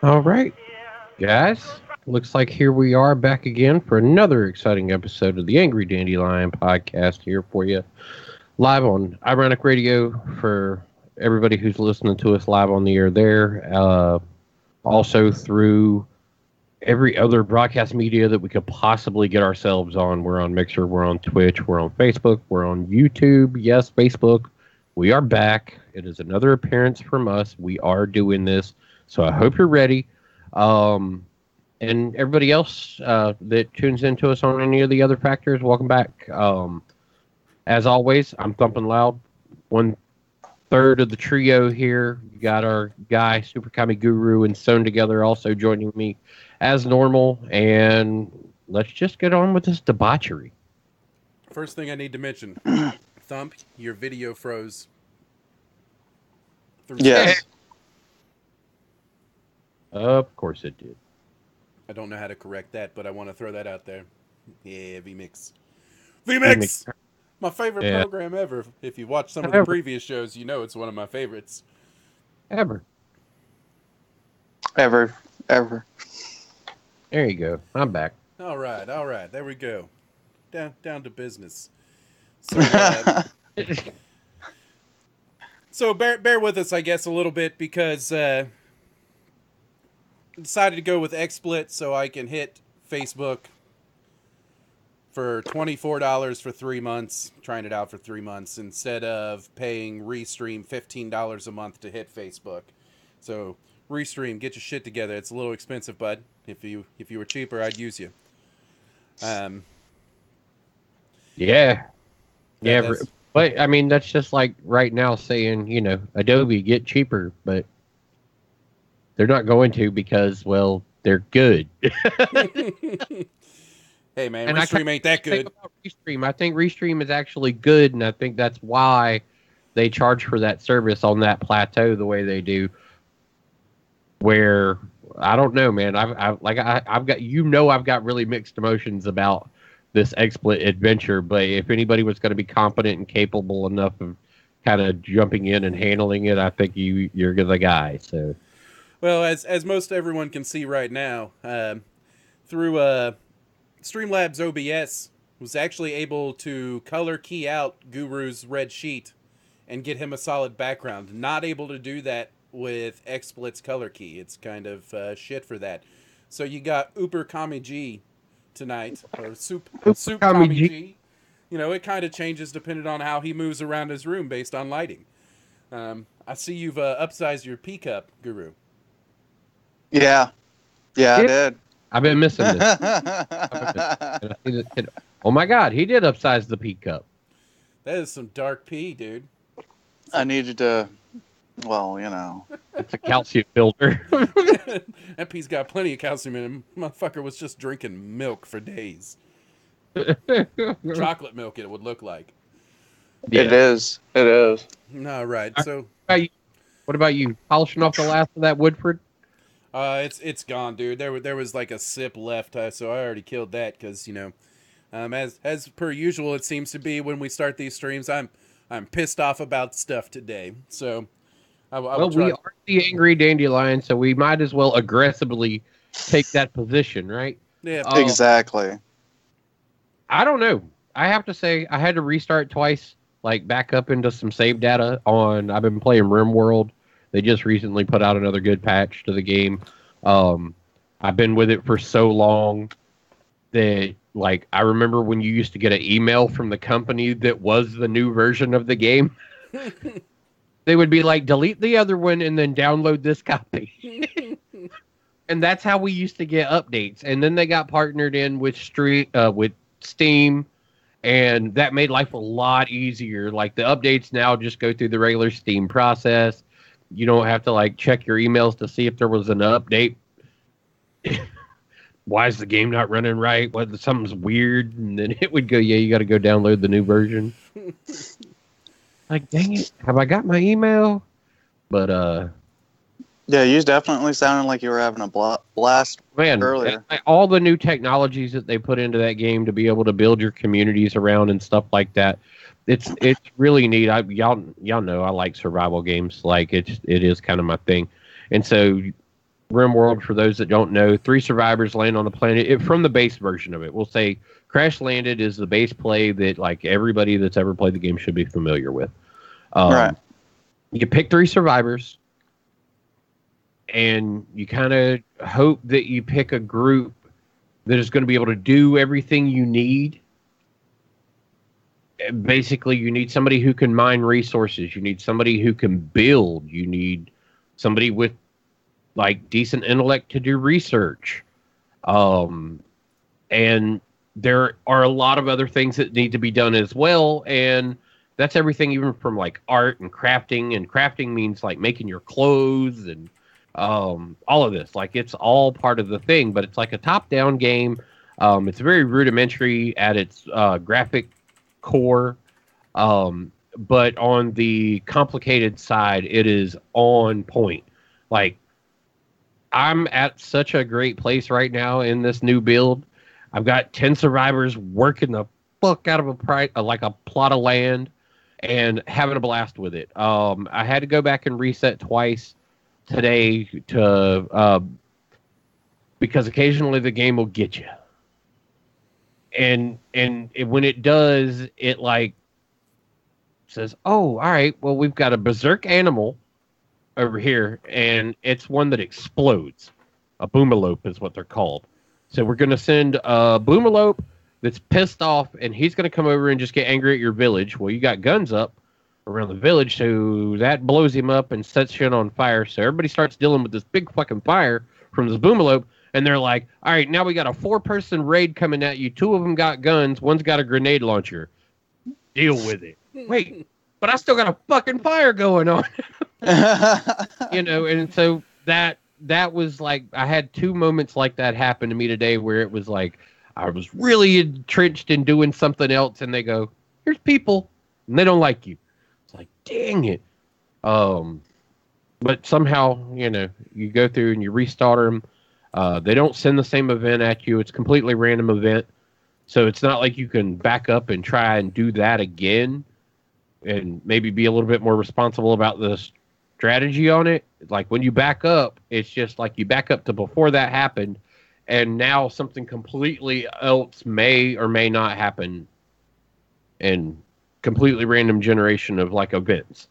All right, guys. Looks like here we are back again for another exciting episode of the Angry Dandelion podcast here for you. Live on Ironic Radio for everybody who's listening to us live on the air there. Also through every other broadcast media that we could possibly get ourselves on. We're on Mixer, we're on Twitch, we're on Facebook, we're on YouTube. Yes, Facebook. We are back. It is another appearance from us. We are doing this. So I hope you're ready. Um, and everybody else that tunes into us on any of the other factors, welcome back. As always, I'm Thumping Loud. 1/3 of the trio here. You got our guy, Super Kami Guru, and Sewn Together also joining me as normal. And let's just get on with this debauchery. First thing I need to mention, Thump, your video froze. Yes. Of course it did. I don't know how to correct that, but I want to throw that out there. Yeah, VMix. VMix! My favorite program ever. If you watch some of the previous shows, you know it's one of my favorites. Ever. Ever. There you go. I'm back. All right. There we go. Down to business. So, bear with us, I guess, a little bit because I decided to go with XSplit so I can hit Facebook for $24 for 3 months, trying it out for 3 months, instead of paying Restream $15 a month to hit Facebook. So, Restream, get your shit together. It's a little expensive, bud. If you were cheaper, I'd use you. Yeah. But, I mean, that's just like right now saying, Adobe, get cheaper, but they're not going to because, well, they're good. Hey, man, and Restream ain't that good. I think Restream is actually good, and I think that's why they charge for that service on that plateau the way they do. Where, I don't know, man. I've got really mixed emotions about this XSplit adventure, but if anybody was going to be competent and capable enough of kind of jumping in and handling it, I think you're the guy. So, well, as most everyone can see right now, through Streamlabs OBS was actually able to color key out Guru's red sheet and get him a solid background. Not able to do that with XSplit's color key. It's kind of shit for that. So you got Uber Kami G tonight, or Soup Kami G. It kind of changes depending on how he moves around his room based on lighting. I see you've upsized your P cup, Guru. Yeah, I did. I've been missing this. Oh my God, he did upsize the P cup. That is some dark pee, dude. I needed to, It's a calcium filter. That pee's got plenty of calcium in him. Motherfucker was just drinking milk for days. Chocolate milk, it would look like. Yeah. It is. All right, so... What about you? Polishing off the last of that Woodford? It's gone, dude. There was like a sip left, so I already killed that because as per usual, it seems to be when we start these streams, I'm pissed off about stuff today. So, we are the Angry Dandelion, so we might as well aggressively take that position, right? Yeah, exactly. I don't know. I have to say, I had to restart twice, back up into some save data on. I've been playing RimWorld. They just recently put out another good patch to the game. I've been with it for so long that, I remember when you used to get an email from the company that was the new version of the game. They would be like, delete the other one and then download this copy. And that's how we used to get updates. And then they got partnered in with Steam, and that made life a lot easier. The updates now just go through the regular Steam process. You don't have to check your emails to see if there was an update. Why is the game not running right? Something's weird, and then it would go, yeah, you got to go download the new version. Dang it, have I got my email? But yeah, you definitely sounded like you were having a blast earlier. All the new technologies that they put into that game to be able to build your communities around and stuff like that. It's really neat. Y'all know I like survival games. It is kind of my thing. And so RimWorld, for those that don't know, 3 survivors land on the planet. From the base version of it, we'll say Crash Landed is the base play that like everybody that's ever played the game should be familiar with. Right. You pick 3 survivors, and you kind of hope that you pick a group that is going to be able to do everything you need. Basically, you need somebody who can mine resources. You need somebody who can build. You need somebody with like decent intellect to do research. And there are a lot of other things that need to be done as well. And that's everything, even from like art and crafting. And crafting means like making your clothes and all of this. Like it's all part of the thing, but it's like a top-down game. It's very rudimentary at its graphic core, but on the complicated side, it is on point. Like, I'm at such a great place right now in this new build. I've got 10 survivors working the fuck out of a plot of land and having a blast with it. I had to go back and reset twice today to because occasionally the game will get you. And when it does, it like says, "Oh, all right. Well, we've got a berserk animal over here, and it's one that explodes. A boomalope is what they're called. So we're going to send a boomalope that's pissed off, and he's going to come over and just get angry at your village. Well, you got guns up around the village, so that blows him up and sets shit on fire. So everybody starts dealing with this big fucking fire from this boomalope." And they're like, all right, now we got a 4-person raid coming at you. 2 of them got guns. One's got a grenade launcher. Deal with it. Wait, but I still got a fucking fire going on. And so that was like, I had 2 moments like that happen to me today where it was like, I was really entrenched in doing something else. And they go, here's people. And they don't like you. It's like, dang it. But somehow, you go through and you restart them. They don't send the same event at you. It's a completely random event. So it's not like you can back up and try and do that again and maybe be a little bit more responsible about the strategy on it. Like when you back up, it's just like you back up to before that happened, and now something completely else may or may not happen, and completely random generation of like events.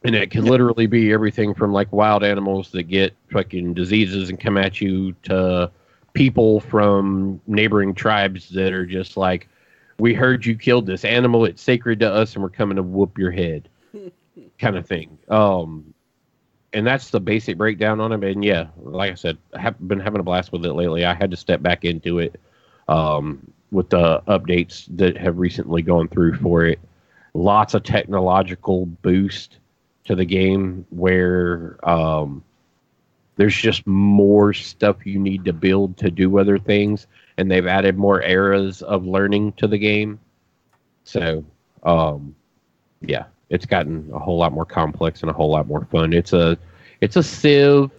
And it can literally be everything from like wild animals that get fucking diseases and come at you to people from neighboring tribes that are just like, we heard you killed this animal. It's sacred to us and we're coming to whoop your head kind of thing. And that's the basic breakdown on it. And yeah, like I said, I have been having a blast with it lately. I had to step back into it with the updates that have recently gone through for it. Lots of technological boost to the game where there's just more stuff you need to build to do other things, and they've added more eras of learning to the game. So, yeah, it's gotten a whole lot more complex and a whole lot more fun. It's a Civ,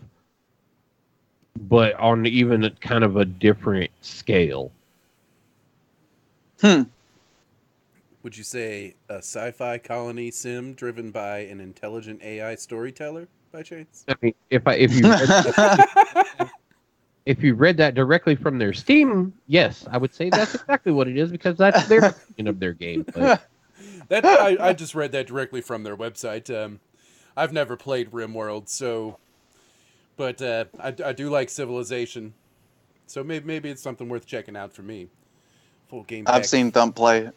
but on even kind of a different scale. Would you say a sci-fi colony sim driven by an intelligent AI storyteller, by chance? I mean, if you read that directly from their Steam, yes, I would say that's exactly what it is, because that's their opinion of their game. But I just read that directly from their website. I've never played RimWorld, but I do like Civilization, so maybe it's something worth checking out for me. Full game. I've seen Thump play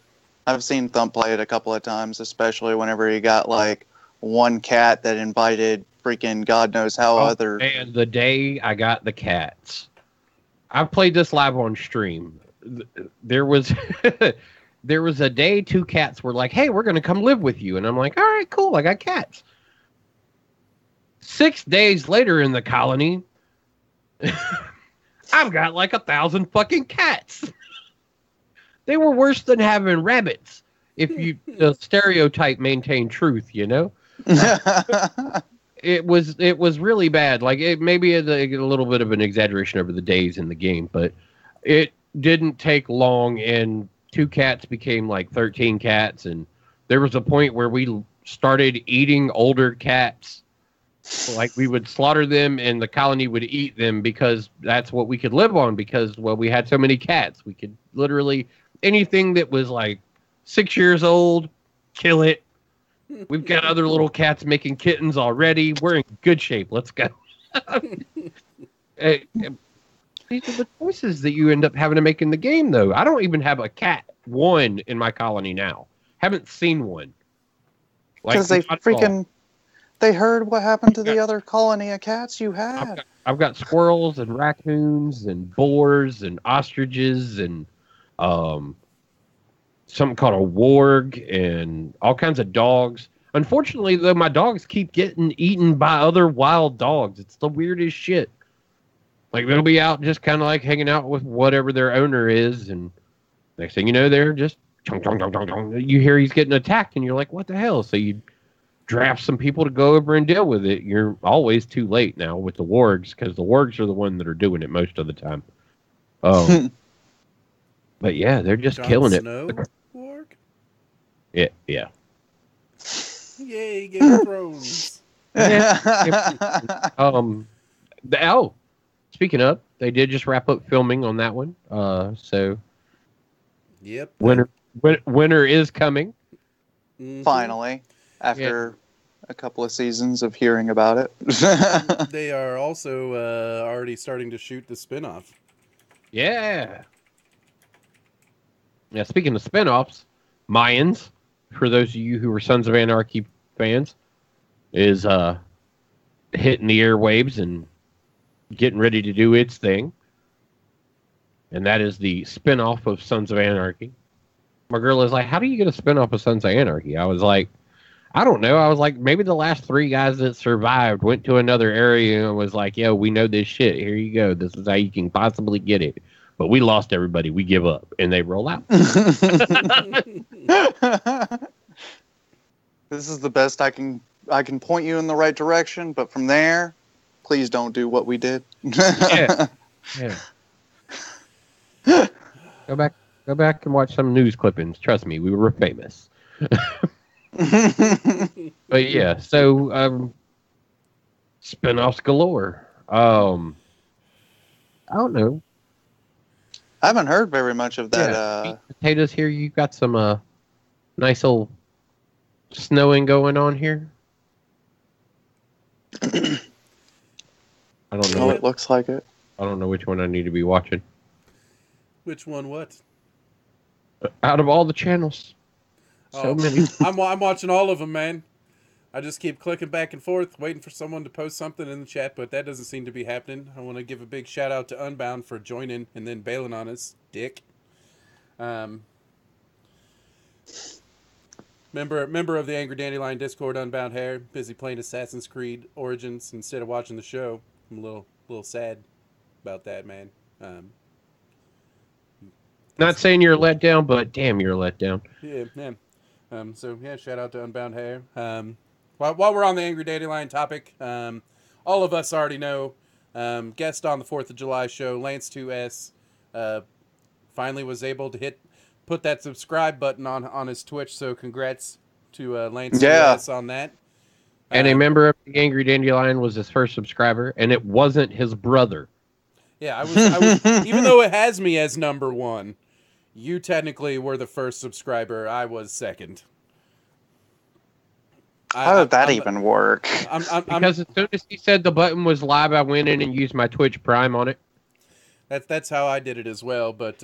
it a couple of times, especially whenever he got like one cat that invited freaking God knows how other. And the day I got the cats, I've played this live on stream. There was there was a day 2 cats were like, "Hey, we're going to come live with you," and I'm like, "All right, cool. I got cats." 6 days later in the colony, I've got like 1,000 fucking cats. They were worse than having rabbits. If the stereotype maintained truth, It was really bad. Like, it maybe a little bit of an exaggeration over the days in the game, but it didn't take long, and 2 cats became like 13 cats, and there was a point where we started eating older cats Like we would slaughter them and the colony would eat them because that's what we could live on because, well, we had so many cats. We could literally, anything that was like 6 years old, kill it. We've got other little cats making kittens already. We're in good shape. Let's go. Uh, These are the choices that you end up having to make in the game, though. I don't even have a cat one in my colony now. Haven't seen one. Because they freaking they heard what happened to the other colony of cats you had. I've got squirrels and raccoons and boars and ostriches and something called a warg and all kinds of dogs. Unfortunately, though, my dogs keep getting eaten by other wild dogs. It's the weirdest shit. Like, they'll be out just kind of like hanging out with whatever their owner is, and next thing you know, they're just chong, chong, chong, chong, chong. You hear he's getting attacked, and you're like, what the hell? So you draft some people to go over and deal with it. You're always too late now with the wargs, because the wargs are the one that are doing it most of the time. But yeah, they're just killing Snow? it. Warg? Yeah. Yay, Game of Thrones. Speaking of, they did just wrap up filming on that one. So Yep. winter is coming. Mm-hmm. Finally, after a couple of seasons of hearing about it. They are also already starting to shoot the spinoff. Yeah. Yeah, speaking of spinoffs, Mayans, for those of you who are Sons of Anarchy fans, is hitting the airwaves and getting ready to do its thing. And that is the spinoff of Sons of Anarchy. My girl is like, how do you get a spinoff of Sons of Anarchy? I was like, I don't know. I was like, maybe the last 3 guys that survived went to another area and was like, yo, we know this shit. Here you go. This is how you can possibly get it. But we lost everybody. We give up. And they roll out. This is the best I can point you in the right direction, but from there, please don't do what we did. Yeah. Go back and watch some news clippings. Trust me, we were famous. But yeah, so spin-offs galore. I don't know. I haven't heard very much of that. Sweet potatoes here. You got some nice old snowing going on here. I don't know. Oh, it looks like it. I don't know which one I need to be watching. Which one? What? Out of all the channels, so many. I'm watching all of them, man. I just keep clicking back and forth, waiting for someone to post something in the chat, but that doesn't seem to be happening. I want to give a big shout out to Unbound for joining and then bailing on us, dick. Member of the Angry Dandelion Discord, Unbound Hair, busy playing Assassin's Creed Origins instead of watching the show. I'm a little sad about that, man. Not saying you're let down, but damn, you're let down. Yeah. So shout out to Unbound Hair. While we're on the Angry Dandelion topic, all of us already know, guest on the 4th of July show, Lance 2S, finally was able to put that subscribe button on his Twitch. So congrats to Lance 2S on that. And a member of the Angry Dandelion was his first subscriber, and it wasn't his brother. Yeah, I was even though it has me as number 1, you technically were the first subscriber. I was second. How did that even work? Because as soon as he said the button was live, I went in and used my Twitch Prime on it. That's how I did it as well. But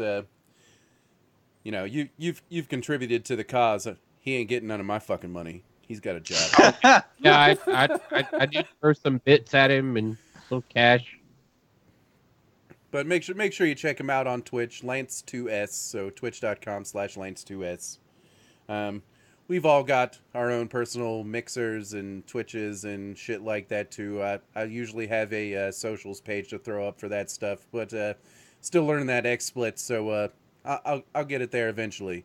you've contributed to the cause. He ain't getting none of my fucking money. He's got a job. Yeah, I did throw some bits at him and little cash. But make sure you check him out on Twitch, Lance2S. So twitch.com/Lance2S. We've all got our own personal mixers and Twitches and shit like that too. I usually have a socials page to throw up for that stuff, but still learning that XSplit, so I'll get it there eventually.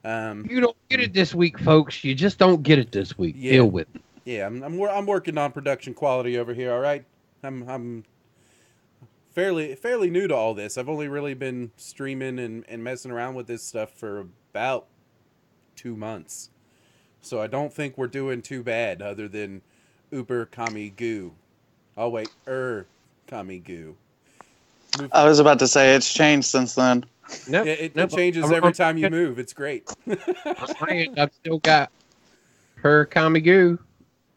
You don't get it this week, folks. You just don't get it this week. Yeah. Deal with it. Yeah, I'm working on production quality over here. All right, I'm fairly new to all this. I've only really been streaming and messing around with this stuff for about 2 months. So I don't think we're doing too bad, other than Uber Kami Goo. Oh wait, Kami Goo. Move. I was about to say it's changed since then. Nope. Yeah, it Nope. changes I'm every wrong. time you move. It's great. I've still got her Kamigoo,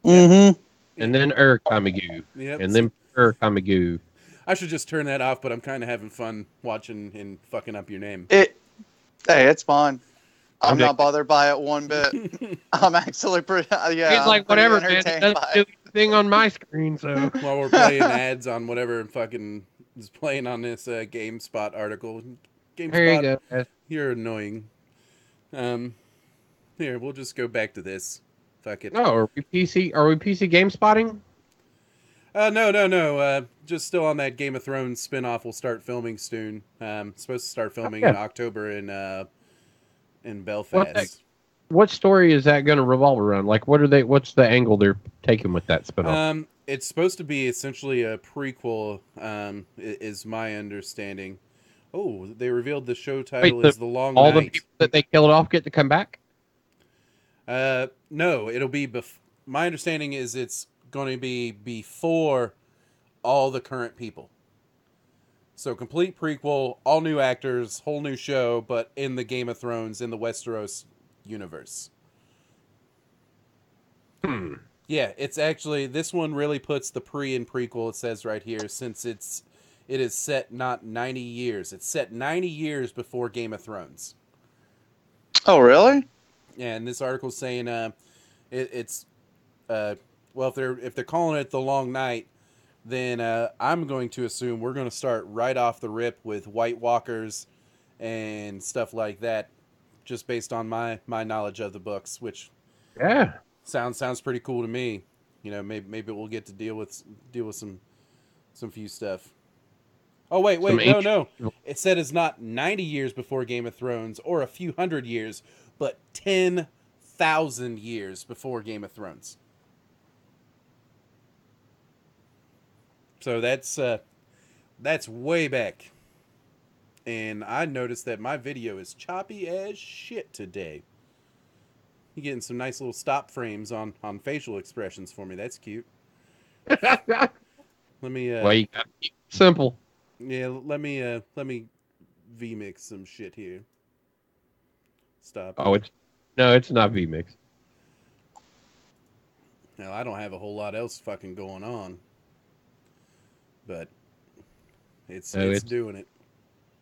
Mm-hmm. and then Kamigoo, Yep. and then Kamigoo. I should just turn that off, but I'm kind of having fun watching and fucking up your name. Hey, it's fun. I'm Okay. not bothered by it one bit. I'm actually pretty. Yeah, He's like, I'm pretty whatever, man. It entertained doesn't by do it. anything on my screen, so. While we're playing ads on whatever fucking is playing on this GameSpot article. GameSpot, There you go, guys. you're annoying. Here, we'll just go back to this. Fuck it. No, are we PC game spotting? No. Just still on that Game of Thrones spinoff. We'll start filming soon. Supposed to start filming in October in Belfast. What story is that going to revolve around? Like, what's the angle they're taking with that spinoff? It's supposed to be essentially a prequel, is my understanding. Oh, they revealed the show title is The Long all Night. the people that they killed off get to come back? No, it'll be... my understanding is it's going to be before all the current people. So complete prequel, all new actors, whole new show, but in the Game of Thrones, in the Westeros universe. Yeah, it's actually... This one really puts the pre and prequel, it says right here, since it is set not 90 years. It's set 90 years before Game of Thrones. Oh, really? Yeah, and this article's saying it's well, if they're calling it The Long Night, then I'm going to assume we're going to start right off the rip with White Walkers and stuff like that, just based on my knowledge of the books, which sounds pretty cool to me. You know, maybe we'll get to deal with some few stuff. Oh wait, no. It said it's not 90 years before Game of Thrones or a few hundred years, but 10,000 years before Game of Thrones. So that's way back. And I noticed that my video is choppy as shit today. You're getting some nice little stop frames on facial expressions for me. That's cute. Let me well, you got to keep it simple. Yeah, let me vmix some shit here. Stop. Oh, it's not vmix. Now I don't have a whole lot else fucking going on, but it's doing it.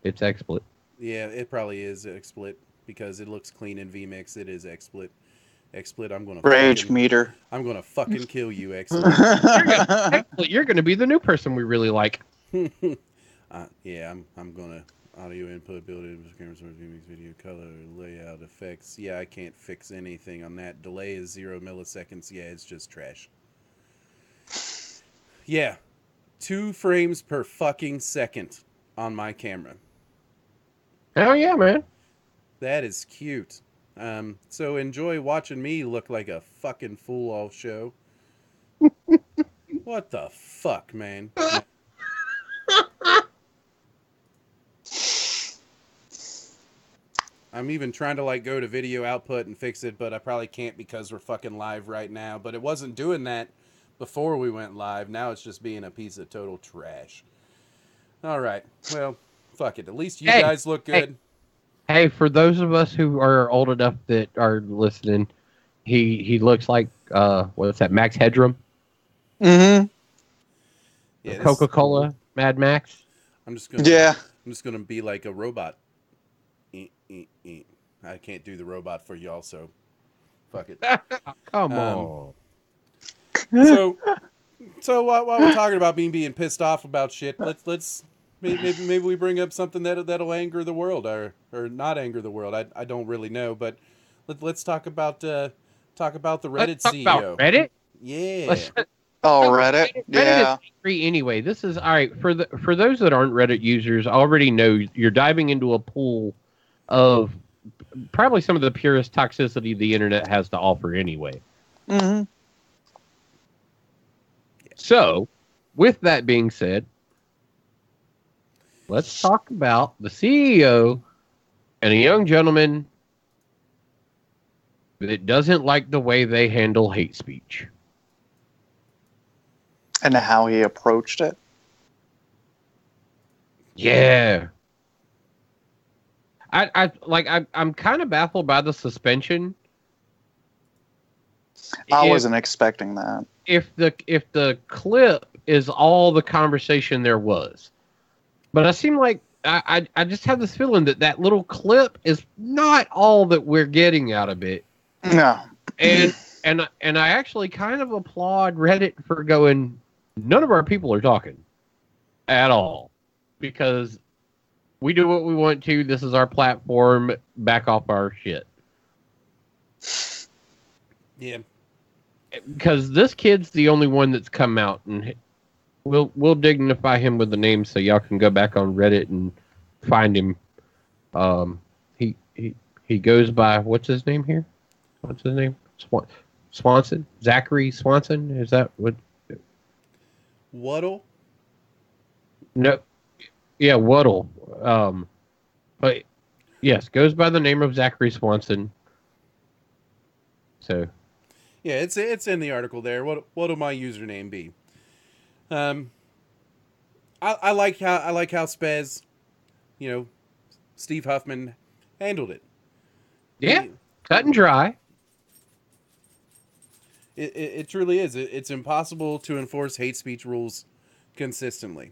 It's XSplit. Yeah, it probably is XSplit because it looks clean in vmix. It is XSplit. XSplit, I'm gonna meter. I'm gonna fucking kill you, XSplit. You're gonna be the new person we really like. Yeah, I'm gonna audio input, build it, camera source, vmix, video, color, layout, effects. Yeah, I can't fix anything on that. Delay is 0 milliseconds. Yeah, it's just trash. Yeah, 2 frames per fucking second on my camera. Oh yeah, man. That is cute. So enjoy watching me look like a fucking fool all show. What the fuck, man? I'm even trying to like go to video output and fix it, but I probably can't because we're fucking live right now. But it wasn't doing that before we went live. Now it's just being a piece of total trash. All right. Well, fuck it. At least you guys look good. Hey, for those of us who are old enough that are listening, he looks like what's that? Max Headroom. Mm-hmm. Yeah, Coca-Cola, Mad Max. I'm just gonna be like a robot. I can't do the robot for y'all, so fuck it. Come on. So while we're talking about me being pissed off about shit, let's maybe we bring up something that'll anger the world or not anger the world. I don't really know, but let's talk about the Reddit CEO. About Reddit? Yeah. Reddit. Reddit Yeah. is free anyway. This is all right for those that aren't Reddit users. Already know you're diving into a pool of probably some of the purest toxicity the internet has to offer anyway. Mm-hmm. So, with that being said, let's talk about the CEO and a young gentleman that doesn't like the way they handle hate speech. And how he approached it. Yeah. I'm kind of baffled by the suspension. I wasn't expecting that. If the clip is all the conversation there was, but I seem like I just have this feeling that little clip is not all that we're getting out of it. No. And I actually kind of applaud Reddit for going, none of our people are talking at all, because we do what we want to. This is our platform. Back off our shit. Yeah. Because this kid's the only one that's come out, and we'll dignify him with the name so y'all can go back on Reddit and find him. He goes by, what's his name here? What's his name? Swanson? Zachary Swanson? Is that what? Waddle? No. Yeah, Waddle. But yes, goes by the name of Zachary Swanson. So. Yeah, it's in the article there. What'll my username be? I like how Spez, Steve Huffman handled it. Yeah, cut and dry. It truly is. It's impossible to enforce hate speech rules consistently.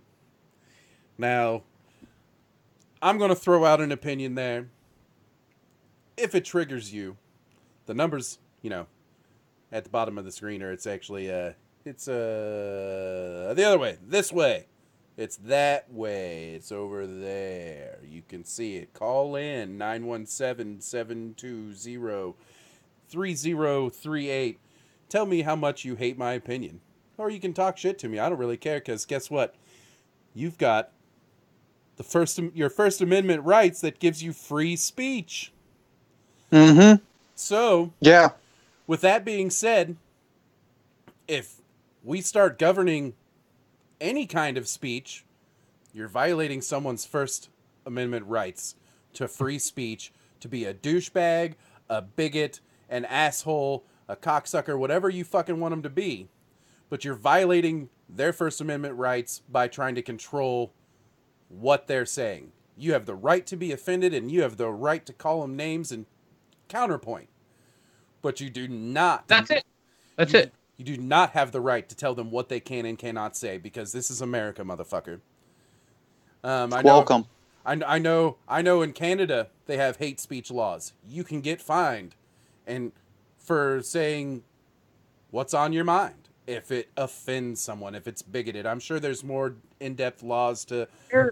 Now, I'm going to throw out an opinion there. If it triggers you, the numbers, at the bottom of the screen, or it's actually it's the other way, this way. It's that way. It's over there. You can see it. Call in 917-720-3038. Tell me how much you hate my opinion. Or you can talk shit to me. I don't really care, because guess what? You've got your First Amendment rights that gives you free speech. Mm-hmm. So, yeah. With that being said, if we start governing any kind of speech, you're violating someone's First Amendment rights to free speech, to be a douchebag, a bigot, an asshole, a cocksucker, whatever you fucking want them to be. But you're violating their First Amendment rights by trying to control what they're saying. You have the right to be offended, and you have the right to call them names and counterpoint. But you do not. That's it. That's it. You do not have the right to tell them what they can and cannot say, because this is America, motherfucker. Welcome. I know in Canada they have hate speech laws. You can get fined and for saying what's on your mind if it offends someone, if it's bigoted. I'm sure there's more in-depth laws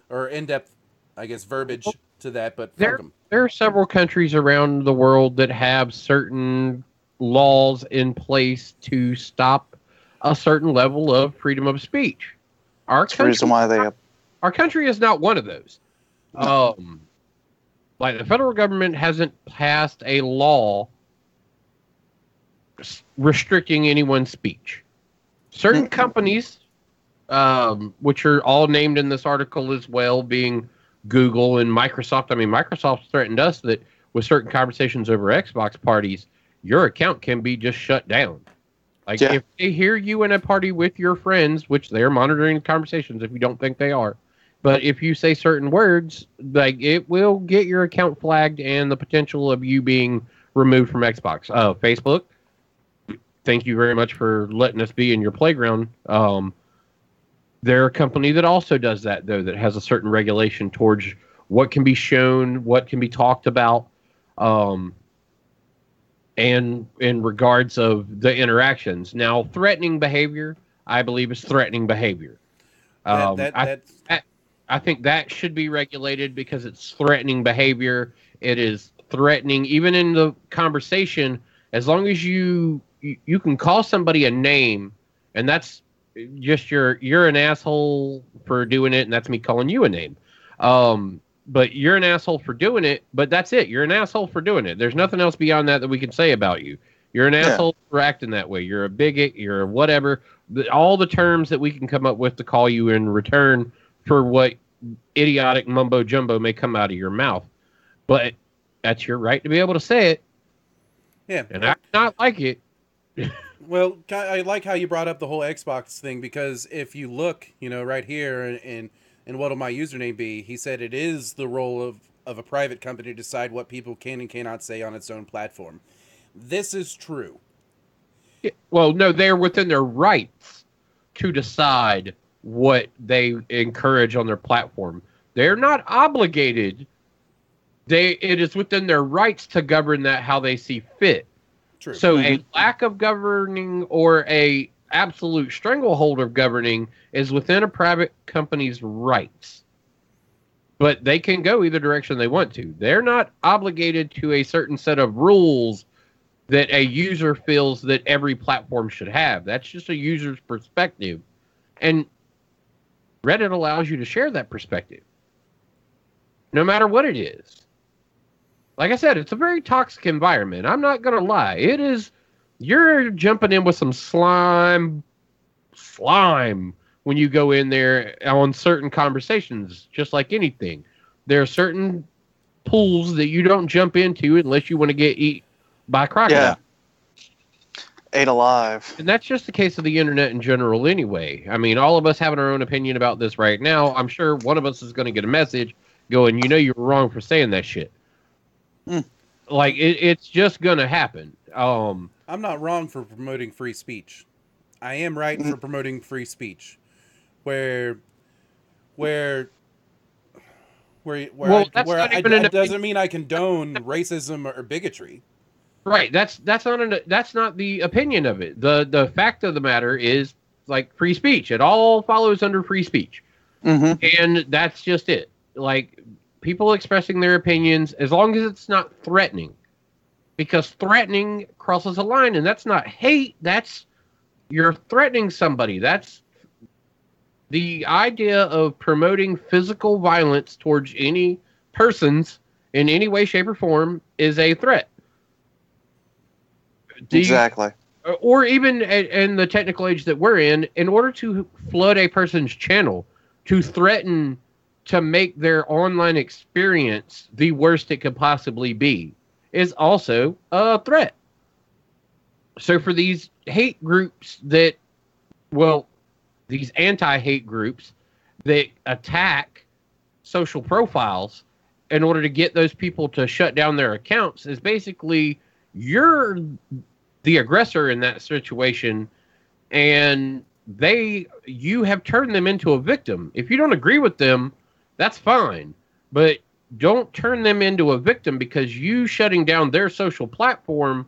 or in-depth, I guess, verbiage to that, but fuck them. There are several countries around the world that have certain laws in place to stop a certain level of freedom of speech. Our country is not one of those. Like, the federal government hasn't passed a law restricting anyone's speech. Certain companies, which are all named in this article as well, being Google and Microsoft. I mean, Microsoft threatened us that with certain conversations over Xbox parties, your account can be just shut down. Like, if they hear you in a party with your friends, which they're monitoring conversations if you don't think they are, but if you say certain words, like, it will get your account flagged and the potential of you being removed from Xbox. Facebook, thank you very much for letting us be in your playground. They're a company that also does that, though, that has a certain regulation towards what can be shown, what can be talked about, and in regards of the interactions. Now, threatening behavior, I believe, is threatening behavior. I think that should be regulated because it's threatening behavior. It is threatening, even in the conversation, as long as you can call somebody a name, and that's just you're an asshole for doing it, and that's me calling you a name. But you're an asshole for doing it, but that's it. You're an asshole for doing it. There's nothing else beyond that we can say about you. You're an asshole for acting that way. You're a bigot. You're whatever. All the terms that we can come up with to call you in return for what idiotic mumbo jumbo may come out of your mouth. But that's your right to be able to say it. Yeah. And I not like it. Well, I like how you brought up the whole Xbox thing, because if you look, right here, and what'll my username be? He said it is the role of a private company to decide what people can and cannot say on its own platform. This is true. Well, no, they're within their rights to decide what they encourage on their platform. They're not obligated. It is within their rights to govern that how they see fit. True. So a lack of governing or a absolute stranglehold of governing is within a private company's rights. But they can go either direction they want to. They're not obligated to a certain set of rules that a user feels that every platform should have. That's just a user's perspective. And Reddit allows you to share that perspective, no matter what it is. Like I said, it's a very toxic environment. I'm not going to lie. It is, you're jumping in with some slime when you go in there on certain conversations, just like anything. There are certain pools that you don't jump into unless you want to get eaten by crocodile. Yeah. Ate alive. And that's just the case of the internet in general anyway. I mean, all of us having our own opinion about this right now, I'm sure one of us is going to get a message going, you were wrong for saying that shit. Like, it's just going to happen. I'm not wrong for promoting free speech. I am right for promoting free speech. Where it doesn't mean I condone racism or bigotry. Right. That's not the opinion of it. The fact of the matter is, like, free speech. It all follows under free speech. And that's just it. Like, people expressing their opinions, as long as it's not threatening. Because threatening crosses a line, and that's not hate. You're threatening somebody. That's the idea of promoting physical violence towards any persons in any way, shape, or form is a threat. Exactly. Or even in the technical age that we're in order to flood a person's channel, to threaten to make their online experience the worst it could possibly be, is also a threat. So for these hate groups these anti-hate groups that attack social profiles in order to get those people to shut down their accounts, is basically you're the aggressor in that situation, and you have turned them into a victim. If you don't agree with them, that's fine, but don't turn them into a victim because you shutting down their social platform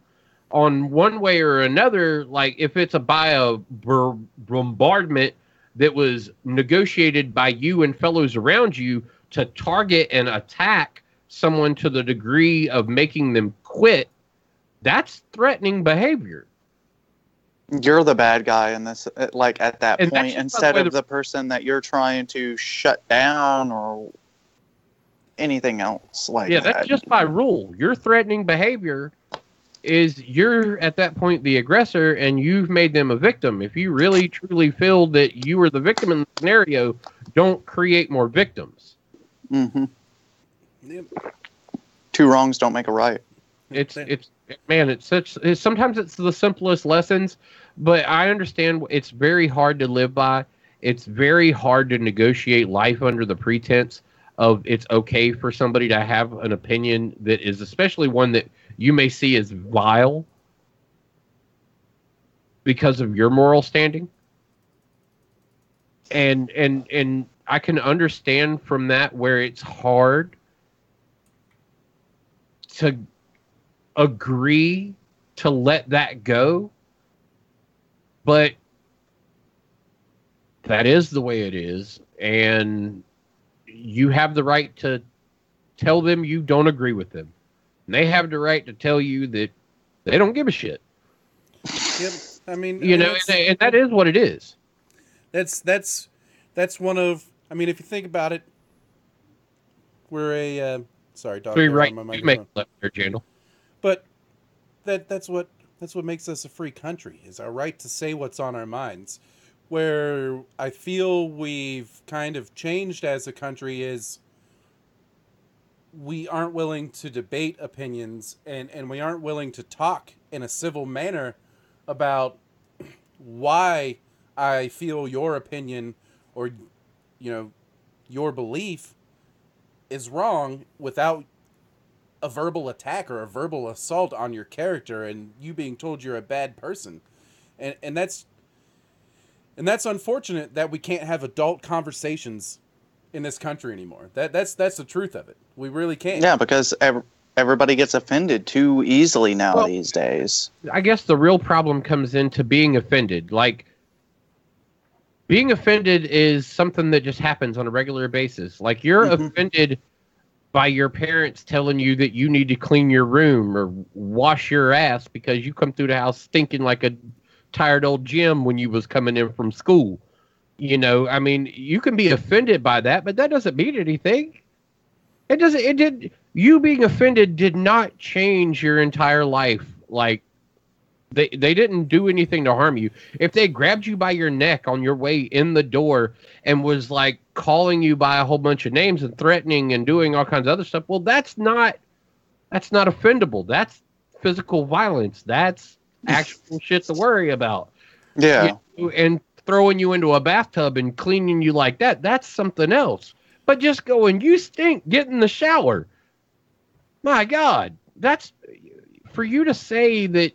on one way or another. Like, if it's by a bombardment that was negotiated by you and fellows around you to target and attack someone to the degree of making them quit, that's threatening behavior. You're the bad guy in this, like, at that And point, instead of the person that you're trying to shut down or anything else like that. Yeah, that's just by rule. Your threatening behavior is, you're at that point the aggressor, and you've made them a victim. If you really truly feel that you were the victim in the scenario, don't create more victims. Two wrongs don't make a right. Sometimes it's the simplest lessons, but I understand it's very hard to live by. It's very hard to negotiate life under the pretense of it's okay for somebody to have an opinion that is, especially one that you may see as vile because of your moral standing. And I can understand from that where it's hard to agree to let that go, but that is the way it is, and you have the right to tell them you don't agree with them. And they have the right to tell you that they don't give a shit. Yep. I mean, and that is what it is. That's one of. I mean, if you think about it, we're a sorry, dog. Right, on my you make microphone. left there, Jandal. But that's what makes us a free country, is our right to say what's on our minds. Where I feel we've kind of changed as a country is we aren't willing to debate opinions, and we aren't willing to talk in a civil manner about why I feel your opinion or, your belief is wrong without a verbal attack or a verbal assault on your character and you being told you're a bad person. And that's unfortunate that we can't have adult conversations in this country anymore. That's the truth of it. We really can't. Yeah, because everybody gets offended too easily now these days. I guess the real problem comes into being offended. Like, being offended is something that just happens on a regular basis. Like, you're offended by your parents telling you that you need to clean your room or wash your ass because you come through the house stinking like a tired old Jim when you was coming in from school. I mean, you can be offended by that, but that doesn't mean anything. You being offended did not change your entire life. Like, they didn't do anything to harm you. If they grabbed you by your neck on your way in the door and was like calling you by a whole bunch of names and threatening and doing all kinds of other stuff, well, that's not offendable. That's physical violence. That's actual shit to worry about. Yeah. And throwing you into a bathtub and cleaning you like that, that's something else. But just going, you stink, get in the shower. My God, that's for you to say that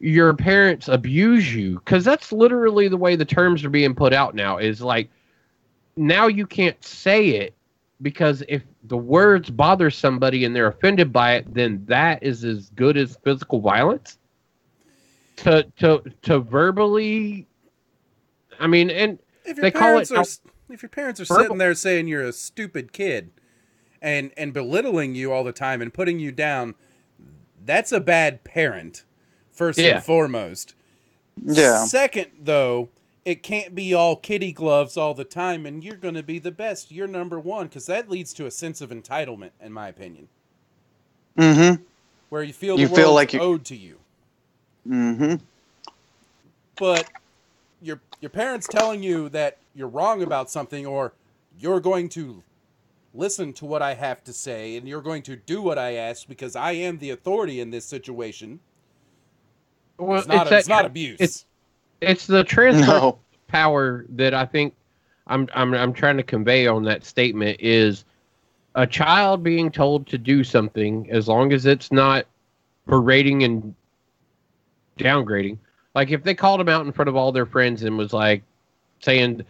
your parents abuse you, because that's literally the way the terms are being put out now, is like, now you can't say it, because if the words bother somebody and they're offended by it, then that is as good as physical violence. To verbally, I mean, and if they call it. If your parents are sitting there saying you're a stupid kid and belittling you all the time and putting you down, that's a bad parent, first and foremost. Yeah. Second, though, it can't be all kitty gloves all the time and you're going to be the best. You're number one, because that leads to a sense of entitlement, in my opinion. Mm-hmm. Where you feel the world like is owed to you. Mm-hmm. But your parents telling you that you're wrong about something, or you're going to listen to what I have to say and you're going to do what I ask because I am the authority in this situation. Well, it's not abuse. It's the transfer of power that I think I'm trying to convey on that statement is a child being told to do something, as long as it's not berating and downgrading. Like, if they called him out in front of all their friends and was like saying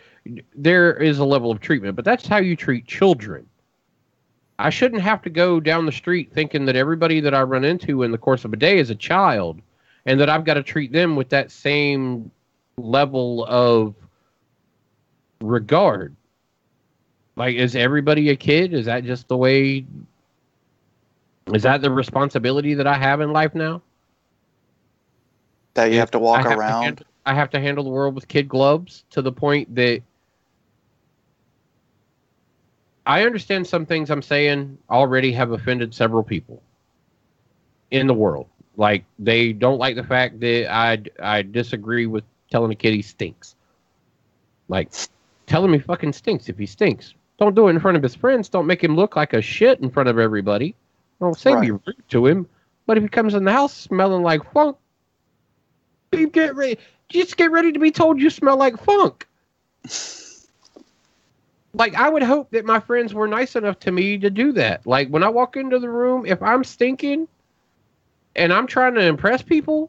there is a level of treatment, but that's how you treat children. I shouldn't have to go down the street thinking that everybody that I run into in the course of a day is a child and that I've got to treat them with that same level of regard. Like, is everybody a kid? Is that just the way? Is that the responsibility that I have in life now? That you have to walk around? I have to handle the world with kid gloves to the point that I understand some things I'm saying already have offended several people in the world. Like, they don't like the fact that I disagree with telling a kid he stinks. Like, tell him he fucking stinks if he stinks. Don't do it in front of his friends. Don't make him look like a shit in front of everybody. Don't say be rude to him. But if he comes in the house smelling like funk, just get ready to be told you smell like funk. Like, I would hope that my friends were nice enough to me to do that. Like, when I walk into the room, if I'm stinking and I'm trying to impress people,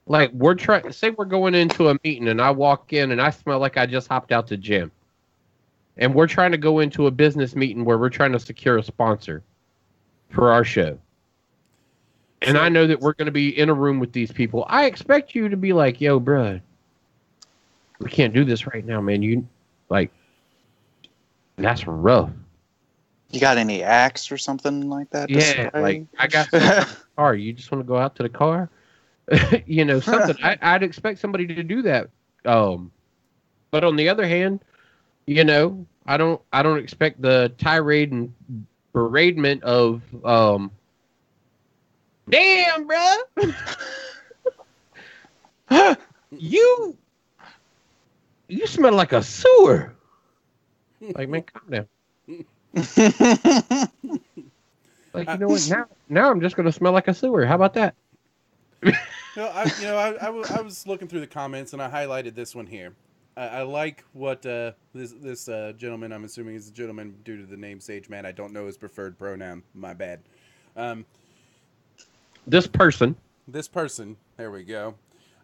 like, say we're going into a meeting and I walk in and I smell like I just hopped out the gym. And we're trying to go into a business meeting where we're trying to secure a sponsor for our show. And I know that we're going to be in a room with these people. I expect you to be like, yo, bro, we can't do this right now, man. You, like, that's rough. You got any axe or something like that? Yeah, like, I got something in the car. You just want to go out to the car? Something. I'd expect somebody to do that. But on the other hand, I don't expect the tirade and beratement of, damn, bro. You smell like a sewer. Like, man, calm down. Like, you know what? Now I'm just going to smell like a sewer. How about that? I was looking through the comments and I highlighted this one here. I like what this gentleman, I'm assuming is a gentleman due to the name Sage Man. I don't know his preferred pronoun. My bad. This person. This person. There we go.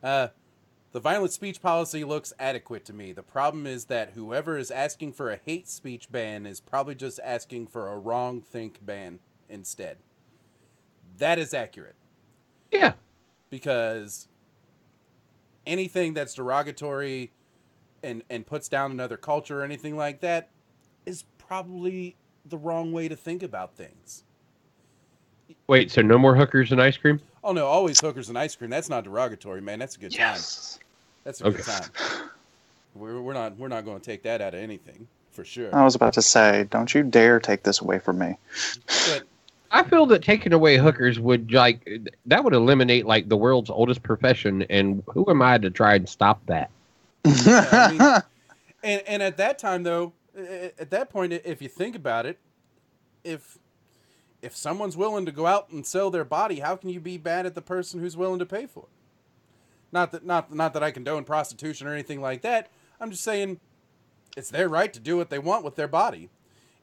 The violent speech policy looks adequate to me. The problem is that whoever is asking for a hate speech ban is probably just asking for a wrong think ban instead. That is accurate. Yeah. Because anything that's derogatory and puts down another culture or anything like that is probably the wrong way to think about things. Wait, so no more hookers and ice cream? Oh no, always hookers and ice cream. That's not derogatory, man. That's a good time. That's a good time. We're not going to take that out of anything for sure. I was about to say, don't you dare take this away from me. But I feel that taking away hookers would that would eliminate like the world's oldest profession, and who am I to try and stop that? yeah, and at that time though, at that point, if you think about it, if someone's willing to go out and sell their body, how can you be bad at the person who's willing to pay for it? Not that I condone prostitution or anything like that. I'm just saying it's their right to do what they want with their body.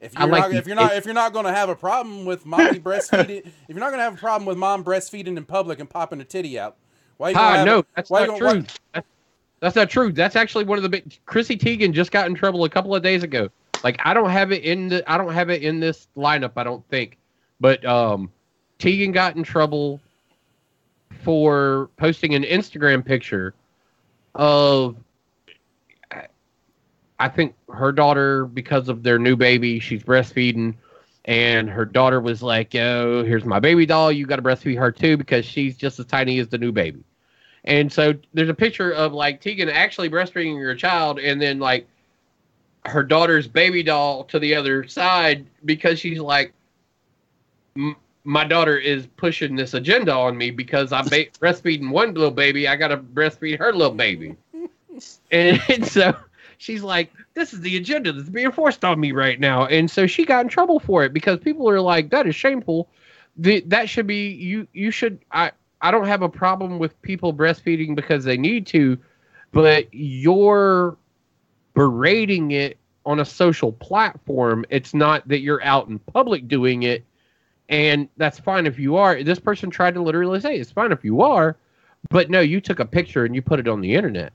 If you're not going to have a problem with mommy breastfeeding, if you're not going to have a problem with mom breastfeeding in public and popping a titty out, why you gonna no, that's not true. That's not true. That's actually one of the big. Chrissy Teigen just got in trouble a couple of days ago. Like I don't have it in this lineup. I don't think, but Teigen got in trouble for posting an Instagram picture of, I think her daughter, because of their new baby, she's breastfeeding, and her daughter was like, "Yo, here's my baby doll. You got to breastfeed her too because she's just as tiny as the new baby." And so there's a picture of like Teigen actually breastfeeding her child, and then like her daughter's baby doll to the other side because she's like, my daughter is pushing this agenda on me because I'm breastfeeding one little baby. I got to breastfeed her little baby. and so she's like, this is the agenda that's being forced on me right now. And so she got in trouble for it because people are like, that is shameful. That should be, you should, I don't have a problem with people breastfeeding because they need to, but you're berating it on a social platform. It's not that you're out in public doing it. And that's fine if you are. This person tried to literally say it's fine if you are, but no, you took a picture and you put it on the internet.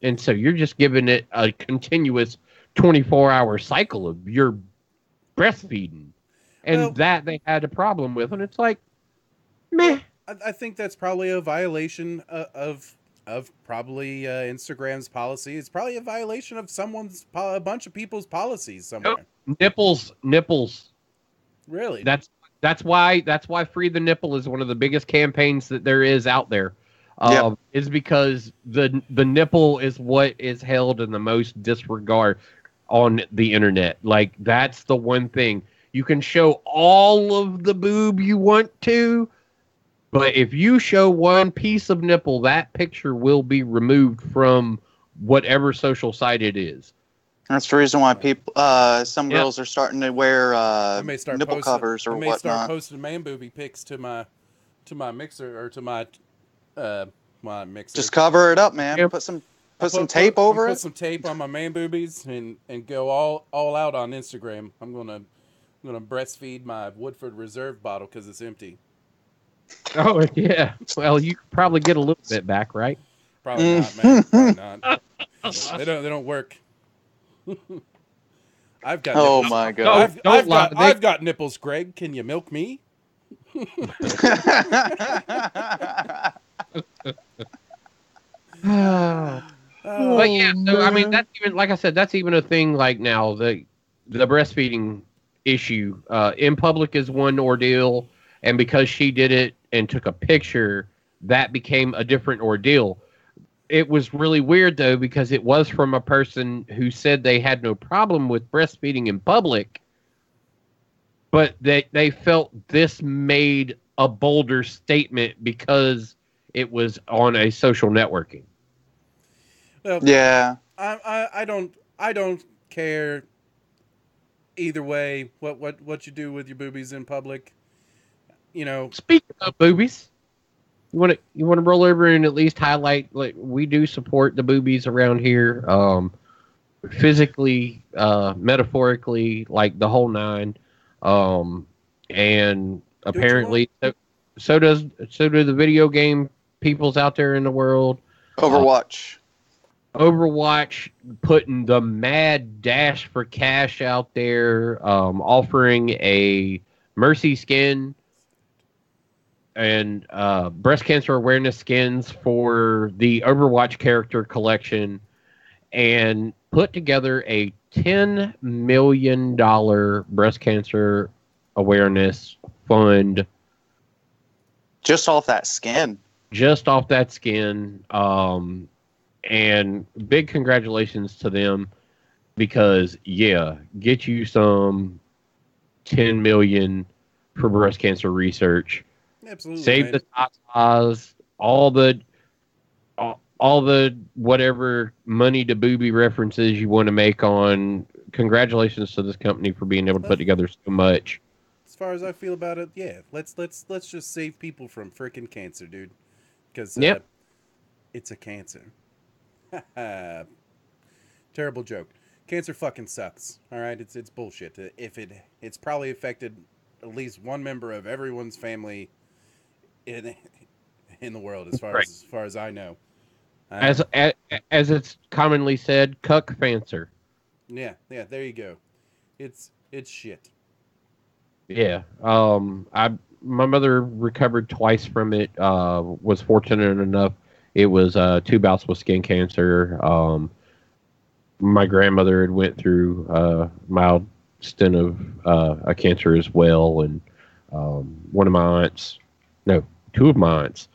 And so you're just giving it a continuous 24-hour cycle of your breastfeeding. And that they had a problem with. And it's like, meh. I think that's probably a violation of probably Instagram's policy. It's probably a violation of a bunch of people's policies somewhere. Nipples. Really? That's why Free the Nipple is one of the biggest campaigns that there is out there. Is because the nipple is what is held in the most disregard on the internet. Like, that's the one thing. You can show all of the boob you want to, but if you show one piece of nipple, that picture will be removed from whatever social site it is. That's the reason why people, some girls are starting to wear nipple covers or whatnot. I may start posting man booby pics to my mixer or to my mixer. Just cover it up, man. Yep. Put some tape over it. Put some tape on my man boobies and go all out on Instagram. I'm gonna breastfeed my Woodford Reserve bottle because it's empty. Oh yeah. Well, you could probably get a little bit back, right? Probably not, man. Probably not. They don't work. I've got. Oh nipples. My God! I've got nipples, Greg. Can you milk me? But yeah, so, I mean, that's even, like I said, that's even a thing. Like now, the breastfeeding issue in public is one ordeal, and because she did it and took a picture, that became a different ordeal. It was really weird, though, because it was from a person who said they had no problem with breastfeeding in public, but they felt this made a bolder statement because it was on a social networking. Well, yeah. I don't care either way what you do with your boobies in public. You know. Speaking of boobies. you want to roll over and at least highlight, like, we do support the boobies around here, physically, metaphorically, like the whole nine, and Do what you want. apparently so do the video game peoples out there in the world. Overwatch. Overwatch putting the mad dash for cash out there, offering a Mercy skin and breast cancer awareness skins for the Overwatch character collection, and put together a $10 million breast cancer awareness fund Just off that skin. just off that skin. And big congratulations to them because, yeah, get you some 10 million for breast cancer research. Absolutely. Save man. the tatas, all the whatever money to booby references you want to make on. Congratulations to this company for being able to put together so much. As far as I feel about it, yeah, let's just save people from freaking cancer, dude. Because Yep. it's a cancer. Terrible joke. Cancer fucking sucks. All right, it's bullshit. If it's probably affected at least one member of everyone's family in the world, as far Right. as I know. As it's commonly said, cuck fancer. Yeah, there you go. It's shit. Yeah. My mother recovered twice from it. Was fortunate enough. It was 2 bouts with skin cancer. My grandmother had went through a mild stint of a cancer as well, and one of my aunts, no, two of my aunts,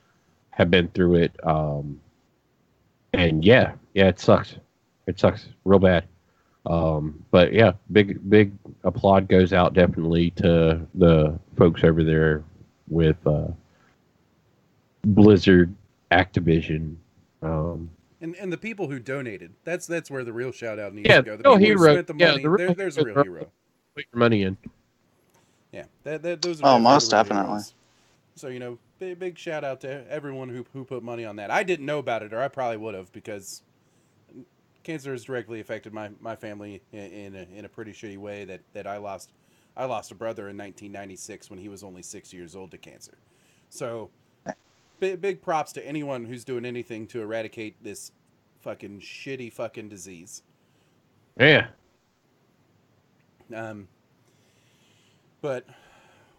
have been through it. And yeah, it sucks. It sucks real bad. But yeah, big applaud goes out definitely to the folks over there with Blizzard, Activision. And the people who donated, that's where the real shout out needs Yeah, to go. The the real people who hero. spent the Yeah, money, the real there's a real hero. Put your money in. Yeah, those are Oh, definitely most the real definitely. heroes. So big shout out to everyone who put money on that. I didn't know about it, or I probably would have, because cancer has directly affected my family in a pretty shitty way. That I lost a brother in 1996 when he was only 6 years old to cancer. So big props to anyone who's doing anything to eradicate this fucking shitty fucking disease. Yeah. But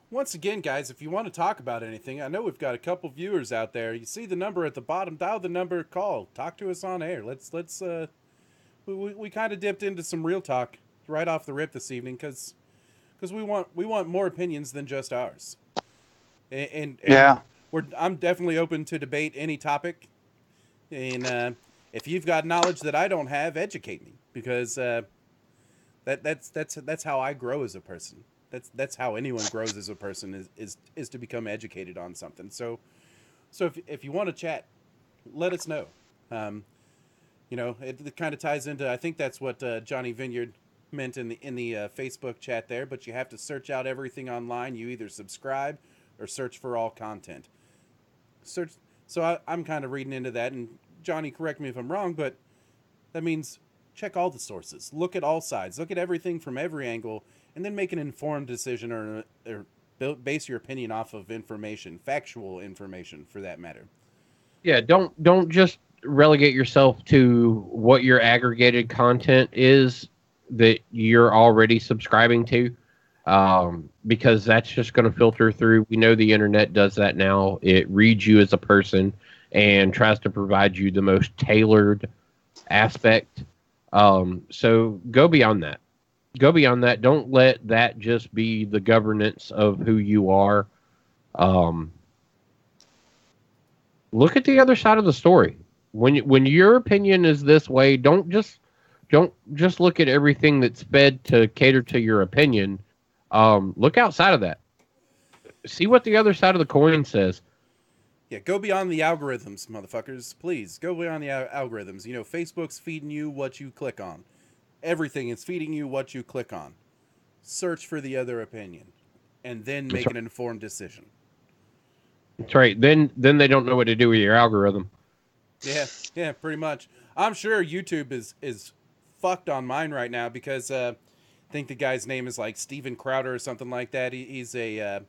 once again, guys, if you want to talk about anything, I know we've got a couple viewers out there. You see the number at the bottom. Dial the number. Call. Talk to us on air. Let's. We kind of dipped into some real talk right off the rip this evening because we want more opinions than just ours. And Yeah. I'm definitely open to debate any topic. And if you've got knowledge that I don't have, educate me, because that's how I grow as a person. That's how anyone grows as a person is to become educated on something. So if you want to chat, let us know. It kind of ties into, I think that's what Johnny Vineyard meant in the Facebook chat there. But you have to search out everything online. You either subscribe or search for all content. Search. So I'm kind of reading into that, and Johnny, correct me if I'm wrong, but that means check all the sources, look at all sides, look at everything from every angle, and then make an informed decision or base your opinion off of information, factual information for that matter. Yeah, don't just relegate yourself to what your aggregated content is that you're already subscribing to, because that's just going to filter through. We know the internet does that now. It reads you as a person and tries to provide you the most tailored aspect. So go beyond that. Go beyond that. Don't let that just be the governance of who you are. Look at the other side of the story. When your opinion is this way, don't just look at everything that's fed to cater to your opinion. Look outside of that. See what the other side of the coin says. Yeah, go beyond the algorithms, motherfuckers. Please, go beyond the algorithms. Facebook's feeding you what you click on. Everything is feeding you what you click on. Search for the other opinion, and then make an informed decision. That's right. Then they don't know what to do with your algorithm. Yeah, pretty much. I'm sure YouTube is fucked on mine right now because I think the guy's name is like Steven Crowder or something like that. He's a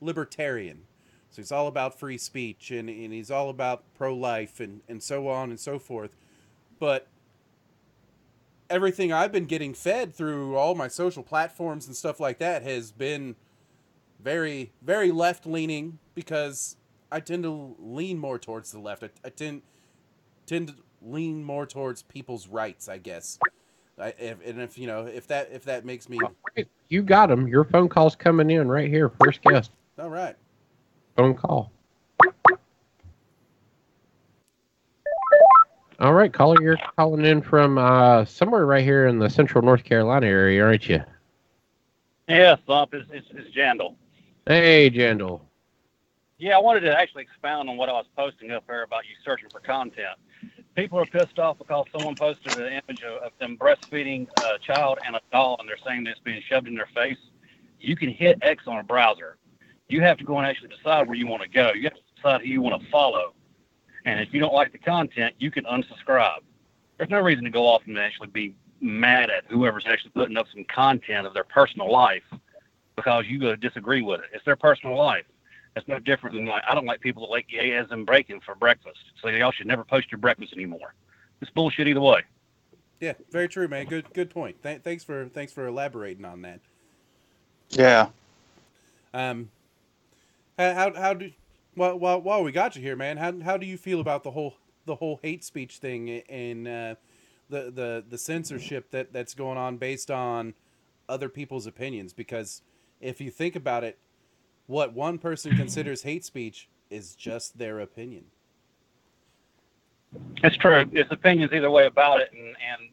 libertarian. So he's all about free speech and he's all about pro-life and so on and so forth. But everything I've been getting fed through all my social platforms and stuff like that has been very, very left-leaning because I tend to lean more towards the left. I tend to lean more towards people's rights, I guess. If that makes me... You got him. Your phone call's coming in right here. First guest. All right. Phone call. All right, caller, you're calling in from somewhere right here in the central North Carolina area, aren't you? Yeah, Thump, it's Jandal. Hey, Jandal. Yeah, I wanted to actually expound on what I was posting up there about you searching for content. People are pissed off because someone posted an image of them breastfeeding a child and a doll, and they're saying that it's being shoved in their face. You can hit X on a browser. You have to go and actually decide where you want to go. You have to decide who you want to follow. And if you don't like the content, you can unsubscribe. There's no reason to go off and actually be mad at whoever's actually putting up some content of their personal life because you go to disagree with it. It's their personal life. It's no different than I don't like people that like eggs and bacon for breakfast. So y'all should never post your breakfast anymore. It's bullshit either way. Yeah, very true, man. Good point. Thanks for elaborating on that. Yeah. How do while we got you here, man? How do you feel about the whole hate speech thing and the censorship that's going on based on other people's opinions? Because if you think about it, what one person considers hate speech is just their opinion. It's true. It's opinions either way about it, and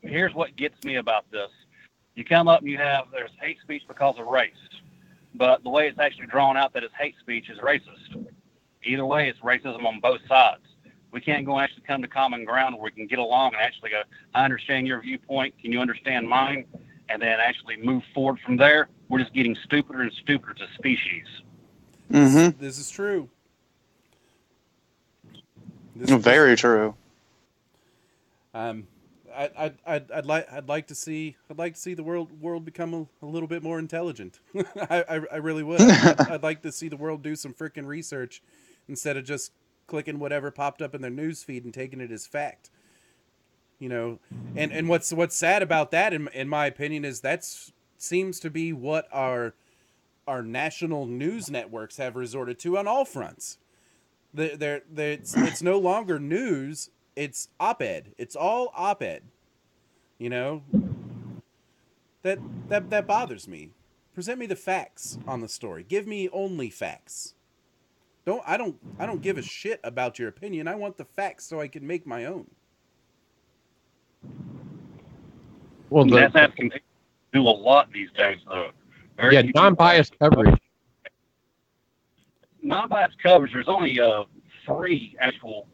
here's what gets me about this. You come up and there's hate speech because of race, but the way it's actually drawn out that it's hate speech is racist. Either way, it's racism on both sides. We can't go and actually come to common ground where we can get along and actually go, I understand your viewpoint, can you understand mine? And then actually move forward from there. We're just getting stupider and stupider as a species. Mm-hmm. This is true. Very true. I'd like to see the world become a little bit more intelligent. I really would. I'd like to see the world do some freaking research instead of just clicking whatever popped up in their news feed and taking it as fact. You know, and what's sad about that, in my opinion, is that seems to be what our national news networks have resorted to on all fronts. It's no longer news. It's op-ed. It's all op-ed. You know, that bothers me. Present me the facts on the story. Give me only facts. I don't give a shit about your opinion. I want the facts so I can make my own. Well, that's asking people to do a lot these days, though. Non-biased coverage. Non-biased coverage. There's only 3 actual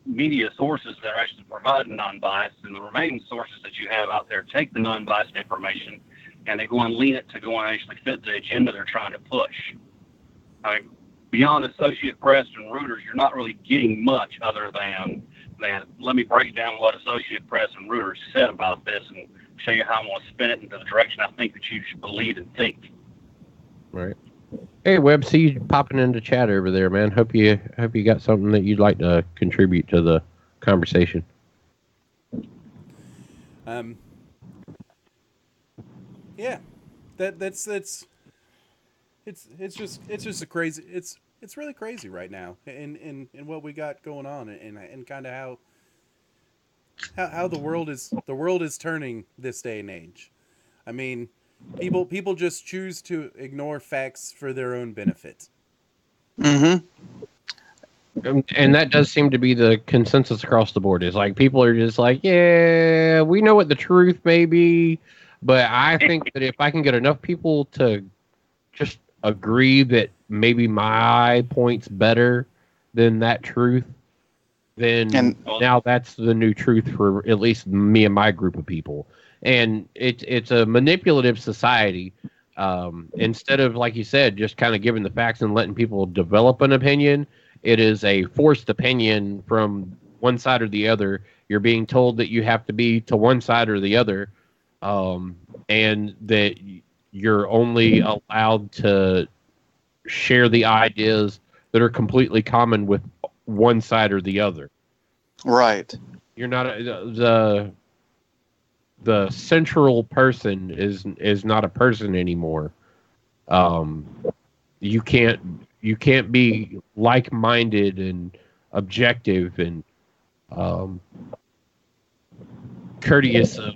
media sources that are actually providing non-biased, and the remaining sources that you have out there take the non-biased information and they go and lean it to go and actually fit the agenda they're trying to push. I mean, beyond Associated Press and Reuters, you're not really getting much other than let me break down what Associated Press and Reuters said about this and show you how I'm going to spin it into the direction I think that you should believe and think. Right. Hey, Webb, see you popping into chat over there, man. Hope you got something that you'd like to contribute to the conversation. Yeah, that's it's just a crazy. It's really crazy right now in what we got going on and kind of how the world is turning this day and age. I mean, people just choose to ignore facts for their own benefit. Mm-hmm. And that does seem to be the consensus across the board. Is like people are just like, yeah, we know what the truth may be, but I think that if I can get enough people to just agree that maybe my point's better than that truth, then now that's the new truth for at least me and my group of people. And it's a manipulative society, Instead of, like you said, just kind of giving the facts and letting people develop an opinion, it is a forced opinion from one side or the other. You're being told that you have to be to one side or the other, and that you're only allowed to share the ideas that are completely common with one side or the other. Right. You're not the central person is not a person anymore. You can't be like-minded and objective and courteous of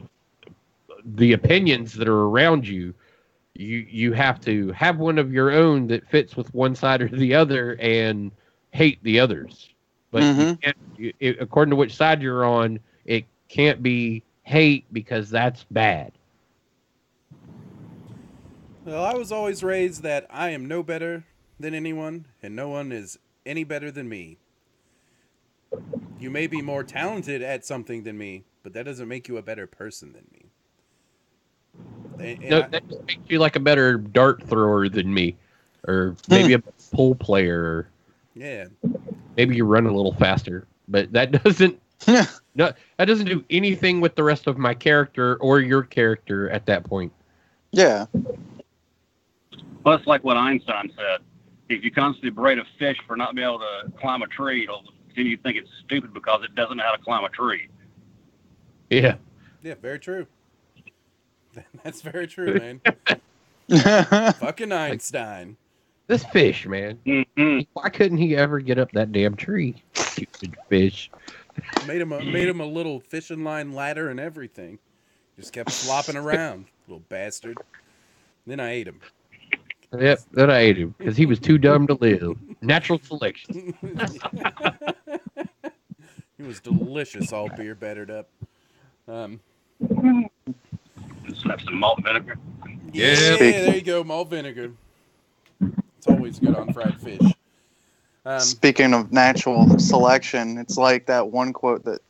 the opinions that are around you. You have to have one of your own that fits with one side or the other and hate the others. But you can't, according to which side you're on, it can't be hate because that's bad. Well, I was always raised that I am no better than anyone, and no one is any better than me. You may be more talented at something than me, but that doesn't make you a better person than me. No, that just makes you like a better dart thrower than me, or maybe a pool player. Or yeah, maybe you run a little faster, but that doesn't. No, that doesn't do anything with the rest of my character or your character at that point. Yeah. Well, it's like what Einstein said. If you constantly berate a fish for not being able to climb a tree, then you think it's stupid because it doesn't know how to climb a tree. Yeah. Yeah, very true. That's very true, man. Fucking Einstein. This fish, man. Mm-hmm. Why couldn't he ever get up that damn tree? Stupid fish. Made him a little fishing line ladder and everything. Just kept flopping around, little bastard. Then I ate him. Yep, then I ate him because he was too dumb to live. Natural selection. He was delicious, all beer battered up. Slap some malt vinegar. Yeah, there you go, malt vinegar. It's always good on fried fish. Speaking of natural selection, it's like that one quote that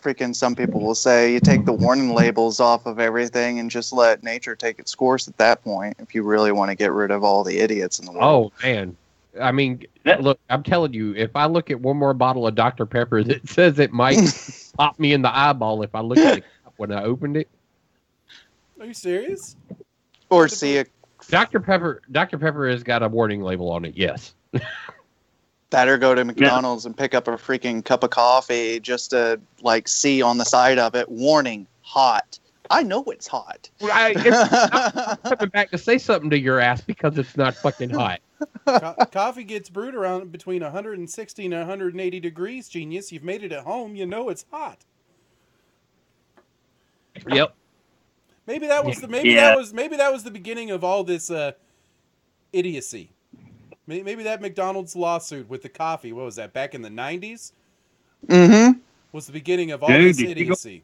freaking some people will say, you take the warning labels off of everything and just let nature take its course at that point if you really want to get rid of all the idiots in the world. Oh, man. I mean, look, I'm telling you, if I look at one more bottle of Dr. Pepper that says it might pop me in the eyeball if I look at the cup when I opened it. Are you serious? Or see a Dr. Pepper has got a warning label on it, yes. that or go to McDonald's and pick up a freaking cup of coffee just to like see on the side of it, warning, hot. I know it's hot. Right. I'm coming back to say something to your ass because it's not fucking hot. Coffee gets brewed around between 160 and 180 degrees, genius. You've made it at home. You know it's hot. Yep. Maybe that was the beginning of all this idiocy. Maybe that McDonald's lawsuit with the coffee, what was that, back in the 90s? Mm-hmm. Was the beginning of all this idiocy.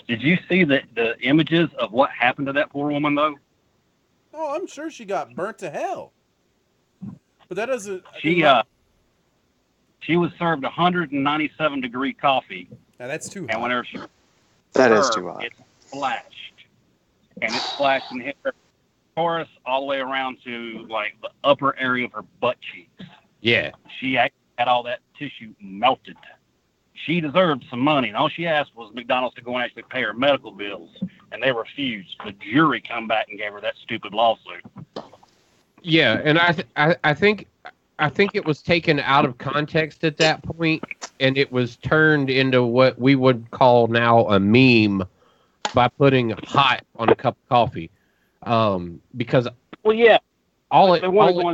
Did you see the images of what happened to that poor woman, though? Oh, I'm sure she got burnt to hell. But that doesn't... She was served 197 degree coffee. Now that's too hot. And whenever she That is too hot. It splashed. And it splashed and hit her chorus all the way around to like the upper area of her butt cheeks. Yeah. She actually had all that tissue melted. She deserved some money, and all she asked was McDonald's to go and actually pay her medical bills, and they refused. The jury come back and gave her that stupid lawsuit. Yeah, and I think it was taken out of context at that point, and it was turned into what we would call now a meme by putting hot on a cup of coffee. Because well, yeah, all it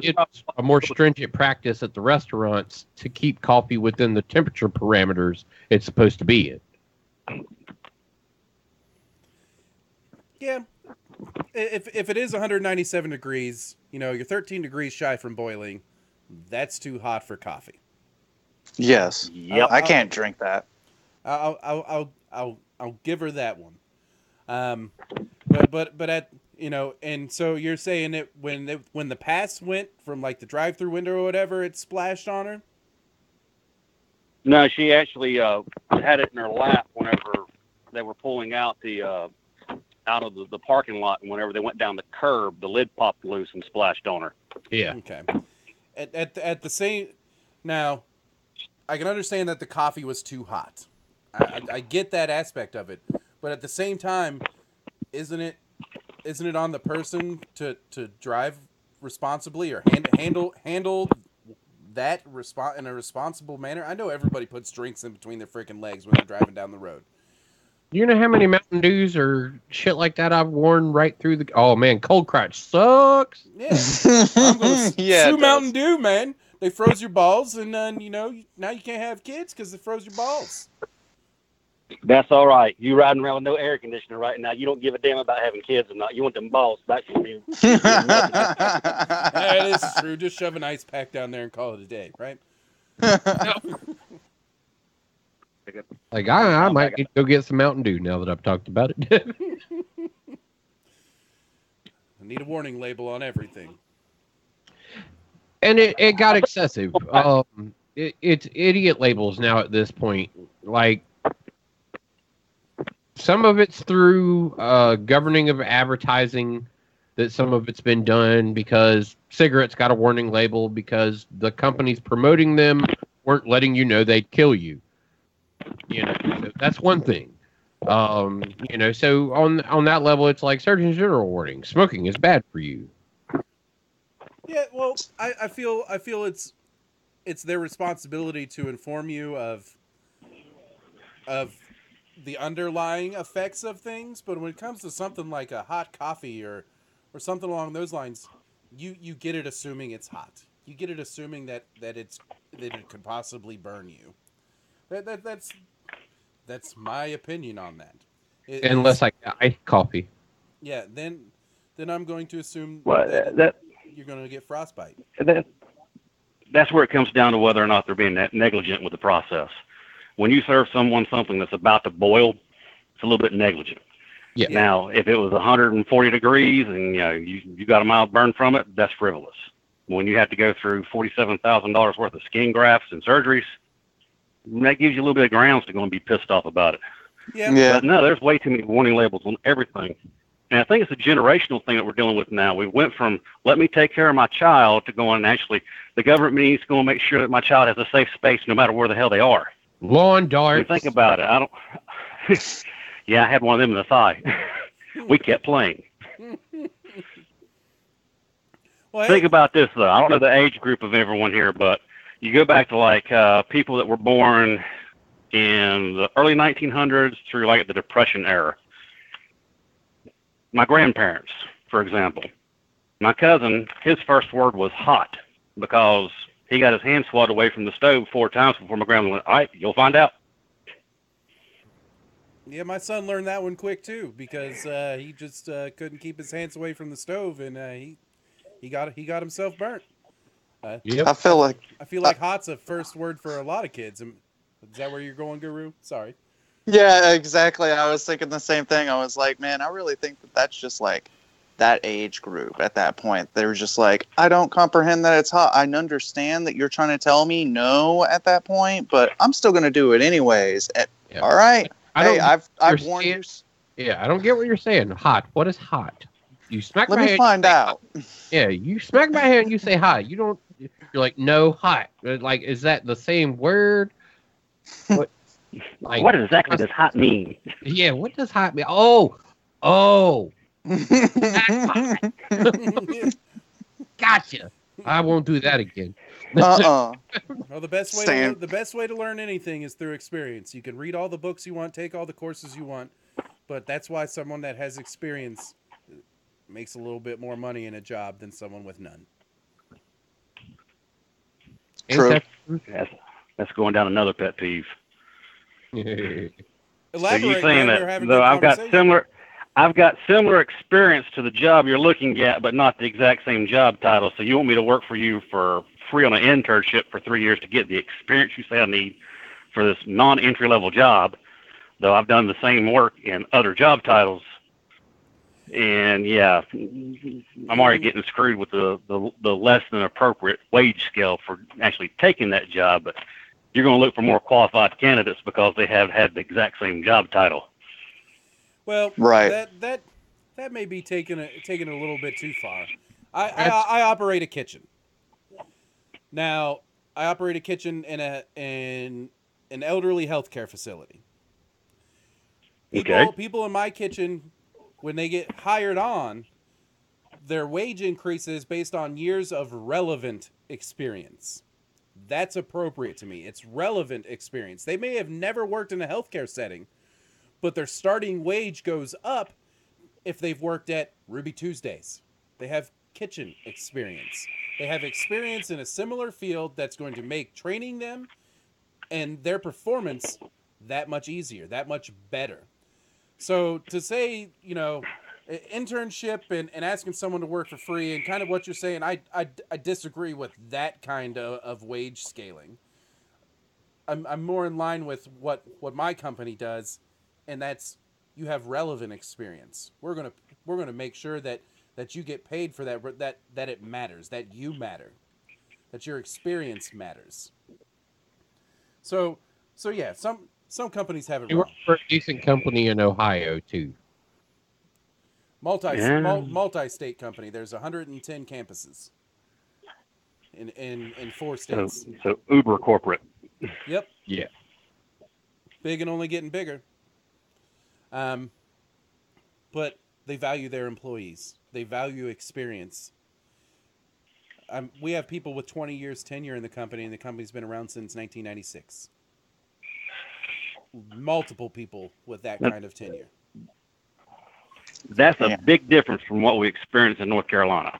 is a more stringent practice at the restaurants to keep coffee within the temperature parameters it's supposed to be in. Yeah. If it is 197 degrees, you're 13 degrees shy from boiling. That's too hot for coffee. Yes. Yep. I can't drink that. I'll give her that one. But at and so you're saying that when the pass went from like the drive-through window or whatever, it splashed on her? No, she actually had it in her lap whenever they were pulling out the out of the parking lot, and whenever they went down the curb, the lid popped loose and splashed on her. Yeah. Okay. At the same, now, I can understand that the coffee was too hot. I get that aspect of it, but at the same time, isn't it on the person to drive responsibly or handle that in a responsible manner? I know everybody puts drinks in between their freaking legs when they're driving down the road. You know how many Mountain Dews or shit like that I've worn right through the... Oh, man, cold crotch sucks. Yeah. I'm going to Yeah, sue it Mountain does. Dew, man. They froze your balls, and now you can't have kids because they froze your balls. That's all right. You riding around with no air conditioner right now. You don't give a damn about having kids or not. You want them balls back from you. That is true. Just shove an ice pack down there and call it a day, right? Like, I might need to go get some Mountain Dew now that I've talked about it. I need a warning label on everything. And it got excessive. It's idiot labels now at this point. Like, some of it's through governing of advertising, that some of it's been done because cigarettes got a warning label because the companies promoting them weren't letting you know they'd kill you. So that's one thing. So on that level, it's like Surgeon General warning: smoking is bad for you. Yeah, well, I feel it's their responsibility to inform you of the underlying effects of things, but when it comes to something like a hot coffee or something along those lines, you get it assuming it's hot. You get it assuming that it could possibly burn you. That's my opinion on that. Unless I iced coffee. Yeah, then I'm going to assume That you're going to get frostbite. That's where it comes down to whether or not they're being negligent with the process. When you serve someone something that's about to boil, it's a little bit negligent. Yeah. Now, if it was 140 degrees and you got a mild burn from it, that's frivolous. When you have to go through $47,000 worth of skin grafts and surgeries, that gives you a little bit of grounds to go and be pissed off about it. Yeah. But no, there's way too many warning labels on everything. And I think it's a generational thing that we're dealing with now. We went from let me take care of my child to going actually the government needs to go and make sure that my child has a safe space no matter where the hell they are. Lawn darts. Think about it. I don't. Yeah, I had one of them in the thigh. We kept playing. Well, Think about this though. I don't know the age group of everyone here, but you go back to like people that were born in the early 1900s through like the Depression era. My grandparents, for example. My cousin, his first word was hot because he got his hand swatted away from the stove 4 times before my grandma went, all right, you'll find out. Yeah, my son learned that one quick too because he just couldn't keep his hands away from the stove, and he got himself burnt. Yep. I feel like hot's a first word for a lot of kids. Is that where you're going, Guru? Sorry. Yeah, exactly. I was thinking the same thing. I was like, man, I really think that that's just like that age group at that point. They're just like, I don't comprehend that it's hot. I understand that you're trying to tell me no at that point, but I'm still going to do it anyways. Yeah. All right. I've you're warned you. Yeah, I don't get what you're saying. Hot. What is hot? You smack Let my me hand. find out. Yeah, you smack my hand and you say hot. You don't. You're like, no, hot. Like, is that the same word? What? Like, What exactly does hot mean? Yeah, what does hot mean? Oh. Gotcha. I won't do that again. Well, the best way to learn anything is through experience. You can read all the books you want, take all the courses you want, but that's why someone that has experience makes a little bit more money in a job than someone with none. True. That's going down another pet peeve. Elaborate. So you saying man, that though I've got similar experience to the job you're looking at, but not the exact same job title. So you want me to work for you for free on an internship for 3 years to get the experience you say I need for this non-entry level job, though I've done the same work in other job titles. And yeah, I'm already getting screwed with the less than appropriate wage scale for actually taking that job. But you're going to look for more qualified candidates because they have had the exact same job title. Well, right. that may be taking it a little bit too far. I operate a kitchen. Now, I operate a kitchen in an elderly healthcare facility. People in my kitchen, when they get hired on, their wage increases based on years of relevant experience. That's appropriate to me. It's relevant experience. They may have never worked in a healthcare setting, but their starting wage goes up if they've worked at Ruby Tuesdays. They have kitchen experience. They have experience in a similar field that's going to make training them and their performance that much easier, that much better. So to say, internship and asking someone to work for free and kind of what you're saying, I disagree with that kind of wage scaling. I'm more in line with what my company does, and that's you have relevant experience. We're gonna make sure that you get paid for that it matters, that you matter, that your experience matters. So yeah, some companies have it You wrong. work for a decent company in Ohio too. Multi-state company. There's 110 campuses in 4 states. So uber corporate. Yep. Yeah. Big and only getting bigger. But they value their employees. They value experience. We have people with 20 years tenure in the company, and the company's been around since 1996. Multiple people with that kind of tenure. That's a big difference from what we experience in North Carolina.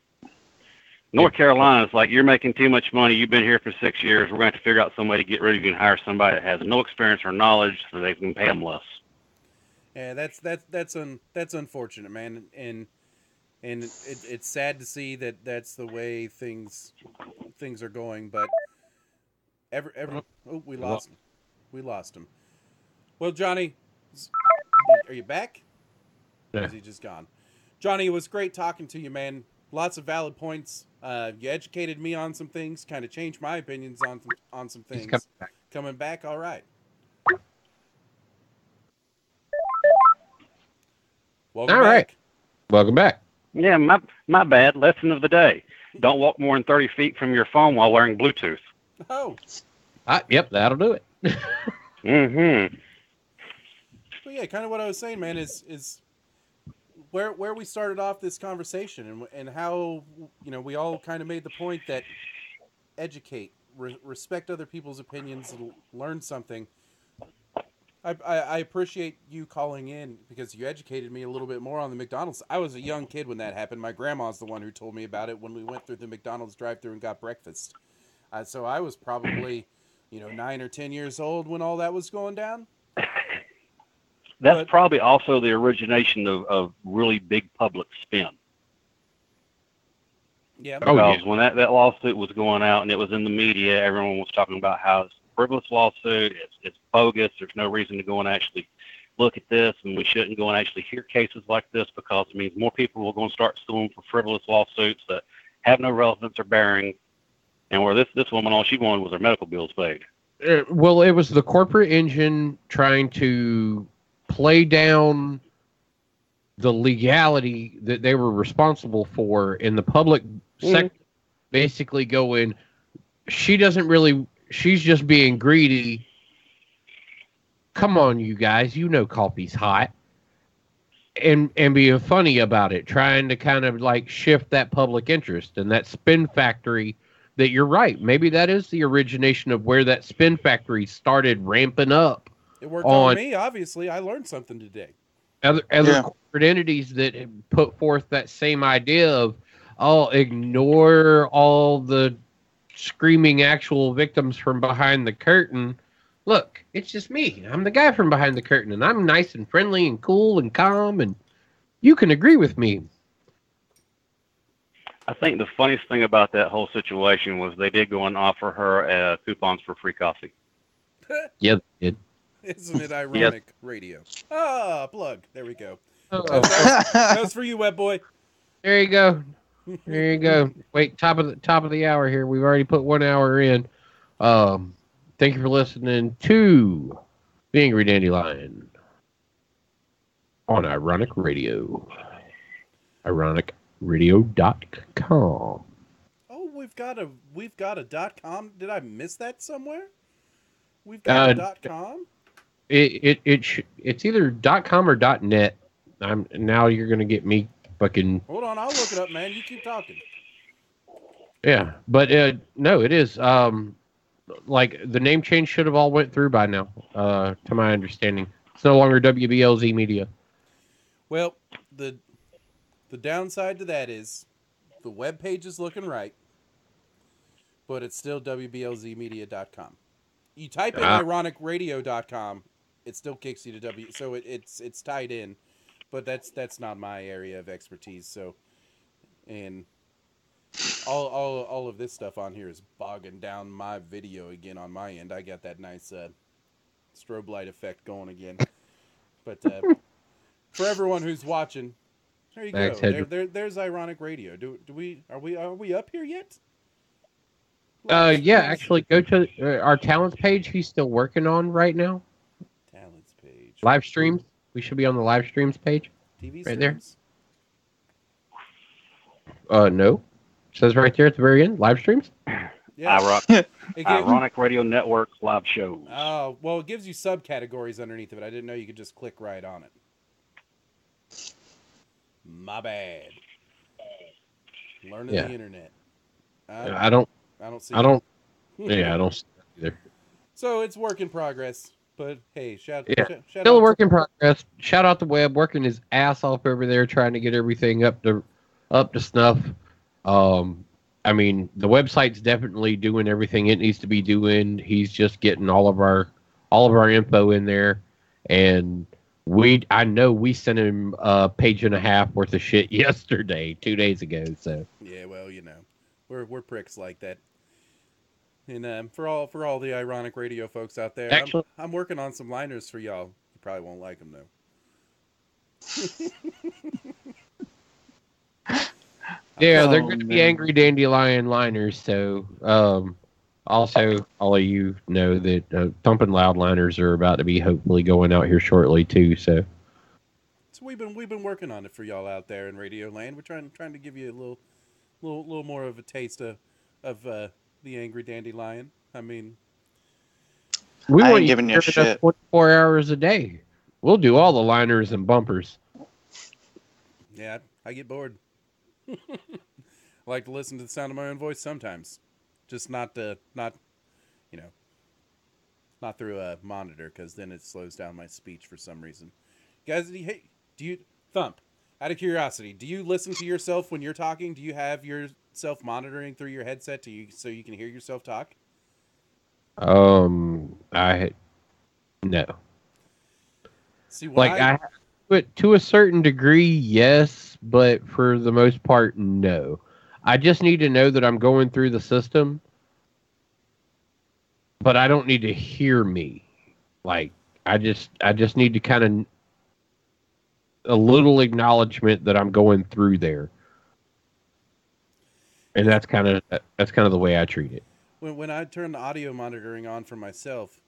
North Carolina is like, you're making too much money. You've been here for 6 years. We're going to have to figure out some way to get rid of you and hire somebody that has no experience or knowledge so they can pay them less. Yeah, that's unfortunate, man, and it's sad to see that that's the way things are going. But we lost him. Well, Johnny, are you back? Yeah. Or is he just gone? Johnny, it was great talking to you, man. Lots of valid points. You educated me on some things, kind of changed my opinions on some things. He's coming back. Coming back, all right. Welcome All back. right. Welcome back. Yeah, my bad. Lesson of the day. Don't walk more than 30 feet from your phone while wearing Bluetooth. Oh. Yep, that'll do it. Mm-hmm. Well, yeah, kind of what I was saying, man, is where we started off this conversation and how, we all kind of made the point that educate, respect other people's opinions, and learn something. I appreciate you calling in because you educated me a little bit more on the McDonald's. I was a young kid when that happened. My grandma's the one who told me about it when we went through the McDonald's drive-thru and got breakfast. So I was probably, 9 or 10 years old when all that was going down. That's probably also the origination of really big public spin. Yeah. Because when that lawsuit was going out and it was in the media, everyone was talking about how it's a frivolous lawsuit, it's bogus, there's no reason to go and actually look at this, and we shouldn't go and actually hear cases like this because it means more people will go and start suing for frivolous lawsuits that have no relevance or bearing. And where this woman, all she wanted was her medical bills paid. Well, it was the corporate engine trying to play down the legality that they were responsible for in the public sector, basically going, she's just being greedy. Come on, you guys, coffee's hot. And being funny about it, trying to kind of like shift that public interest and that spin factory that you're right. Maybe that is the origination of where that spin factory started ramping up. It worked on me, obviously. I learned something today. Other corporate entities that put forth that same idea of, ignore all the screaming actual victims from behind the curtain. Look, it's just me. I'm the guy from behind the curtain, and I'm nice and friendly and cool and calm, and you can agree with me. I think the funniest thing about that whole situation was they did go and offer her coupons for free coffee. Yeah, they did. Isn't it ironic? Radio. Plug. There we go. That was for you, web boy. There you go. There you go. Wait, top of the hour here. We've already put 1 hour in. Thank you for listening to The Angry Dandelion on Ironic Radio. ironicradio.com. Oh, we've got a .com. Did I miss that somewhere? We've got a .com. It's either .com or .net. Now you're gonna get me fucking. Hold on, I'll look it up, man. You keep talking. Yeah, but no, it is. Like the name change should have all went through by now. To my understanding, it's no longer WBLZ Media. Well, the downside to that is the web page is looking right, but it's still WBLZmedia.com. You type in ironicradio.com, it still kicks you to W. So it's tied in, but that's not my area of expertise. So, and all of this stuff on here is bogging down my video again on my end. I got that nice strobe light effect going again. But for everyone who's watching, there you go. There's Ironic Radio. Are we up here yet? Yeah, actually, go to our talents page. He's still working on right now. Talents page. Live streams. We should be on the live streams page. TV right streams? There. No. It says right there at the very end. Live streams. Yeah. Ironic Radio Network live shows. Oh, well, it gives you subcategories underneath of it. I didn't know you could just click right on it. My bad. Learning the internet. I don't see that either. So it's work in progress. But hey, shout still a work in progress. Shout out the web, working his ass off over there trying to get everything up to snuff. I mean, the website's definitely doing everything it needs to be doing. He's just getting all of our info in there, and I know we sent him a page and a half worth of shit yesterday, 2 days ago. So yeah, well, we're pricks like that. And for all the Ironic Radio folks out there, actually, I'm working on some liners for y'all. You probably won't like them though. Yeah, they're going to be Angry Dandelion liners. So, also, all of you know that Thumping Loud liners are about to be hopefully going out here shortly too. So we've been working on it for y'all out there in Radio Land. We're trying to give you a little more of a taste of the Angry Dandelion. I mean, we want you to shit 24 hours a day. We'll do all the liners and bumpers. Yeah, I get bored. I like to listen to the sound of my own voice sometimes, just not through a monitor, because then it slows down my speech for some reason. Guys, do you Thump? Out of curiosity, do you listen to yourself when you're talking? Do you have yourself monitoring through your headset so you can hear yourself talk? No. See, I to a certain degree, yes, but for the most part, no. I just need to know that I'm going through the system, but I don't need to hear me. Like, I just need to kind of a little acknowledgement that I'm going through there, and that's kind of the way I treat it. When I turn the audio monitoring on for myself,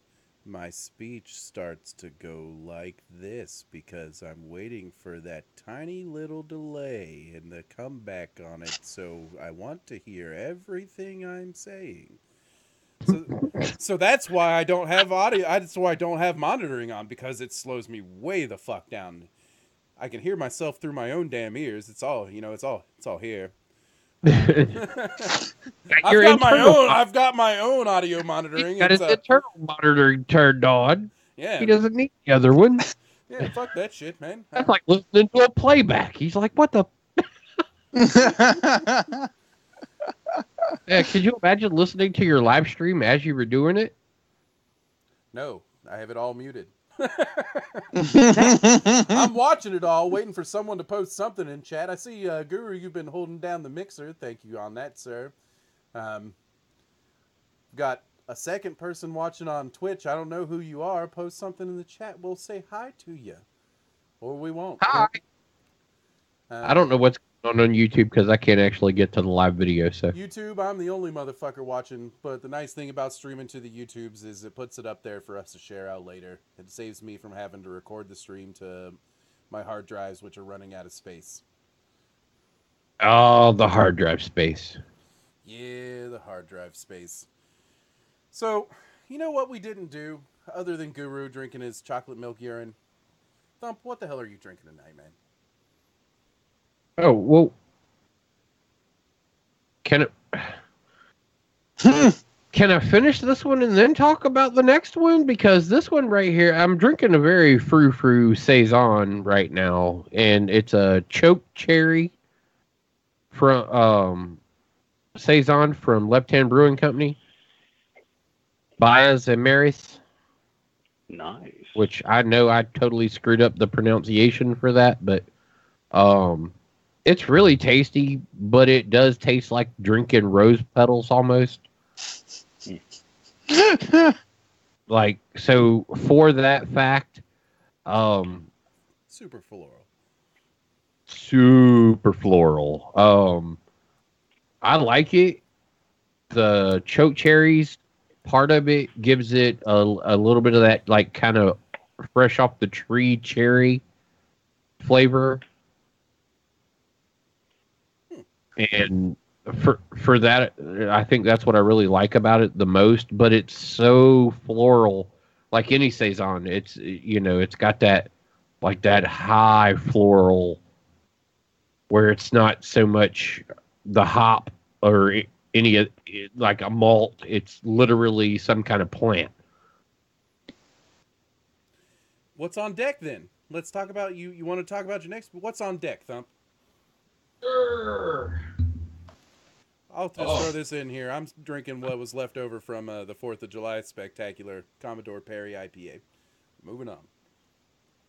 my speech starts to go like this because I'm waiting for that tiny little delay and the comeback on it, so I want to hear everything I'm saying. So that's why I don't have audio. That's why I don't have monitoring on, because it slows me way the fuck down. I can hear myself through my own damn ears. It's all here. I've got my own audio monitoring. He's got his internal monitoring turned on. Yeah. He doesn't need the other one. Yeah, fuck that shit, man. That's like listening to a playback. He's like, what the? Yeah, could you imagine listening to your live stream as you were doing it? No, I have it all muted. I'm watching it all, waiting for someone to post something in chat. I see, Guru, you've been holding down the mixer. Thank you on that, sir. Got a second person watching on Twitch. I don't know who you are. Post something in the chat. We'll say hi to you. Or we won't. Hi. I don't know what's going on YouTube because I can't actually get to the live video. So YouTube, I'm the only motherfucker watching. But the nice thing about streaming to the YouTubes is it puts it up there for us to share out later. It saves me from having to record the stream to my hard drives, which are running out of space. Oh, the hard drive space. Yeah, the hard drive space. So, you know what we didn't do other than Guru drinking his chocolate milk urine? Thump, what the hell are you drinking tonight, man? Oh, well, can I finish this one and then talk about the next one? Because this one right here, I'm drinking a very frou-frou saison right now, and it's a choke cherry from saison from Left Hand Brewing Company. Baez and Maris. Nice. Which I know I totally screwed up the pronunciation for that, but it's really tasty, but it does taste like drinking rose petals almost. Like, so for that fact, super floral. Super floral. I like it. The choke cherries part of it gives it a little bit of that, like, kind of fresh off the tree cherry flavor. And for that, I think that's what I really like about it the most. But it's so floral, like any saison. It's, you know, it's got that, like, that high floral where it's not so much the hop or any, like a malt. It's literally some kind of plant. What's on deck then? Let's talk about you. You want to talk about your next? What's on deck, Thump? I'll just throw this in here. I'm drinking what was left over from the 4th of July Spectacular Commodore Perry IPA. Moving on.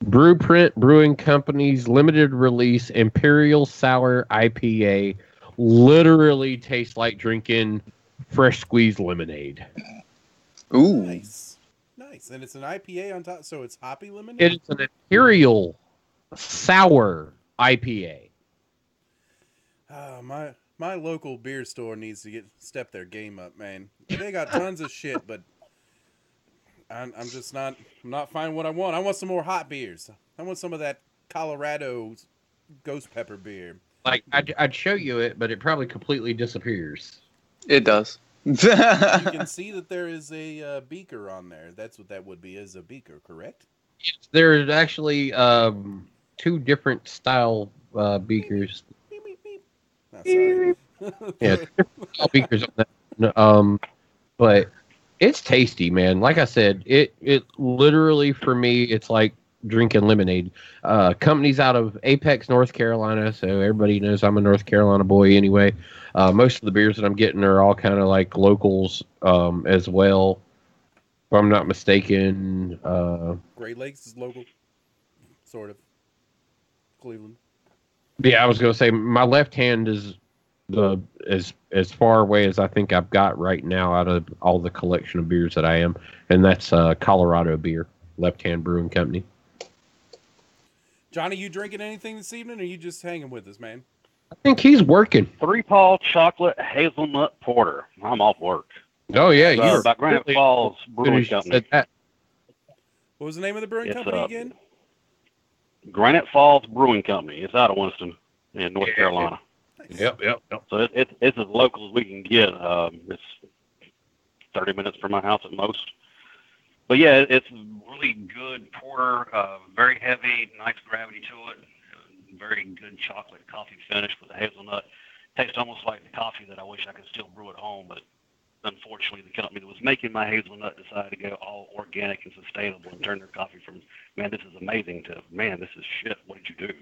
Brewprint Brewing Company's limited release Imperial Sour IPA literally tastes like drinking fresh squeezed lemonade. Ooh. Nice. And it's an IPA on top, so it's hoppy lemonade? It's an Imperial Sour IPA. My local beer store needs to step their game up, man. They got tons of shit, but I'm just not finding what I want. I want some more hot beers. I want some of that Colorado ghost pepper beer. Like, I'd show you it, but it probably completely disappears. It does. You can see that there is a beaker on there. That's what that would be, is a beaker, correct? There's actually 2 different style beakers. Beep, beep, beep. Oh, sorry. Yeah, style beakers on that. But it's tasty, man. Like I said, it literally, for me, it's like drinking lemonade. Company's out of Apex, North Carolina, so everybody knows I'm a North Carolina boy anyway. Most of the beers that I'm getting are all kind of like locals as well, if I'm not mistaken. Great Lakes is local, sort of. Cleveland. Yeah, I was going to say my left hand is as far away as I think I've got right now out of all the collection of beers that I am, and that's Colorado beer, Left Hand Brewing Company. Johnny, you drinking anything this evening, or are you just hanging with us, man? I think he's working. 3-Paw Chocolate Hazelnut Porter. I'm off work. Oh yeah, You're by Granite Falls Brewing Company. What was the name of the brewing company again? Granite Falls Brewing Company. It's out of Winston in North Carolina. Nice. Yep. So it's as local as we can get. It's 30 minutes from my house at most. But yeah, it's really good porter, very heavy, nice gravity to it, very good chocolate coffee finish with the hazelnut. Tastes almost like the coffee that I wish I could still brew at home, but unfortunately the company that was making my hazelnut decided to go all organic and sustainable and turn their coffee from, man, this is amazing, to, man, this is shit, what did you do?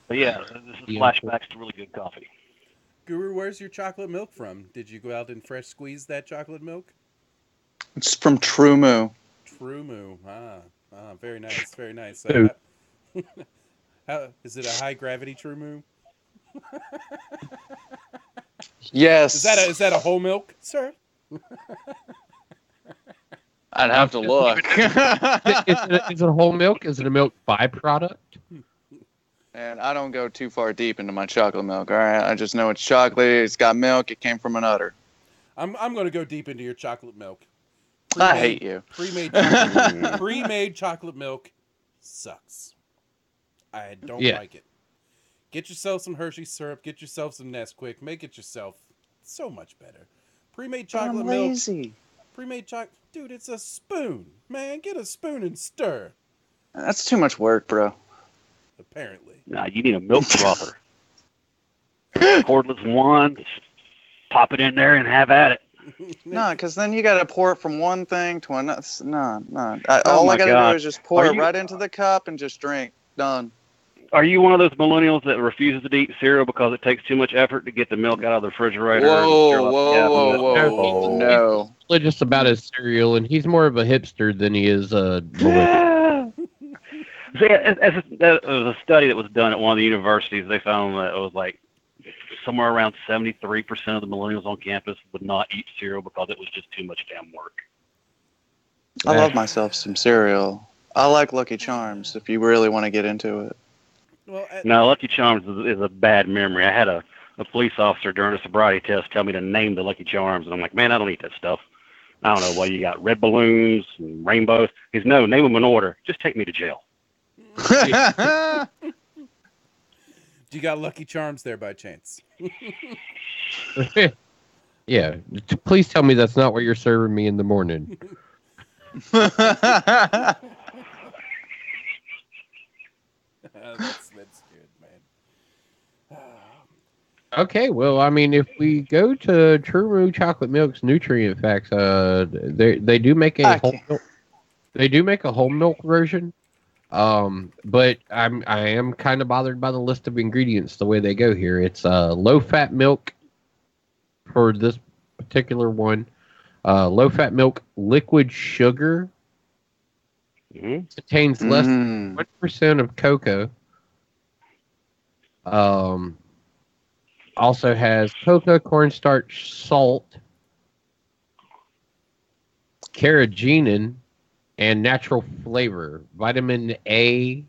But yeah, this is flashbacks to really good coffee. Guru, where's your chocolate milk from? Did you go out and fresh squeeze that chocolate milk? It's from True Moo. True Moo. Very nice, very nice. Is it a high gravity True Moo? Yes. Is that a whole milk, sir? I'd have to look. Is it a whole milk? Is it a milk byproduct? And I don't go too far deep into my chocolate milk. All right, I just know it's chocolate. It's got milk. It came from an udder. I'm going to go deep into your chocolate milk. I hate you. Pre-made chocolate milk sucks. I don't like it. Get yourself some Hershey syrup. Get yourself some Nesquik. Make it yourself. So much better. Pre-made chocolate milk. Lazy. Pre-made chocolate. Dude, it's a spoon. Man, get a spoon and stir. That's too much work, bro. Apparently. Nah, you need a milk frother. Cordless wand. Pop it in there and have at it. No, because then you got to pour it from one thing to another. No. Oh All my I got to God. do is just pour Are it you- right into the cup and just drink. Done. Are you one of those millennials that refuses to eat cereal because it takes too much effort to get the milk out of the refrigerator? No. Religious about his cereal, and he's more of a hipster than he is millennial. See, there was a study that was done at one of the universities. They found that it was like somewhere around 73% of the millennials on campus would not eat cereal because it was just too much damn work. I love myself some cereal. I like Lucky Charms if you really want to get into it. Well, No, Lucky Charms is a bad memory. I had a police officer during a sobriety test tell me to name the Lucky Charms, and I'm like, man, I don't eat that stuff. I don't know why you got red balloons and rainbows. He says, no, name them in order. Just take me to jail. do you got Lucky Charms there by chance? Yeah. Please tell me that's not what you're serving me in the morning. That's good, man. Okay, well, I mean, if we go to True Moo Chocolate Milk's nutrient facts, they do make a whole milk, they do make a whole milk version, but I am kind of bothered by the list of ingredients the way they go here. It's low fat milk for this particular one, low fat milk, liquid sugar, contains less than 1% of cocoa. Also has cocoa, cornstarch, salt, carrageenan, and natural flavor, vitamin A,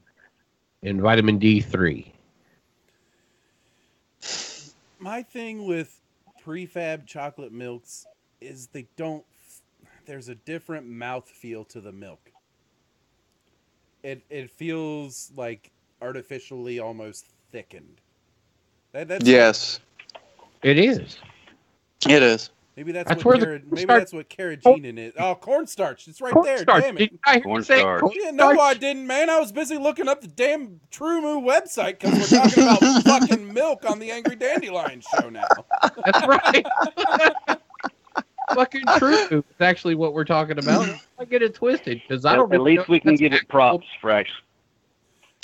and vitamin D3. My thing with prefab chocolate milks is there's a different mouthfeel to the milk. It feels like artificially almost thickened. That's Yes, It is. it is. Maybe that's That's what where the maybe cornstarch- that's what carrageenan is. Oh, cornstarch! It's right there. Cornstarch. Damn Did it! I hear you say Cornstarch. Yeah, no, I didn't, man. I was busy looking up the damn True Moo website because we're talking about fucking milk on the Angry Dandelion show now. That's right. Fucking True Moo is actually what we're talking about. I get it twisted because I don't. At least we can that's give it props for actually.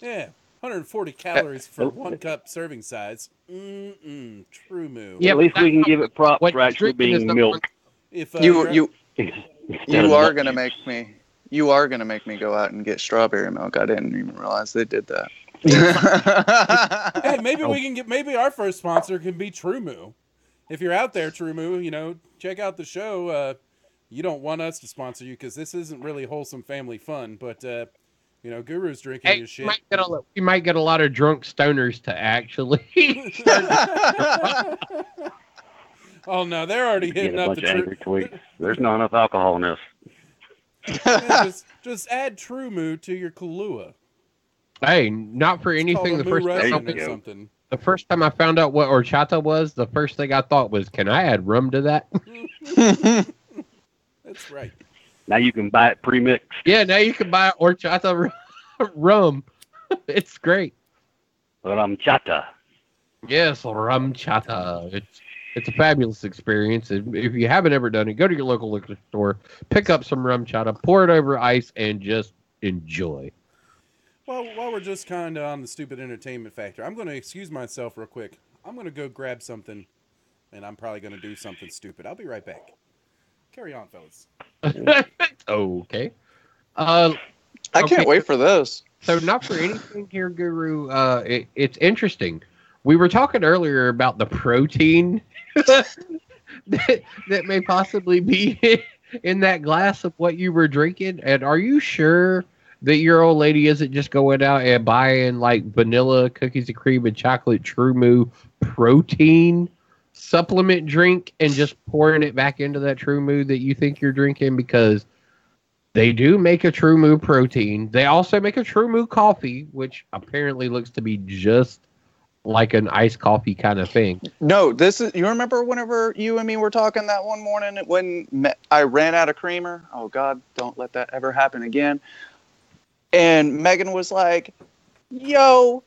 Yeah, 140 calories for 1 cup serving size. True Moo. Yeah, At least we can give it props what for actually drinking is being the milk. If You Instead of are nut gonna juice. make me. You are gonna make me go out and get strawberry milk. I didn't even realize they did that. Hey, maybe our first sponsor can be True Moo. If you're out there, True Moo, check out the show. You don't want us to sponsor you because this isn't really wholesome family fun, but Guru's drinking Hey, your you shit. might get a lot of drunk stoners to actually. Oh no, they're already Get hitting a up bunch the of angry tweets. There's not enough alcohol in this. just add True Moo to your Kahlua. Hey, not for It's called anything. a The Moo first Russian There you or go. something. the first time I found out what horchata was, the first thing I thought was, can I add rum to that? That's right. Now you can buy it pre-mixed. Yeah, now you can buy horchata rum. It's great. Chata. Yes, rum chata. It's a fabulous experience. If you haven't ever done it, go to your local liquor store, pick up some rum chata, pour it over ice, and just enjoy. Well, while we're just kind of on the stupid entertainment factor, I'm going to excuse myself real quick. I'm going to go grab something, and I'm probably going to do something stupid. I'll be right back. Carry on, fellas. Okay. I can't wait for this. So not for anything here, Guru. It's interesting. We were talking earlier about the protein that may possibly be in that glass of what you were drinking. And are you sure that your old lady isn't just going out and buying like vanilla cookies and cream and chocolate True Moo protein supplement drink and just pouring it back into that True Moo that you think you're drinking? Because they do make a True Moo protein. They also make a True Moo coffee, which apparently looks to be just like an iced coffee kind of thing. No, this is. You remember whenever you and me were talking that one morning when I ran out of creamer? Oh God, don't let that ever happen again. And Megan was like, "Yo,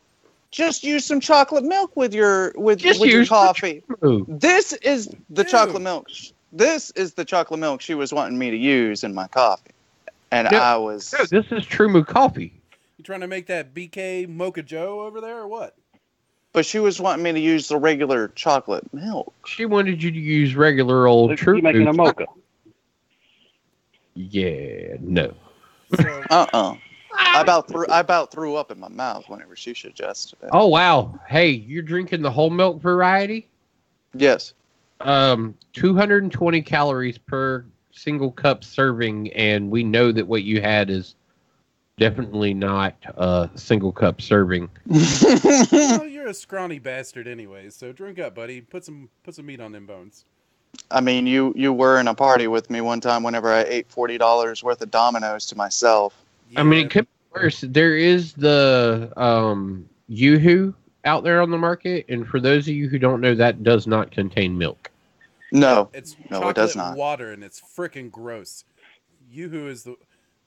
just use some chocolate milk with your your coffee." This is the chocolate milk. This is the chocolate milk she was wanting me to use in my coffee, and I was. No, this is True Moo coffee. You trying to make that BK Mocha Joe over there, or what? But she was wanting me to use the regular chocolate milk. She wanted you to use regular old True Moo. Making a mocha. Yeah, no. So, I about threw up in my mouth whenever she suggested it. Oh wow! Hey, you're drinking the whole milk variety? Yes. 220 calories per single cup serving, and we know that what you had is definitely not a single cup serving. well, you're a scrawny bastard anyway, so drink up, buddy. Put some meat on them bones. I mean, you were in a party with me one time whenever I ate $40 worth of Dominoes to myself. Yeah. I mean, it could be worse. There is the Yoo-hoo out there on the market, and for those of you who don't know, that does not contain milk. No, it's no, it does not. Water, and it's freaking gross. Yoo-hoo is the.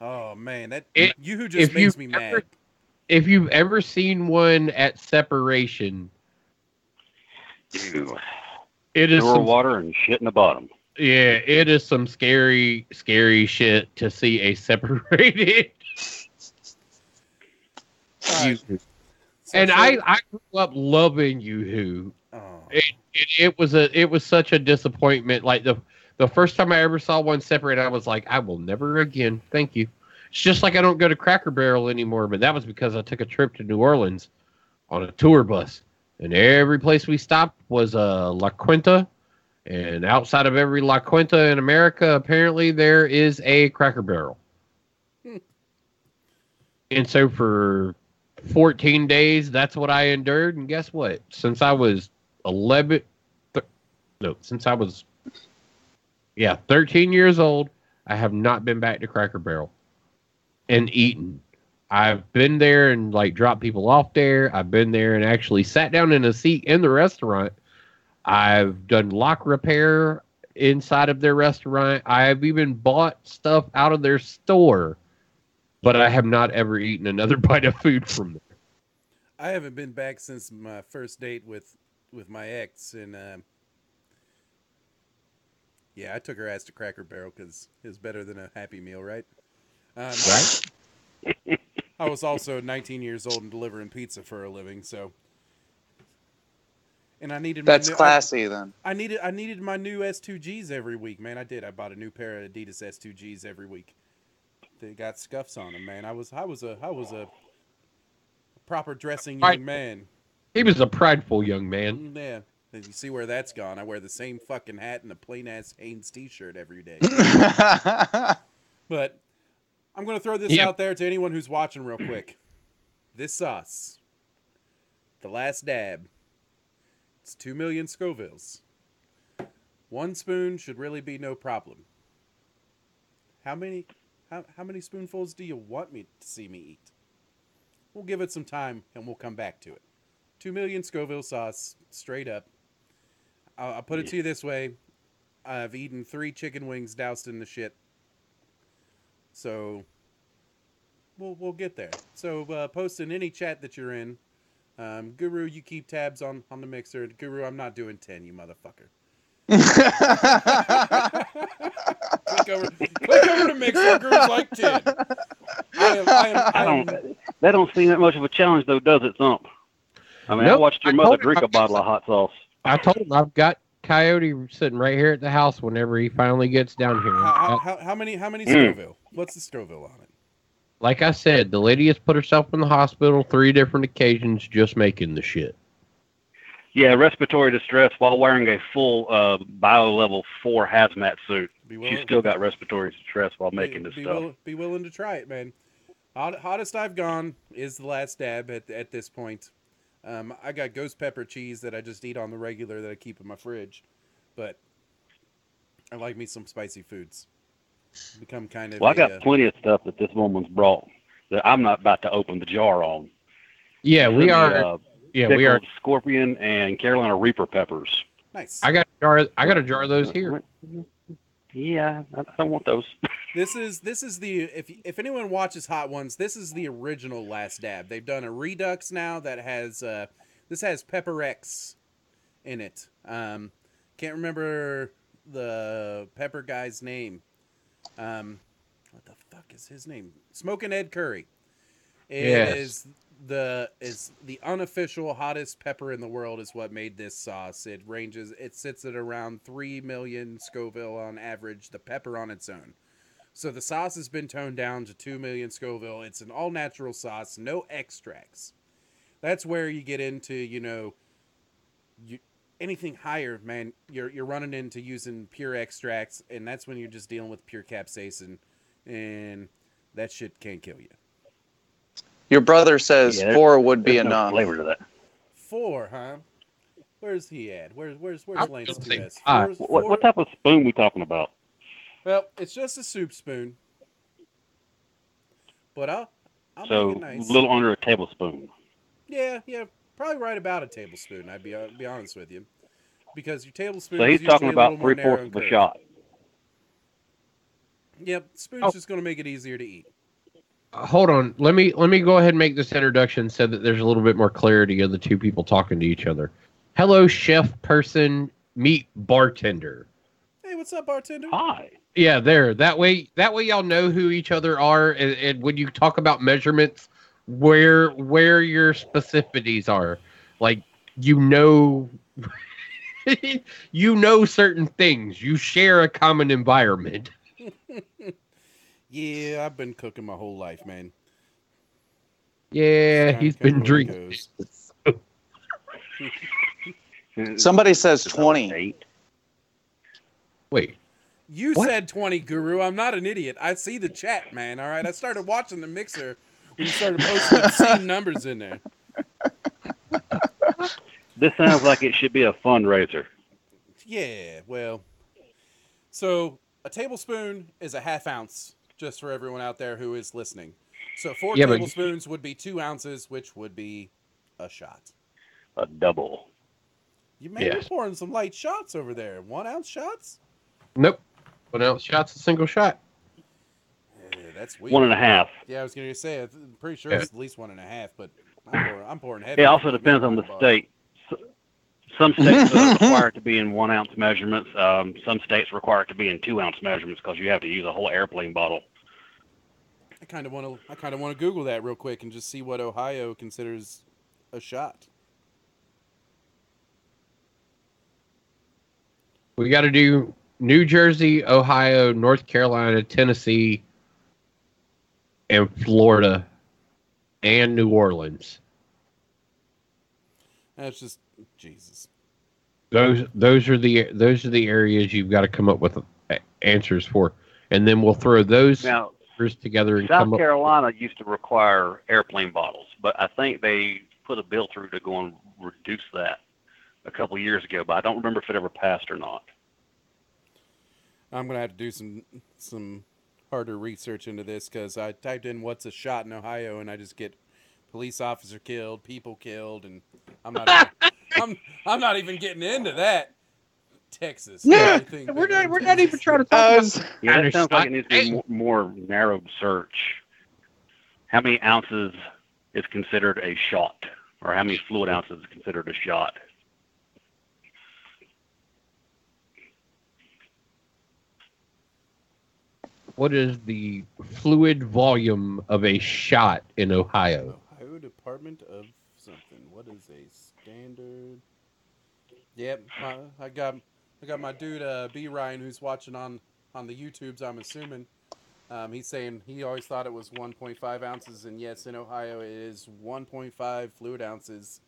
Oh man, Yoo-hoo just if makes me mad. If you've ever seen one at Separation, it is some water and shit in the bottom. Yeah, it is some scary, scary shit to see a separated. Yoo-hoo. And I grew up loving Yoo-hoo. Oh. It was such a disappointment. Like the first time I ever saw one separate, I was like, I will never again. Thank you. It's just like I don't go to Cracker Barrel anymore, but that was because I took a trip to New Orleans on a tour bus, and every place we stopped was a La Quinta, and outside of every La Quinta in America, apparently there is a Cracker Barrel. And so for 14 days, that's what I endured, and guess what? Since I was 13 years old, I have not been back to Cracker Barrel and eaten. I've been there and like dropped people off there. I've been there and actually sat down in a seat in the restaurant. I've done lock repair inside of their restaurant. I've even bought stuff out of their store, but I have not ever eaten another bite of food from there. I haven't been back since my first date with my ex, and yeah, I took her ass to Cracker Barrel because it's better than a Happy Meal, right? Right? I was also 19 years old and delivering pizza for a living, so. And I needed. That's classy, then. I needed my new S2Gs every week, man. I did. I bought a new pair of Adidas S2Gs every week. They got scuffs on them, man. I was a proper dressing young man. He was a prideful young man. Yeah. You see where that's gone. I wear the same fucking hat and a plain-ass Hanes t-shirt every day. But I'm going to throw this out there to anyone who's watching real quick. This sauce, the last dab, it's 2 million Scovilles. 1 spoon should really be no problem. How many spoonfuls do you want me to see me eat? We'll give it some time and we'll come back to it. 2 million Scoville sauce, straight up. I'll put it to you this way. I've eaten 3 chicken wings doused in the shit. So, we'll get there. So, post in any chat that you're in. Guru, you keep tabs on the mixer. Guru, I'm not doing 10, you motherfucker. click over to mixer. Guru's like 10. That don't seem that much of a challenge, though, does it, Thump? I mean, I watched your mother drink a bottle of hot sauce. I told him I've got Coyote sitting right here at the house whenever he finally gets down here. How many Scoville? What's the Scoville on it? Like I said, the lady has put herself in the hospital 3 different occasions just making the shit. Yeah, respiratory distress while wearing a full bio-level 4 hazmat suit. She's still got respiratory distress while making this stuff. Be willing to try it, man. Hottest I've gone is the last dab at this point. I got ghost pepper cheese that I just eat on the regular that I keep in my fridge. But I like me some spicy foods. Become kind of. Well, I got plenty of stuff that this woman's brought that I'm not about to open the jar on. Yeah, we are. Yeah, we are. Scorpion and Carolina Reaper peppers. Nice. I got a jar of those here. Yeah, I don't want those. This is the if anyone watches Hot Ones, this is the original Last Dab. They've done a Redux now that has this has Pepper X in it. Can't remember the pepper guy's name. What the fuck is his name? Smokin' Ed Curry. It is the unofficial hottest pepper in the world is what made this sauce. It sits at around 3 million Scoville on average, the pepper on its own. So the sauce has been toned down to 2 million Scoville. It's an all natural sauce, no extracts. That's where you get into, anything higher, man, you're running into using pure extracts, and that's when you're just dealing with pure capsaicin, and that shit can't kill you. Your brother says 4 would be enough. No flavor to that. 4, huh? Where's he at? Where's Lance 2S? What type of spoon we talking about? Well, it's just a soup spoon, but I'll so make it nice. A little under a tablespoon. Yeah, probably right about a tablespoon. I'd be honest with you, because your tablespoon. So he's talking about 3/4 of a shot. Yep, spoon's just going to make it easier to eat. Hold on, let me go ahead and make this introduction so that there's a little bit more clarity of the two people talking to each other. Hello, chef person, meet bartender. Hey, what's up, bartender? Hi. Yeah, there. That way y'all know who each other are, and when you talk about measurements, where your specificities are, like you know certain things. You share a common environment. Yeah, I've been cooking my whole life, man. Yeah, he's been drinking. Somebody says 20. Wait. You said 20, Guru. I'm not an idiot. I see the chat, man. All right. I started watching the mixer when you started posting obscene numbers in there. This sounds like it should be a fundraiser. Yeah, well. So a tablespoon is a half ounce, just for everyone out there who is listening. So 4 tablespoons would be 2 ounces, which would be a shot. A double. You may be pouring some light shots over there. 1 ounce shots? Nope. 1 ounce shot's a single shot. Yeah, that's weird. 1.5. Yeah, I was going to say, I'm pretty sure it's at least 1.5, but I'm pouring heavy. It also depends on the state. Some states require it to be in 1 ounce measurements. Some states require it to be in 2 ounce measurements because you have to use a whole airplane bottle. I kind of want to Google that real quick and just see what Ohio considers a shot. We got to do New Jersey, Ohio, North Carolina, Tennessee, and Florida, and New Orleans. That's just Jesus. Those are the areas you've got to come up with answers for, and then we'll throw those numbers together. And South Carolina used to require airplane bottles, but I think they put a bill through to go and reduce that a couple years ago. But I don't remember if it ever passed or not. I'm gonna have to do some harder research into this because I typed in "what's a shot in Ohio" and I just get police officer killed, people killed, and I'm not even getting into that. Texas. Yeah, we're not even trying to talk about. Yeah, that sounds like it needs to be more narrowed search. How many ounces is considered a shot, or how many fluid ounces is considered a shot? What is the fluid volume of a shot in Ohio? Ohio Department of something. What is a standard? Yep, I got my dude B Ryan who's watching on the YouTubes. I'm assuming he's saying he always thought it was 1.5 ounces, and yes, in Ohio it is 1.5 fluid ounces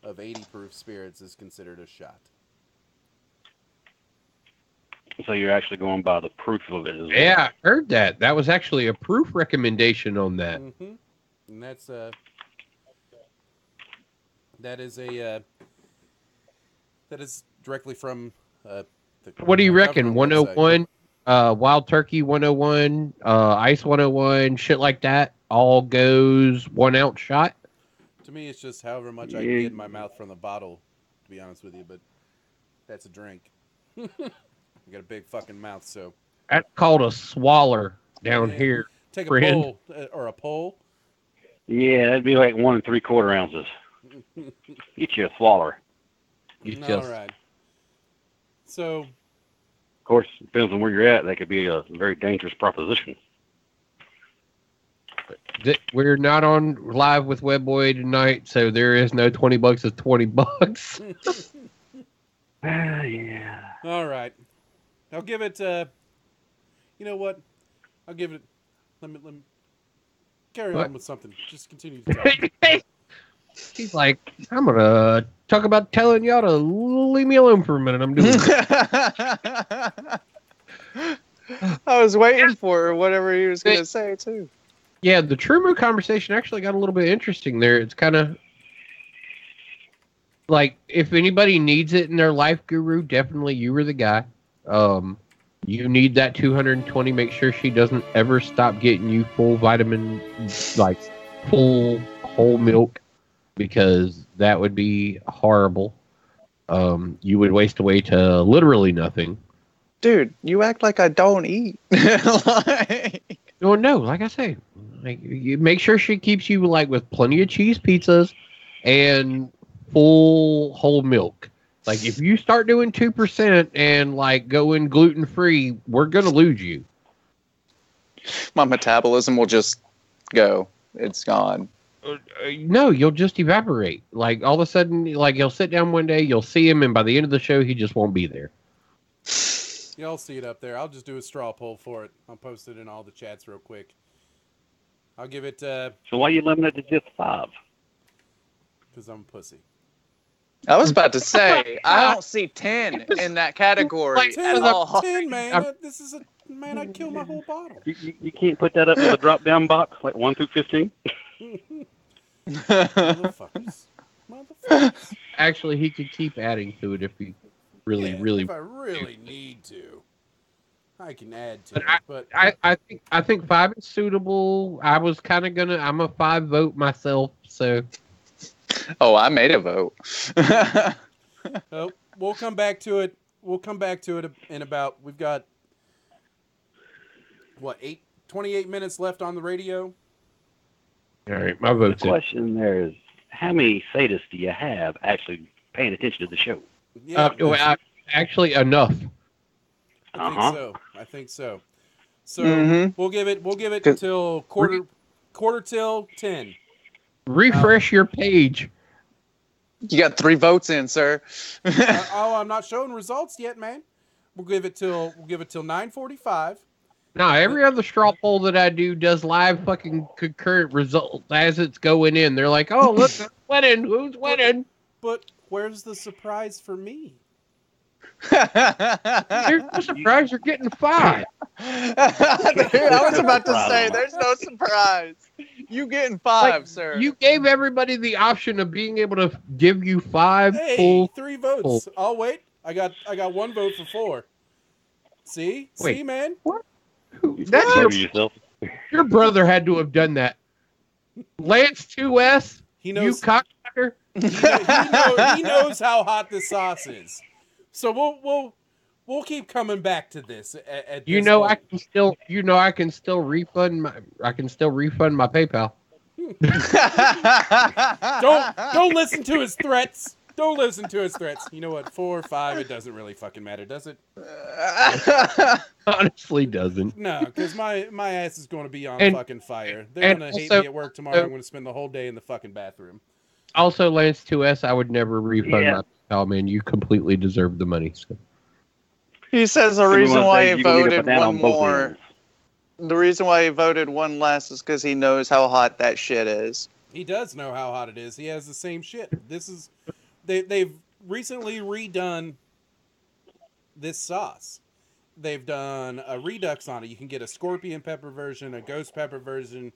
of 80 proof spirits is considered a shot. So you're actually going by the proof of it as well. Yeah, I heard that. That was actually a proof recommendation on that. Mm-hmm. And that's that is directly from what do you reckon? 101, Wild Turkey 101, Ice 101, shit like that. All goes 1 ounce shot. To me, it's just however much I can get in my mouth from the bottle, to be honest with you, but that's a drink. I got a big fucking mouth, so. That's called a swaller down Yeah. here. Take a friend. pull, or a pull. Yeah, that'd be like 1 3/4 ounces. Get you a swaller. All right. So. Of course, depends on where you're at. That could be a very dangerous proposition. We're not on live with Webboy tonight, so there is no $20 is $20. Yeah. All right. I'll give it. You know what? I'll give it. Let me carry on with something. Just continue to talk. He's like, I'm gonna talk about telling y'all to leave me alone for a minute. I'm doing it. I was waiting for whatever he was going to say, too. Yeah, the Trumu conversation actually got a little bit interesting there. It's kind of like, if anybody needs it in their life, Guru, definitely you were the guy. You need that 220. Make sure she doesn't ever stop getting you full vitamin, like full whole milk, because that would be horrible. You would waste away to literally nothing. Dude, you act like I don't eat. Oh no, like I say, like, you make sure she keeps you like with plenty of cheese pizzas and full whole milk. Like, if you start doing 2% and like going gluten free, we're gonna lose you. My metabolism will just go. It's gone. No, you'll just evaporate. Like, all of a sudden, like, you'll sit down one day, you'll see him, and by the end of the show, he just won't be there. Y'all see it up there. I'll just do a straw poll for it. I'll post it in all the chats real quick. I'll give it. So why you limit it to just 5? Because I'm a pussy. I was about to say, I don't see 10 in that category Like, 10 at all. 10, man. This is a man. I'd kill my whole bottle. You can't put that up in the drop-down box, like 1 through 15? Motherfuckers. Actually, he could keep adding to it if he really. If I really need to, I can add to But it. But I think 5 is suitable. I was kind of gonna. I'm a 5 vote myself, so. Oh, I made a vote. oh, we'll come back to it. We'll come back to it in about. We've got what 28 minutes left on the radio. All right, my vote's The question there is, how many sadists do you have actually paying attention to the show? Yeah, actually enough. I think so. So we'll give it until quarter till 10. Refresh your page. You got 3 votes in, sir. I'm not showing results yet, man. We'll give it till 9:45. No, every other straw poll that I do does live fucking concurrent results as it's going in. They're like, oh, look, who's winning? Who's winning? But where's the surprise for me? There's no surprise. You're getting 5. I was about to say, there's no surprise. You getting 5, sir. You gave everybody the option of being able to give you 5 Hey, full. 3 votes. Full. I'll wait. I got 1 vote for 4. See, man. What? That's your brother had to have done that. Lance 2S. He knows. You cocksucker. He knows how hot the sauce is. So we'll keep coming back to this. At this point. I can still refund my PayPal. Don't listen to his threats. Don't listen to his threats. You know what? 4 or 5, it doesn't really fucking matter, does it? Honestly, doesn't. No, because my ass is going to be on fucking fire. They're going to hate me at work tomorrow. I'm going to spend the whole day in the fucking bathroom. Also, Lance 2S, I would never refund my PayPal, man. You completely deserve the money. So. He says the reason why he voted one more. The reason why he voted one less is because he knows how hot that shit is. He does know how hot it is. He has the same shit. They've recently redone this sauce. They've done a redux on it. You can get a scorpion pepper version, a ghost pepper version,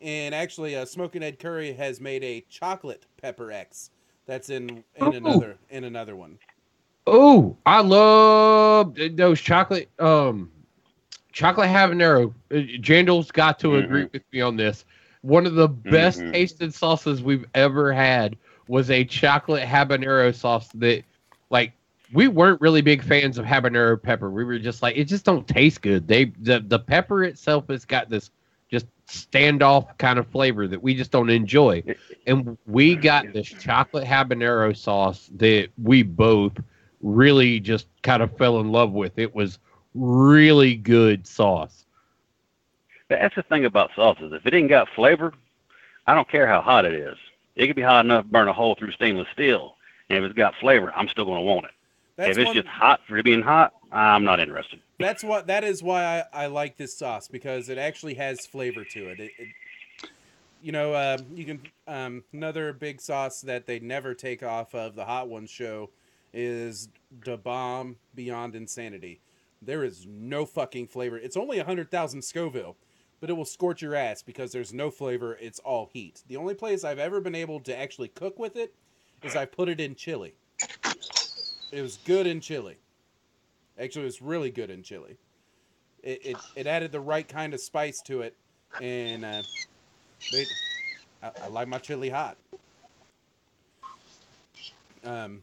and actually Smokin' Ed Curry has made a chocolate pepper X. That's in another one. Oh, I love those chocolate habanero. Jandal's got to agree with me on this. one of the best Mhm. tasted sauces we've ever had was a chocolate habanero sauce that, like, we weren't really big fans of habanero pepper. We were just like, it just don't taste good. The pepper itself has got this just standoff kind of flavor that we just don't enjoy. And we got this chocolate habanero sauce that we both really just kind of fell in love with. It was really good sauce. That's the thing about sauces. If it ain't got flavor, I don't care how hot it is. It could be hot enough to burn a hole through stainless steel. And if it's got flavor, I'm still going to want it. That's If it's one, just hot for it being hot, I'm not interested. that is why I like this sauce, because it actually has flavor to it. You can another big sauce that they never take off of the Hot Ones show is the Bomb Beyond Insanity. There is no fucking flavor. It's only 100,000 Scoville, but it will scorch your ass because there's no flavor. It's all heat. The only place I've ever been able to actually cook with it is I put it in chili. It was good in chili. Actually, it was really good in chili. It added the right kind of spice to it, and I like my chili hot. Go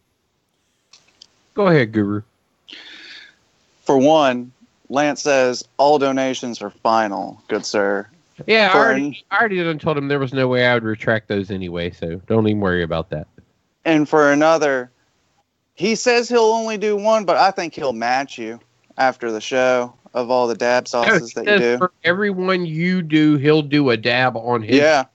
ahead, Guru. For one, Lance says all donations are final, good sir. Yeah, For I already done told him there was no way I would retract those anyway, so don't even worry about that. And for another, he says he'll only do one, but I think he'll match you after the show of all the dab sauces that you do. For every one you do, he'll do a dab on his. Yeah.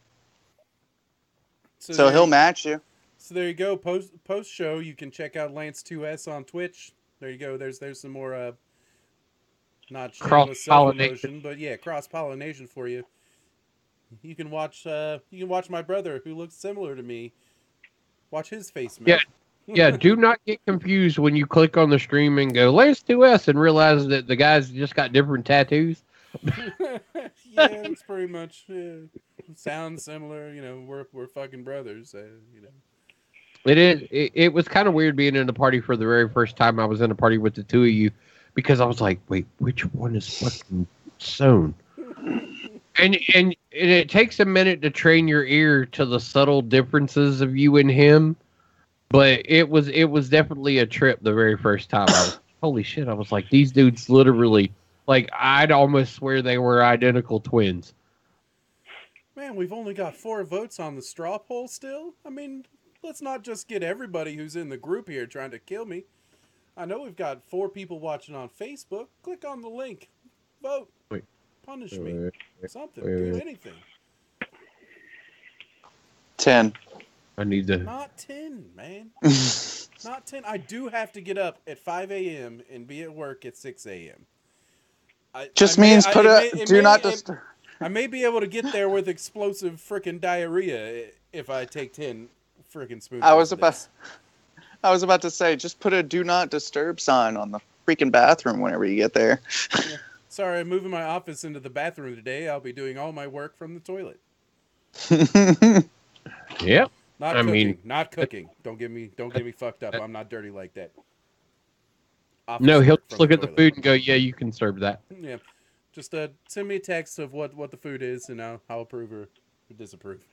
So he'll match you. So there you go. Post show, you can check out Lance 2S on Twitch. There you go. There's some more not shameless self-promotion, but yeah, cross-pollination for you. You can watch my brother, who looks similar to me. Watch his face melt. Yeah, do not get confused when you click on the stream and go Lance 2S and realize that the guy's just got different tattoos. Yeah, it's pretty much sounds similar. We're fucking brothers. It is. It was kind of weird being in a party for the very first time. I was in a party with the two of you because I was like, wait, which one is fucking sewn? And it takes a minute to train your ear to the subtle differences of you and him. But it was definitely a trip the very first time. I was, holy shit, I was like, these dudes literally, like, I'd almost swear they were identical twins. Man, we've only got 4 votes on the straw poll still. I mean, let's not just get everybody who's in the group here trying to kill me. I know we've got 4 people watching on Facebook. Click on the link. Vote. Wait. Punish me. Something. Wait. Do anything. 10. I need to. Not 10, man. Not 10. I do have to get up at 5 a.m. and be at work at 6 a.m. Do not disturb. I may be able to get there with explosive frickin' diarrhea if I take 10 frickin' spoons. I was about to say, just put a do not disturb sign on the freaking bathroom whenever you get there. Yeah. Sorry, I'm moving my office into the bathroom today. I'll be doing all my work from the toilet. Yep. Not cooking. Don't get me fucked up. I'm not dirty like that. Office No, he'll work just from look at the toilet. food and go, yeah, you can serve that. Yeah. Just send me a text of what the food is, and I'll approve or disapprove.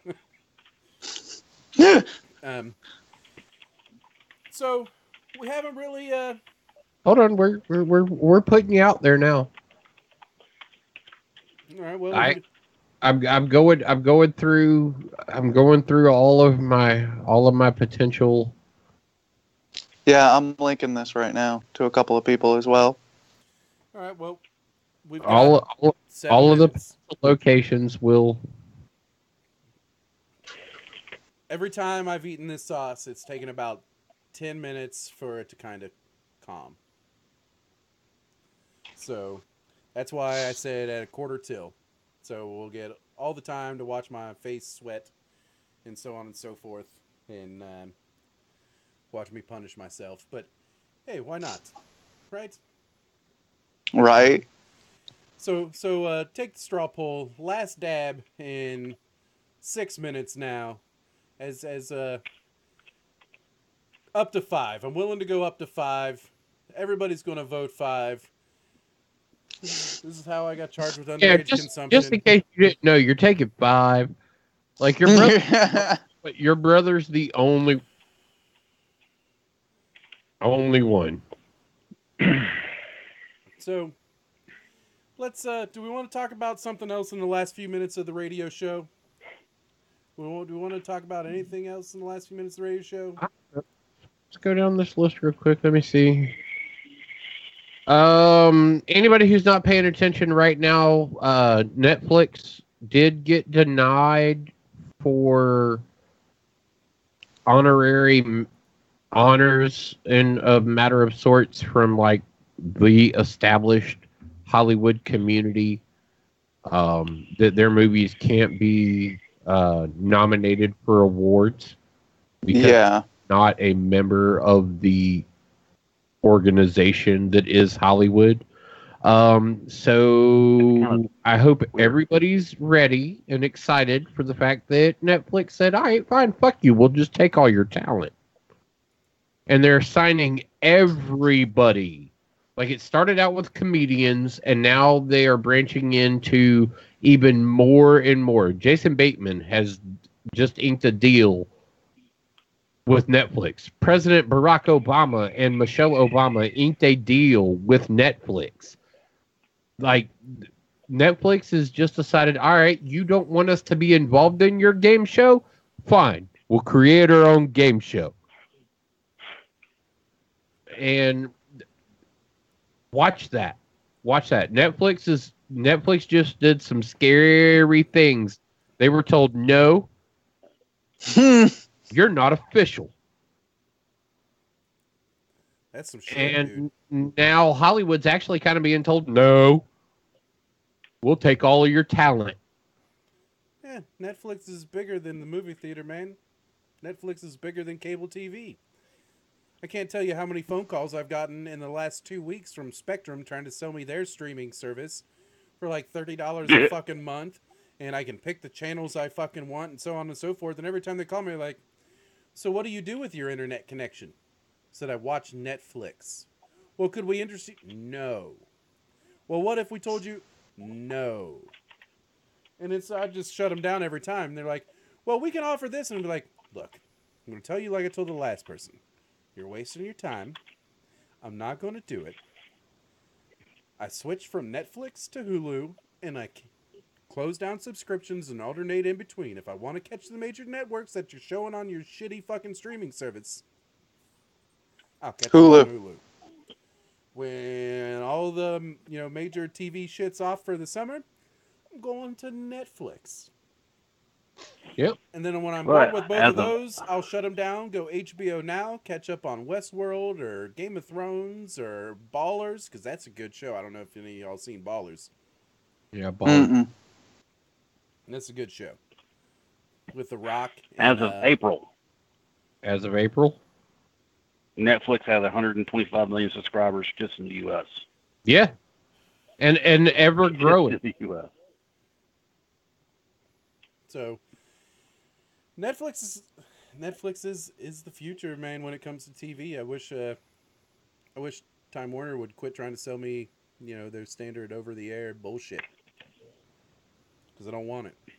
So we haven't really. Hold on, we're putting you out there now. All right. Well, I'm going through all of my potential. Yeah, I'm linking this right now to a couple of people as well. all right. Well, we've got all of the minutes. locations will. Every time I've eaten this sauce, it's taken about 10 minutes for it to kind of calm. So that's why I said at a quarter till. So we'll get all the time to watch my face sweat and so on and so forth, and watch me punish myself. But hey, why not? Right? Right? So take the straw poll. Last dab in 6 minutes now. As up to 5. I'm willing to go up to 5. Everybody's going to vote 5. This is how I got charged with Yeah, underage just consumption. in case you didn't know, you're taking 5. Like your brother, but your brother's the only one. So, let's. Do we want to talk about something else in the last few minutes of the radio show? Do we want to talk about anything else in the last few minutes of the radio show? Let's go down this list real quick. Let me see. Anybody who's not paying attention right now, Netflix did get denied for honors in a matter of sorts from like the established Hollywood community. That their movies can't be nominated for awards because they're not a member of the organization that is Hollywood. So I hope everybody's ready and excited for the fact that Netflix said, all right, fine, fuck you. We'll just take all your talent. And they're signing everybody. Like it started out with comedians, and now they are branching into even more and more. Jason Bateman has just inked a deal with Netflix. President Barack Obama and Michelle Obama inked a deal with Netflix. Like, Netflix has just decided, all right, you don't want us to be involved in your game show? Fine. We'll create our own game show. And watch that. Netflix just did some scary things. They were told, no, you're not official. That's some shit, and now Hollywood's actually kind of being told, no, we'll take all of your talent. Yeah, Netflix is bigger than the movie theater, man. Netflix is bigger than cable TV. I can't tell you how many phone calls I've gotten in the last 2 weeks from Spectrum trying to sell me their streaming service for like $30 a fucking month, and I can pick the channels I fucking want and so on and so forth. And every time they call me, like, so what do you do with your internet connection? I said, I watch Netflix. Well, could we interest you? No. Well, what if we told you? No. And I just shut them down every time. They're like, well, we can offer this. And I'm like, look, I'm going to tell you like I told the last person. You're wasting your time. I'm not going to do it. I switched from Netflix to Hulu, and I close down subscriptions and alternate in between. If I want to catch the major networks that you're showing on your shitty fucking streaming service, I'll catch them on Hulu. When all the major TV shit's off for the summer, I'm going to Netflix. Yep. And then when I'm bored with both of those, I'll shut them down, go HBO Now, catch up on Westworld or Game of Thrones or Ballers, because that's a good show. I don't know if any of y'all seen Ballers. Yeah, Ballers. And that's a good show. With The Rock. And, As of April, Netflix has 125 million subscribers just in the U.S. Yeah. And ever growing. Just in the U.S. So Netflix is the future, man, when it comes to TV. I wish Time Warner would quit trying to sell me, their standard over-the-air bullshit. Because I don't want it. I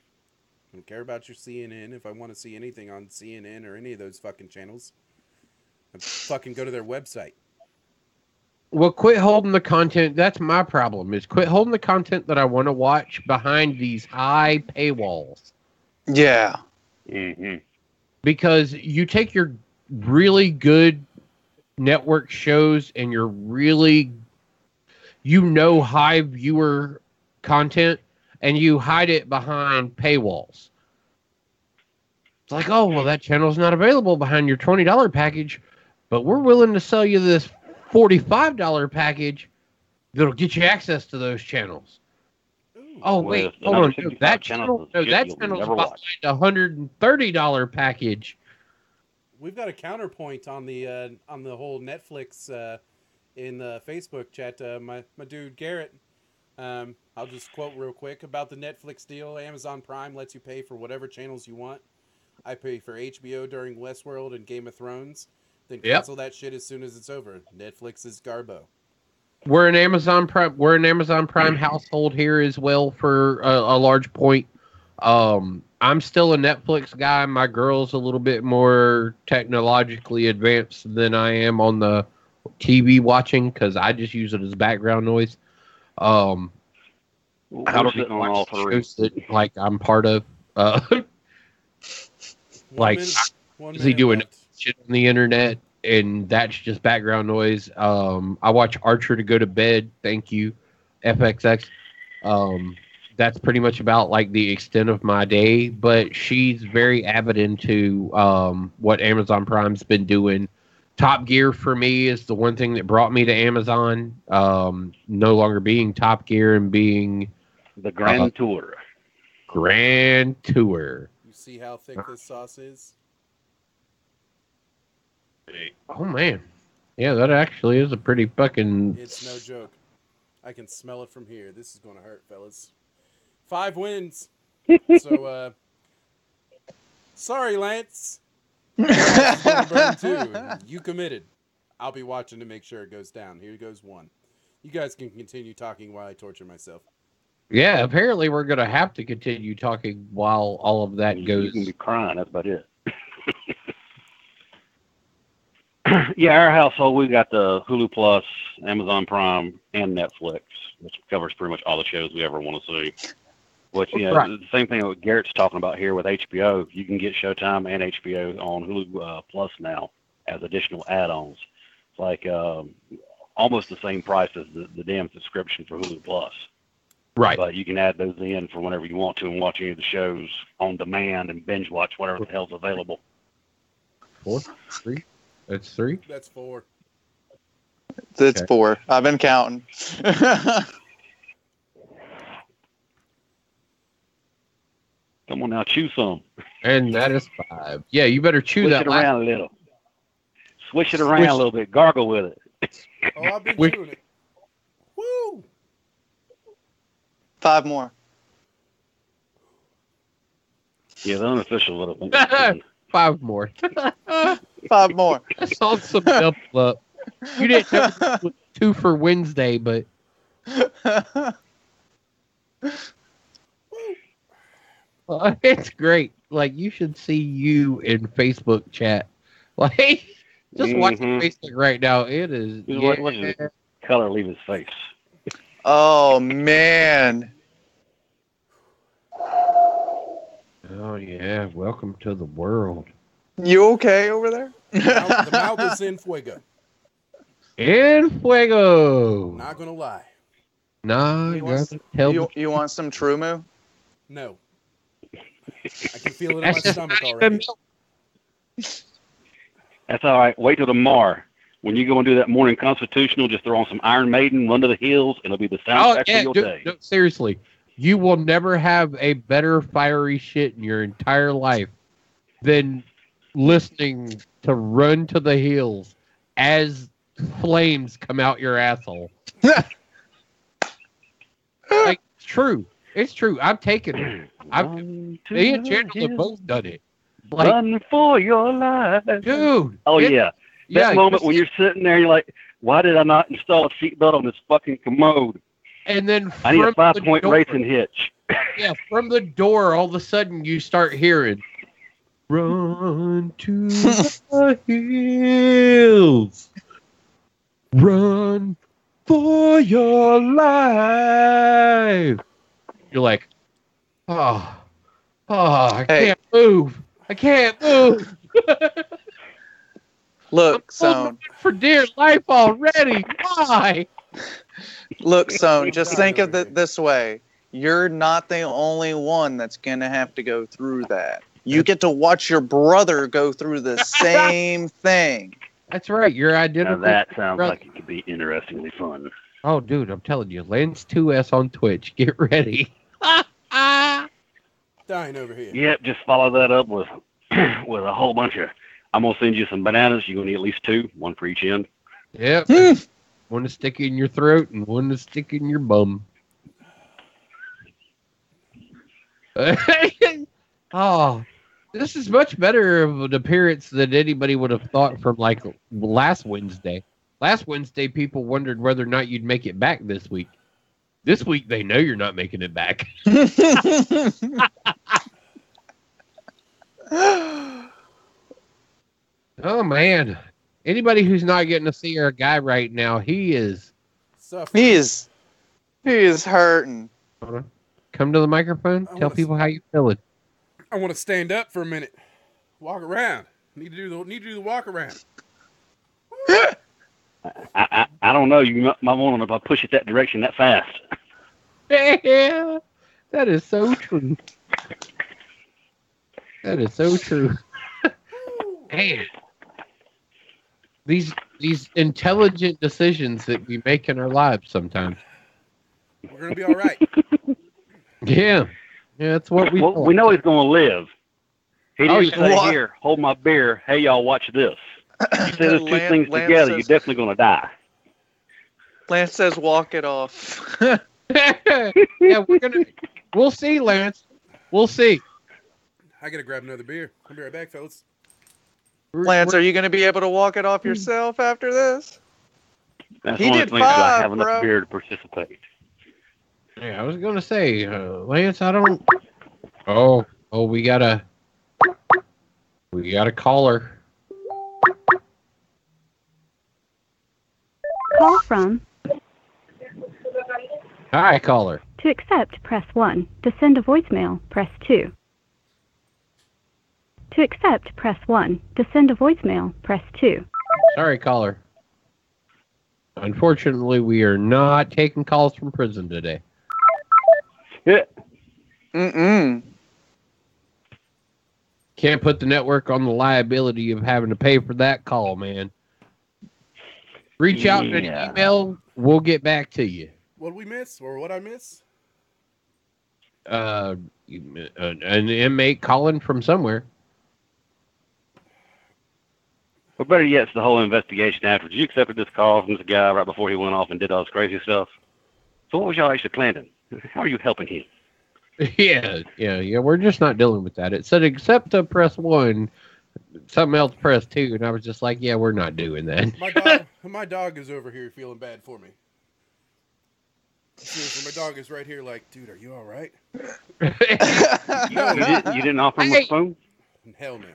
don't care about your CNN. If I want to see anything on CNN or any of those fucking channels, I fucking go to their website. Well, quit holding the content. That's my problem, is quit holding the content that I want to watch behind these high paywalls. Yeah. Mm-hmm. Because you take your really good network shows and your really, high viewer content, and you hide it behind paywalls. It's like, oh, well, that channel's not available behind your $20 package, but we're willing to sell you this $45 package that'll get you access to those channels. Oh, wait, hold on. No, that channel's behind a $130 package. We've got a counterpoint on the whole Netflix in the Facebook chat. My dude Garrett, I'll just quote real quick about the Netflix deal. Amazon Prime lets you pay for whatever channels you want. I pay for HBO during Westworld and Game of Thrones, then cancel that shit as soon as it's over. Netflix is Garbo. We're an Amazon Prime household here as well for a large point. I'm still a Netflix guy. My girl's a little bit more technologically advanced than I am on the TV watching because I just use it as background noise. I don't sitting on all three. shows that like I'm part of. Like I'm usually doing shit on the internet, and that's just background noise. I watch Archer to go to bed. Thank you, FXX. That's pretty much about like the extent of my day. But she's very avid into what Amazon Prime's been doing. Top Gear for me is the one thing that brought me to Amazon. No longer being Top Gear and being the Grand Tour. Grand Tour. You see how thick this sauce is? Oh man, yeah, that actually is a pretty fucking. It's no joke. I can smell it from here. This is gonna hurt, fellas. 5 wins. So, sorry, Lance. Burn 2. You committed. I'll be watching to make sure it goes down. Here goes 1. You guys can continue talking while I torture myself. Yeah, apparently we're gonna have to continue talking while all of that goes. You can be crying. That's about it. Yeah, our household, we got the Hulu Plus, Amazon Prime, and Netflix, which covers pretty much all the shows we ever want to see. Which, you know, Right. the same thing that Garrett's talking about here with HBO. You can get Showtime and HBO on Hulu Plus now as additional add-ons. It's like almost the same price as the damn subscription for Hulu Plus. Right. But you can add those in for whenever you want to and watch any of the shows on demand and binge watch whatever the hell's available. 4, 3. That's 3. That's 4. It's Okay. 4. I've been counting. Come on now, chew some. And that is 5. Yeah, you better chew Switch that. it around a little. Swish it around a little bit. Gargle with it. Oh, I've been Which- doing it. Woo! 5 more. Yeah, the unofficial little thing. 5 more. 5 more. That's on some double up. You didn't know it was 2 for Wednesday, but it's great. Like you should see you in Facebook chat. Like just watching Facebook right now. It is. What does the color leave his face? Oh, man. Oh yeah, welcome to the world. You okay over there? The mouth is in fuego. En fuego. Not gonna lie. Nah, You want, tell me. you want some Trumu? No. I can feel it in my That's just stomach not already. even milk. That's all right. Wait till tomorrow. When you go and do that morning constitutional, just throw on some Iron Maiden, Run to the Hills, and it'll be the soundtrack for your day. No, seriously. You will never have a better fiery shit in your entire life than listening to Run to the Hills as flames come out your asshole. Like, it's true. It's true. I'm taking it. Run to Me and the Chandler have hills, both done it. Like, Run for your life. dude. Oh, yeah. That moment you're when you're sitting there, you're like, why did I not install a seatbelt on this fucking commode? And then I need a from the 5-point door- racing hitch. Yeah, from the door, all of a sudden you start hearing, "Run to the hills, run for your life." You're like, I Hey. can't move. I can't move. Look, I'm Soan. for dear life already. Why? Look, Soan. Just think of it this way. You're not the only one that's going to have to go through that. You get to watch your brother go through the same thing. That's right. You're Now identical. that sounds brother. like it could be interestingly fun. Oh, dude, I'm telling you, Lens 2S on Twitch. Get ready. Dying over here. Yep, just follow that up with with a whole bunch of. I'm gonna send you some bananas. You're gonna need at least 2, 1 for each end. Yep. One to stick in your throat and one to stick in your bum. Oh, this is much better of an appearance than anybody would have thought from like last Wednesday. Last Wednesday, people wondered whether or not you'd make it back this week. This week, they know you're not making it back. Oh, man. Anybody who's not getting to see our guy right now, he is... Suffering. He is hurting. Hold on. Come to the microphone. Tell people how you feeling. I want to stand up for a minute. Walk around. Need to do the walk around. I don't know. You might want to if I push it that direction that fast. Yeah, that is so true. That is so true. Man, these intelligent decisions that we make in our lives sometimes. We're gonna be all right. Yeah, that's what we. Well, we know he's going to live. He didn't say, What? "Here, hold my beer. Hey, y'all, watch this." You say those two things Lance together, says- you're definitely going to die. Lance says, "Walk it off." Yeah, we'll see, Lance. We'll see. I gotta grab another beer. I'll be right back, fellas. Lance, are you going to be able to walk it off yourself after this? That's He one of did the things that I 5, have enough bro. beer to participate. Yeah, I was gonna say, Lance. I don't. Oh, we got a caller. Call from. Hi, caller. To accept, press 1. To send a voicemail, press 2. To accept, press 1. To send a voicemail, press 2. Sorry, caller. Unfortunately, we are not taking calls from prison today. Yeah. Mm-mm. Can't put the network on the liability of having to pay for that call, man. Reach out in an email. We'll get back to you. What did we miss, or what I miss? An inmate calling from somewhere. Or better yet, it's the whole investigation afterwards. You accepted this call from this guy right before he went off and did all this crazy stuff. So what was y'all actually planning? How are you helping him? Yeah. We're just not dealing with that. It said except to press 1, something else press 2, and I was just like, yeah, we're not doing that. My dog is over here feeling bad for me. Seriously, my dog is right here like, dude, are you all right? You didn't offer him a spoon? Hell no.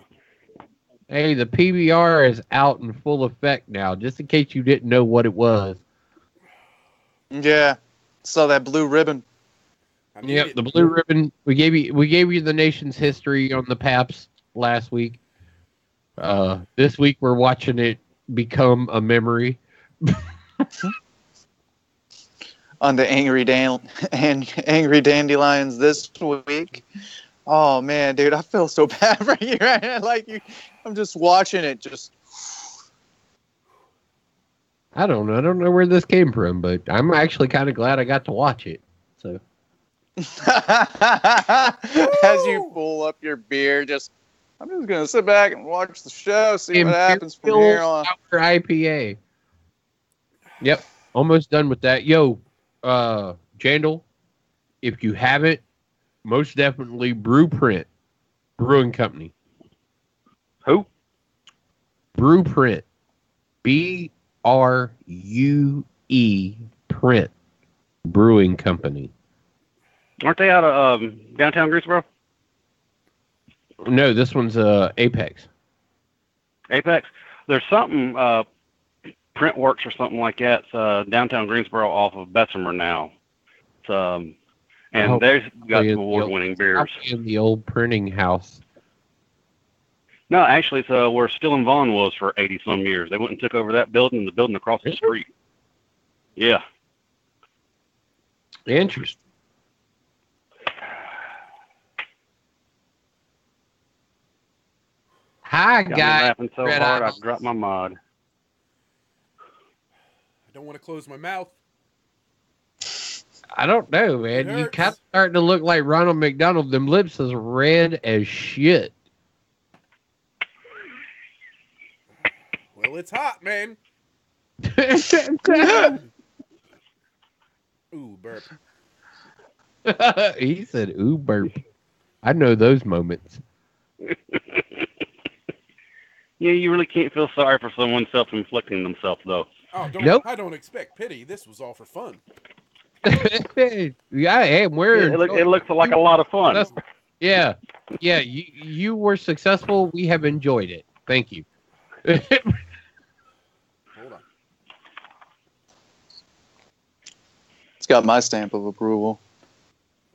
Hey, the PBR is out in full effect now, just in case you didn't know what it was. Yeah. Saw that blue ribbon. Yep, the blue ribbon. We gave you the nation's history on the Paps last week. This week we're watching it become a memory. On the Angry Dandelions this week. Oh man, dude, I feel so bad for you right now. Like I'm just watching it. I don't know where this came from, but I'm actually kind of glad I got to watch it. So as you pull up your beer, I'm just gonna sit back and watch the show, see what happens from here on. Sour IPA. Yep, almost done with that. Yo, Jandal, if you haven't, most definitely Brewprint Brewing Company. Who? Brewprint. BRUE Print Brewing Company. Aren't they out of downtown Greensboro? No, this one's Apex. Apex? There's something, Printworks or something like that. It's downtown Greensboro off of Bessemer now. It's, and they've got some award-winning beers. In the old printing house. No, actually, it's where Still and Vaughn was for 80-some years. They went and took over that building and the building across the street. Yeah. Interesting. Hi, Got me guys. laughing so hard I dropped my mod. I don't want to close my mouth. I don't know, man. You kind of starting to look like Ronald McDonald. Them lips is red as shit. Well, it's hot, man. Ooh, burp. He said, ooh, burp. I know those moments. Yeah, you really can't feel sorry for someone self-inflicting themselves, though. Oh, Nope. I don't expect pity. This was all for fun. Yeah, hey, It looks like a lot of fun. Yeah, you were successful. We have enjoyed it. Thank you. Hold on. It's got my stamp of approval.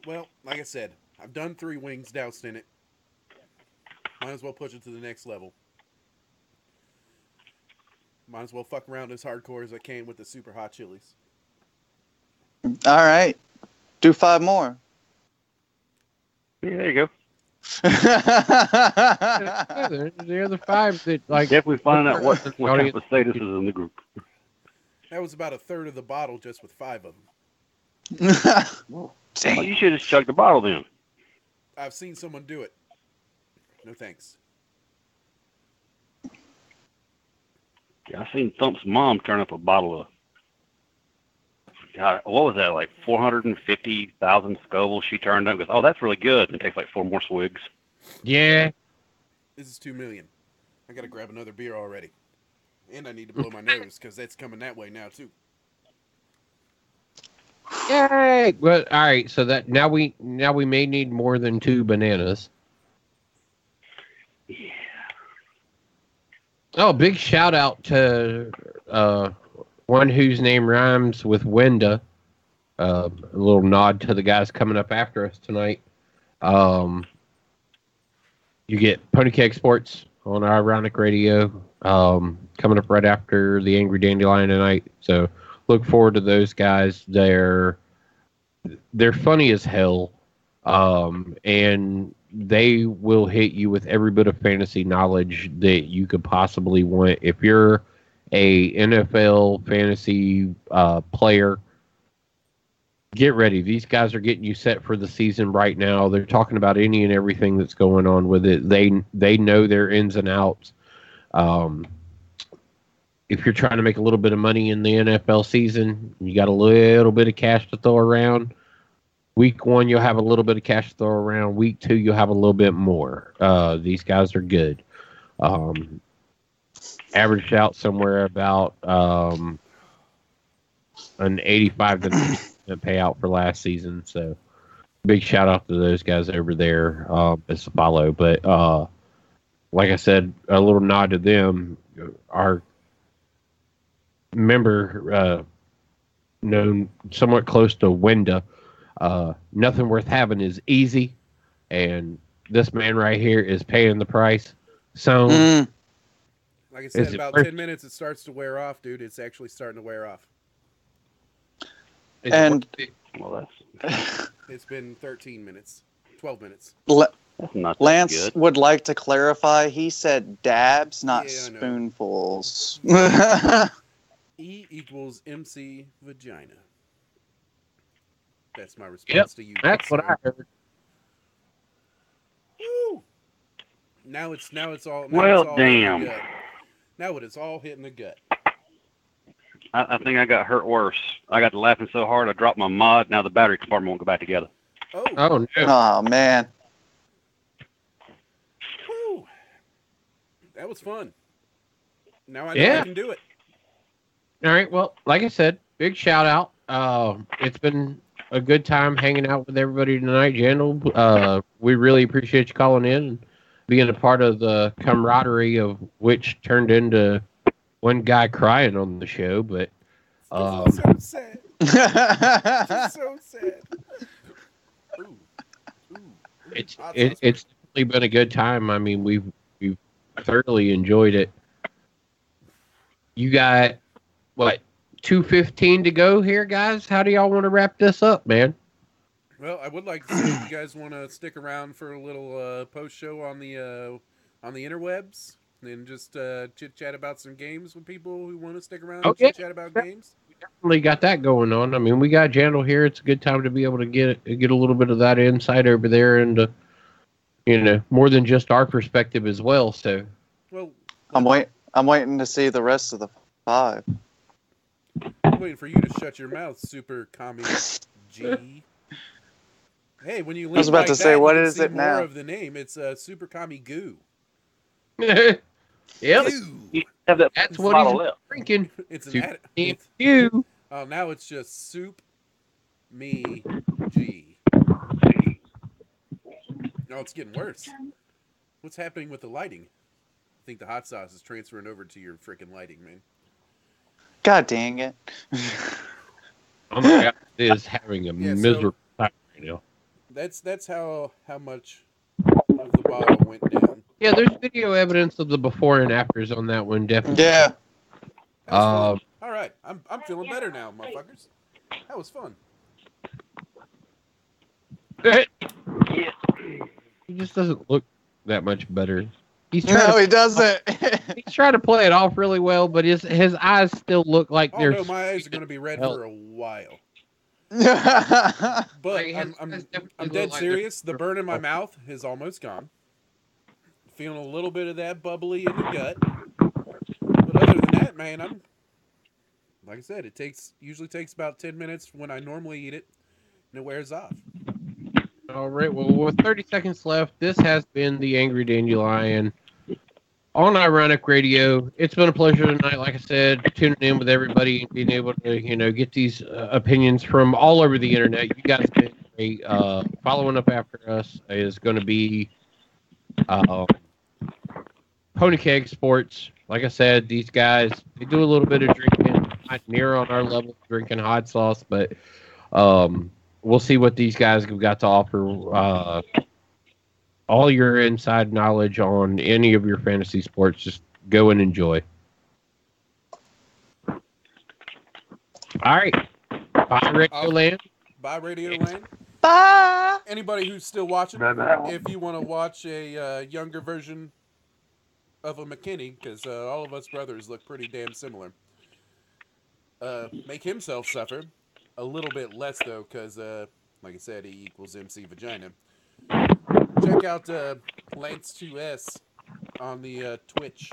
Well, like I said, I've done 3 wings, doused in it. Might as well push it to the next level. Might as well fuck around as hardcore as I can with the super hot chilies. All right. Do 5 more. Yeah, there you go. Yeah, the other 5 that like Definitely find out what type audience- of status is in the group. That was about a third of the bottle just with 5 of them. Well, Dang. you should have just chugged the bottle then. I've seen someone do it. No thanks. Yeah, I seen Thump's mom turn up a bottle of, God, what was that, like 450,000 Scoville she turned up. Goes, oh, that's really good. And it takes like 4 more swigs. Yeah. This is 2 million. I gotta grab another beer already. And I need to blow my nose, because that's coming that way now, too. Yay! Well, all right. So that now we may need more than 2 bananas. Yeah. Oh, big shout out to one whose name rhymes with Wenda. A little nod to the guys coming up after us tonight. You get Pony Keg Sports on Ironic Radio coming up right after the Angry Dandelion tonight. So look forward to those guys. They're funny as hell, and they will hit you with every bit of fantasy knowledge that you could possibly want. If you're a NFL fantasy player, get ready. These guys are getting you set for the season right now. They're talking about any and everything that's going on with it. They know their ins and outs. If you're trying to make a little bit of money in the NFL season, you got a little bit of cash to throw around. Week 1, you'll have a little bit of cash to throw around. Week 2, you'll have a little bit more. These guys are good. Averaged out somewhere about an 85 to 90% payout for last season. So big shout out to those guys over there as a follow. But like I said, a little nod to them. Our member known somewhat close to Wenda. Nothing worth having is easy, and this man right here is paying the price. So, like I said, about 10 minutes it starts to wear off, dude. It's actually starting to wear off. And Well, that's It's been 13 minutes, 12 minutes. that's not that Lance good. would like to clarify. He said dabs, not Yeah, I know. spoonfuls. E equals MC vagina. That's my response to you. That's what I heard. Woo! Now it's all. Well, it's all damn. hitting the gut. Now it is all hitting the gut. I think I got hurt worse. I got to laughing so hard I dropped my mod. Now the battery compartment won't go back together. Oh, Oh no! Oh man. woo! That was fun. Now I know I can do it. All right. Well, like I said, big shout out. It's been a good time hanging out with everybody tonight, Jandal. We really appreciate you calling in and being a part of the camaraderie of which turned into one guy crying on the show. But This is so sad. This is so sad. Ooh. it's Hot it's sauce. definitely been a good time. I mean, we've thoroughly enjoyed it. You got what 2:15 to go here, guys? How do y'all want to wrap this up, man? Well, I would like to say if you guys want to stick around for a little post show on the interwebs, and just chit chat about some games with people who want to stick around and chit chat about games. Definitely got that going on. I mean, we got Jandal here. It's a good time to be able to get a little bit of that insight over there, and more than just our perspective as well. So, Well, I'm waiting to see the rest of the 5. I'm waiting for you to shut your mouth, Super Commie G. Hey, when you leave was about like to that, say, what you can is see it more now? of the name. It's Super Commie Goo. yep. Goo. Have that That's what bottle he's left. drinking. It's an Soup ad. you. Oh, now it's just soup, me, G. No, it's getting worse. What's happening with the lighting? I think the hot sauce is transferring over to your freaking lighting, man. God dang it. Oh my god, it is having a Yeah, miserable time right now. That's how much of the bottle went down. Yeah, there's video evidence of the before and afters on that one, definitely. Yeah. That was fun. All right, I'm feeling better now, motherfuckers. That was fun. He just doesn't look that much better. He doesn't. He's trying to play it off really well, but his eyes still look like Oh they're. no, my eyes are going to be red for a while. Yeah. But Like, I'm dead serious. The burn in my mouth is almost gone. Feeling a little bit of that bubbly in the gut. But other than that, man, I'm like I said, it usually takes about 10 minutes when I normally eat it, and it wears off. All right, well, with 30 seconds left, this has been the Angry Dandelion on Ironic Radio. It's been a pleasure tonight, like I said, tuning in with everybody and being able to, get these opinions from all over the internet. You guys have been great. Following up after us is going to be Pony Keg Sports. Like I said, these guys, they do a little bit of drinking, not near on our level of drinking hot sauce, but we'll see what these guys have got to offer. All your inside knowledge on any of your fantasy sports, just go and enjoy. All right. Bye, Radio Land. Bye, Radio Land. Bye. Anybody who's still watching, if you want to watch a younger version of a McKinney, because all of us brothers look pretty damn similar, make himself suffer. A little bit less, though, because, like I said, he equals MC Vagina. Check out Lance2S on the Twitch.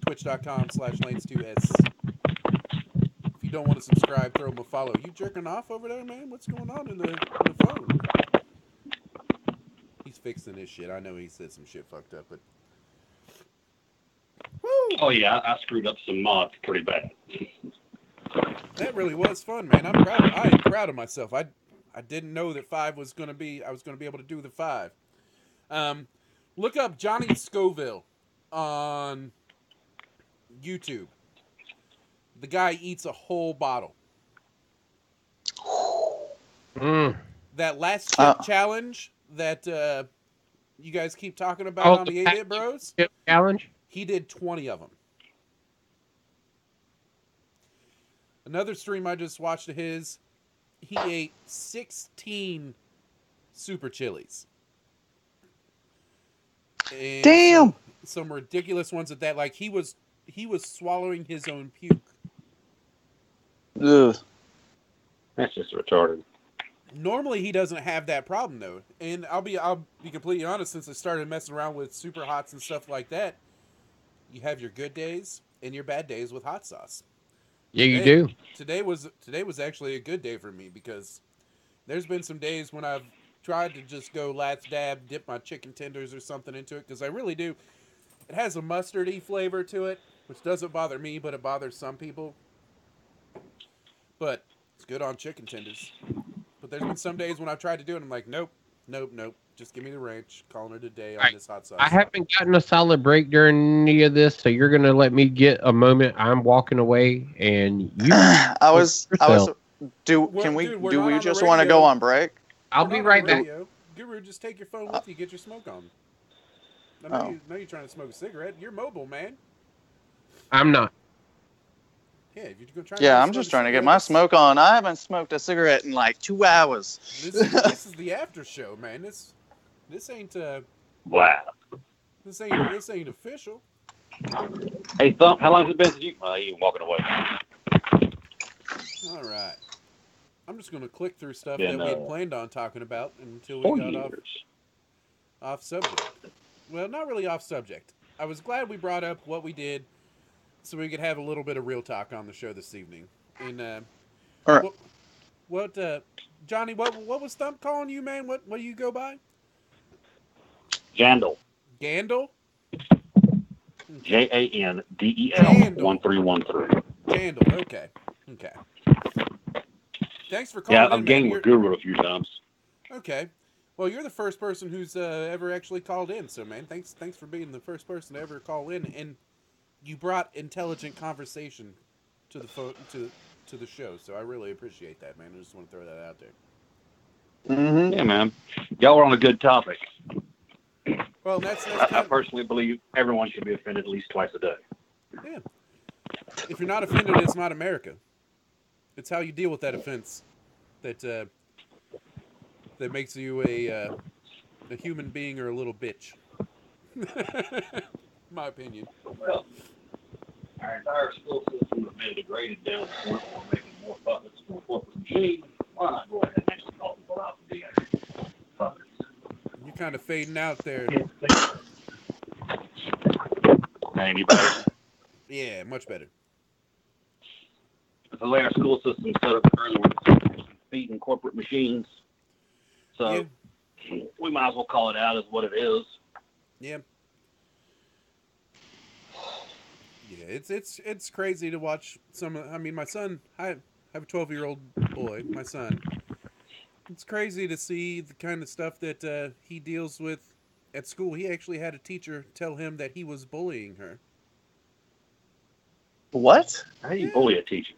Twitch.com/Lance2S. If you don't want to subscribe, throw him a follow. You jerking off over there, man? What's going on in the phone? He's fixing this shit. I know he said some shit fucked up, but... Woo! Oh, yeah, I screwed up some mods pretty bad. That really was fun, man. I am proud of myself. I didn't know that I was going to be able to do the 5. Look up Johnny Scoville on YouTube. The guy eats a whole bottle. That last chip challenge that you guys keep talking about on the 8-Bit Bros? Chip challenge? He did 20 of them. Another stream I just watched of his, he ate 16 super chilies. And damn. Some ridiculous ones at that. Like he was swallowing his own puke. Ugh. That's just retarded. Normally he doesn't have that problem though. And I'll be completely honest, since I started messing around with super hots and stuff like that, you have your good days and your bad days with hot sauce. Yeah, you do. Today was actually a good day for me because there's been some days when I've tried to just go last dab, dip my chicken tenders or something into it because I really do. It has a mustardy flavor to it, which doesn't bother me, but it bothers some people. But it's good on chicken tenders. But there's been some days when I've tried to do it and I'm like, nope. Just give me the ranch. Calling it a day on this hot sauce. I haven't gotten a solid break during any of this, so you're gonna let me get a moment. I'm walking away, and you. Do we just want to go on break? I'll be right back. Guru, just take your phone with you. Get your smoke on. I know you're trying to smoke a cigarette. You're mobile, man. I'm not. Yeah, if you're gonna try. Yeah, I'm just trying to get my smoke on. I haven't smoked a cigarette in like 2 hours. This is the after show, man. This ain't wow. This ain't official. Hey, Thump, how long has it been since you? You're walking away. All right. I'm just gonna click through stuff that we had planned on talking about until we got off subject. Well, not really off subject. I was glad we brought up what we did, so we could have a little bit of real talk on the show this evening. And all right. What Johnny? What was Thump calling you, man? What do you go by? Gandel. Gandel? JANDEL 1313. Jandel. Okay. Thanks for calling Yeah, in, I've man. gamed with Guru a few times. Okay. Well, you're the first person who's ever actually called in, so man, thanks for being the first person to ever call in, and you brought intelligent conversation to the show, so I really appreciate that, man. I just want to throw that out there. Mm-hmm. Yeah, man. Y'all were on a good topic. Well, that's I personally believe everyone should be offended at least twice a day. Yeah. If you're not offended, it's not America. It's how you deal with that offense that makes you a human being or a little bitch. My opinion. Well, our entire school system has been degraded down to the point where we're making more puppets from corporate machines. Why not go ahead and actually call people out to be actual puppets? You're kind of fading out there. Any better? Yeah, much better. The way our school system is set up currently, we're feeding corporate machines. So we might as well call it out as what it is. Yeah. Yeah, it's crazy to watch some. I mean, my son. I have a 12-year-old boy. My son. It's crazy to see the kind of stuff that he deals with at school. He actually had a teacher tell him that he was bullying her. What? How do you bully a teacher?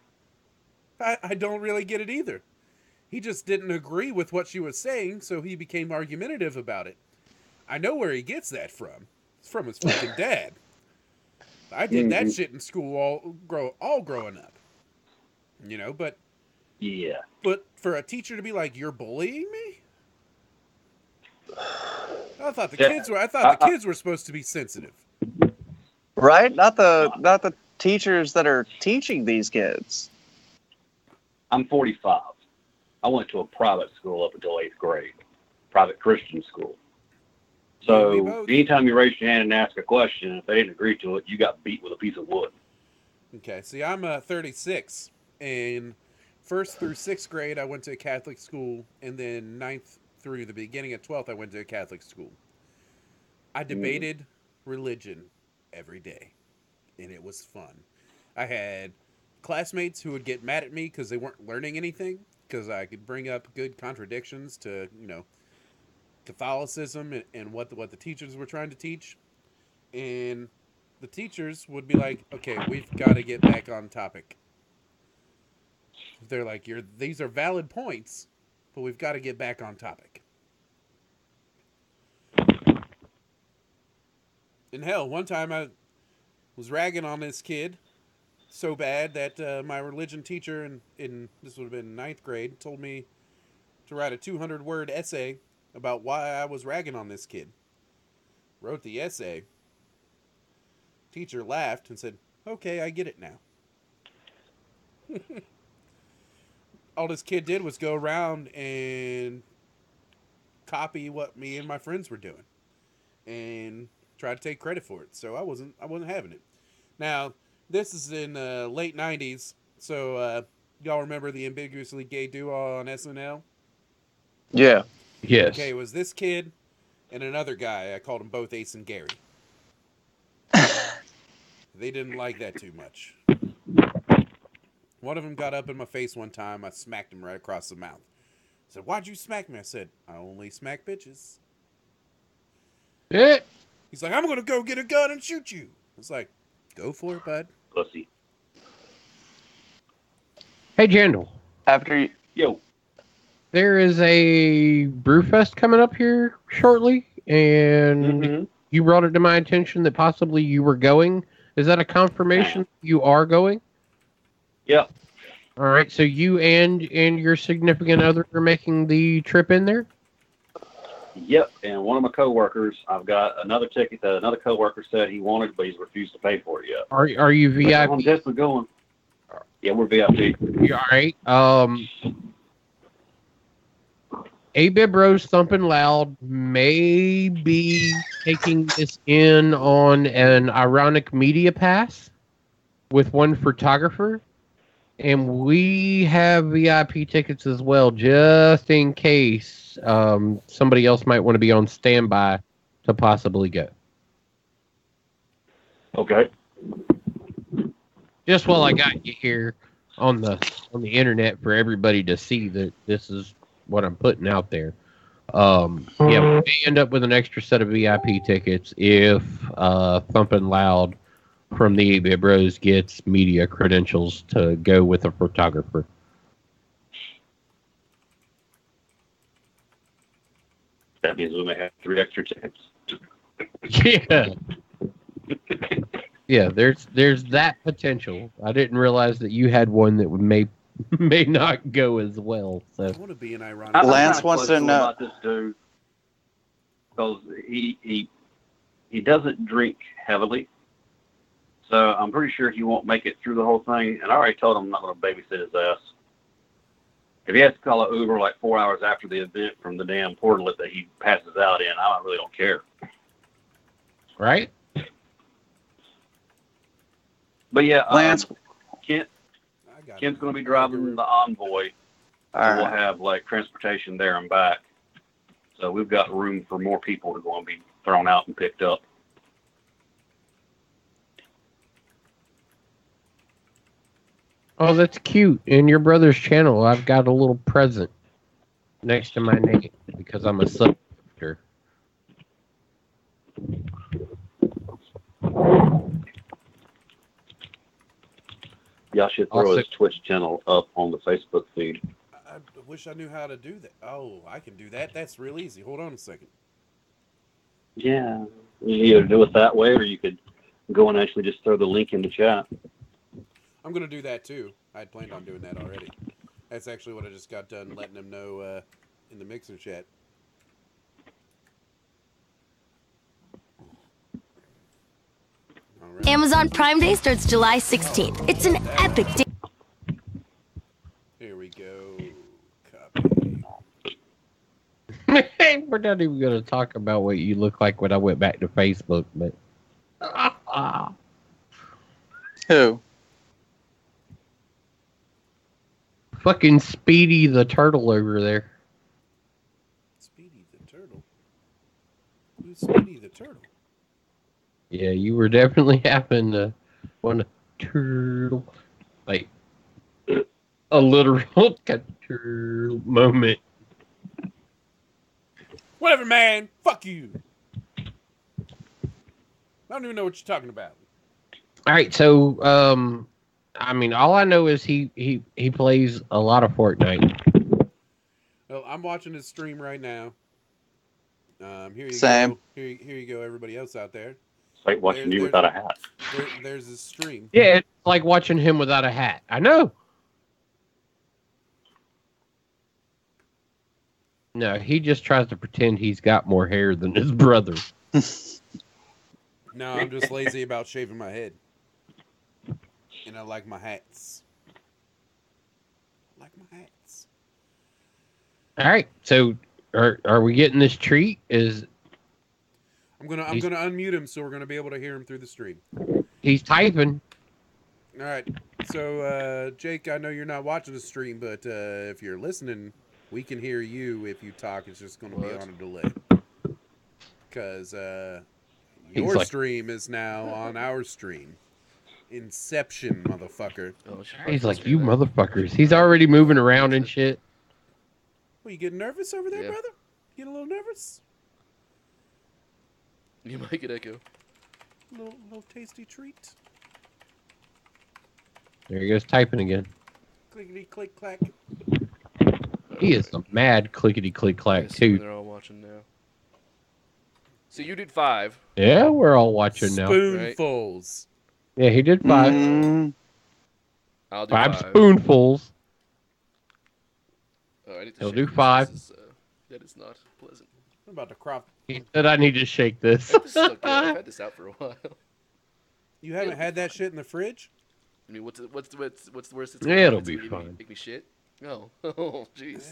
I don't really get it either. He just didn't agree with what she was saying, so he became argumentative about it. I know where he gets that from. It's from his fucking dad. I did that shit in school all growing up. You know, but yeah. But for a teacher to be like, "You're bullying me," I thought the kids were supposed to be sensitive. Right? Not the teachers that are teaching these kids. I'm 45. I went to a private school up until 8th grade, private Christian school. So anytime you raised your hand and asked a question, if they didn't agree to it, you got beat with a piece of wood. Okay, see, I'm 36, and 1st through 6th grade I went to a Catholic school, and then 9th through the beginning of 12th I went to a Catholic school. I debated religion every day, and it was fun. I had classmates who would get mad at me because they weren't learning anything, because I could bring up good contradictions to, Catholicism and what the teachers were trying to teach. And the teachers would be like, okay, we've got to get back on topic. They're like, these are valid points, but we've got to get back on topic. And hell, one time I was ragging on this kid so bad that my religion teacher in this would have been 9th grade told me to write a 200-word essay about why I was ragging on this kid. Wrote the essay. Teacher laughed and said, "Okay, I get it now." All this kid did was go around and copy what me and my friends were doing and try to take credit for it. So I wasn't having it. Now, this is in late 90s, so y'all remember the ambiguously gay duo on SNL? Yeah. Yes. Okay, it was this kid and another guy. I called them both Ace and Gary. They didn't like that too much. One of them got up in my face one time. I smacked him right across the mouth. I said, "Why'd you smack me?" I said, "I only smack bitches." Yeah. He's like, "I'm going to go get a gun and shoot you." I was like, "Go for it, bud." Pussy. Hey, Jandal. Yo. There is a Brewfest coming up here shortly, and you brought it to my attention that possibly you were going. Is that a confirmation you are going? Yep. All right, so you and your significant other are making the trip in there? Yep, and one of my coworkers, I've got another ticket that another coworker said he wanted, but he's refused to pay for it yet. Are you VIP? I'm just going. Yeah, we're VIP. You all right? A-Bib Rose Thumping Loud may be taking this in on an ironic media pass with one photographer. And we have VIP tickets as well, just in case somebody else might want to be on standby to possibly go. Okay. Just while I got you here on the internet for everybody to see that this is what I'm putting out there. Yeah, we may end up with an extra set of VIP tickets if Thumpin' Loud from the 8-Bit Bros gets media credentials to go with a photographer. That means we may have 3 extra tickets. Yeah. Yeah, there's that potential. I didn't realize that you had one that may not go as well. So I want to be an ironic. Lance wants to know about this dude because he doesn't drink heavily, so I'm pretty sure he won't make it through the whole thing. And I already told him I'm not going to babysit his ass. If he has to call an Uber like 4 hours after the event from the damn portal that he passes out in, I really don't care. right? But yeah, Lance. Kent's going to be driving the Envoy. So we'll have like transportation there and back. So we've got room for more people to go and be thrown out and picked up. Oh, that's cute. In your brother's channel, I've got a little present next to my name because I'm a subscriber. Y'all should throw his Twitch channel up on the Facebook feed. I wish I knew how to do that. Oh, I can do that. That's real easy. Hold on a second. Yeah. You either do it that way or you could go and actually just throw the link in the chat. I'm going to do that too. I had planned on doing that already. That's actually what I just got done letting them know in the Mixer chat. Right. Amazon Prime Day starts July 16th. It's an epic day. Here we go. Copy. We're not even going to talk about what you look like when I went back to Facebook, but... Who? Fucking Speedy the Turtle over there. Speedy the Turtle? Who's Speedy the Turtle? Yeah, you were definitely having a turtle, like a literal turtle moment. Whatever, man. Fuck you. I don't even know what you're talking about. All right, so I mean, all I know is he plays a lot of Fortnite. Well, I'm watching his stream right now. Here you Same. go. Here you go, everybody else out there. It's like watching you without a hat. There's his stream. Yeah, it's like watching him without a hat. I know. No, he just tries to pretend he's got more hair than his brother. No, I'm just lazy about shaving my head. And I like my hats. All right, so are we getting this treat? I'm gonna unmute him so we're gonna be able to hear him through the stream. He's typing. All right. So Jake, I know you're not watching the stream, but if you're listening, we can hear you. If you talk, it's just gonna be on a delay. Because your stream is now on our stream. Inception, motherfucker. Oh, he's like, you motherfuckers. He's already moving around and shit. Well, you getting nervous over there, brother? Getting a little nervous? You might get echo. Little tasty treat. There he goes typing again. Clickety click clack. He is a mad clickety click clack too. They're all watching now. So you did 5. Yeah, we're all watching now. Spoonfuls. Yeah, he did 5. I'll do 5 spoonfuls. Oh, I need to He'll shake do this. 5. That is not pleasant. I'm about to crop. He said I need to shake this. I've had this out for a while. You haven't had that shit in the fridge? I mean, what's the worst? It'll be fine. Make me shit? No. Oh, jeez.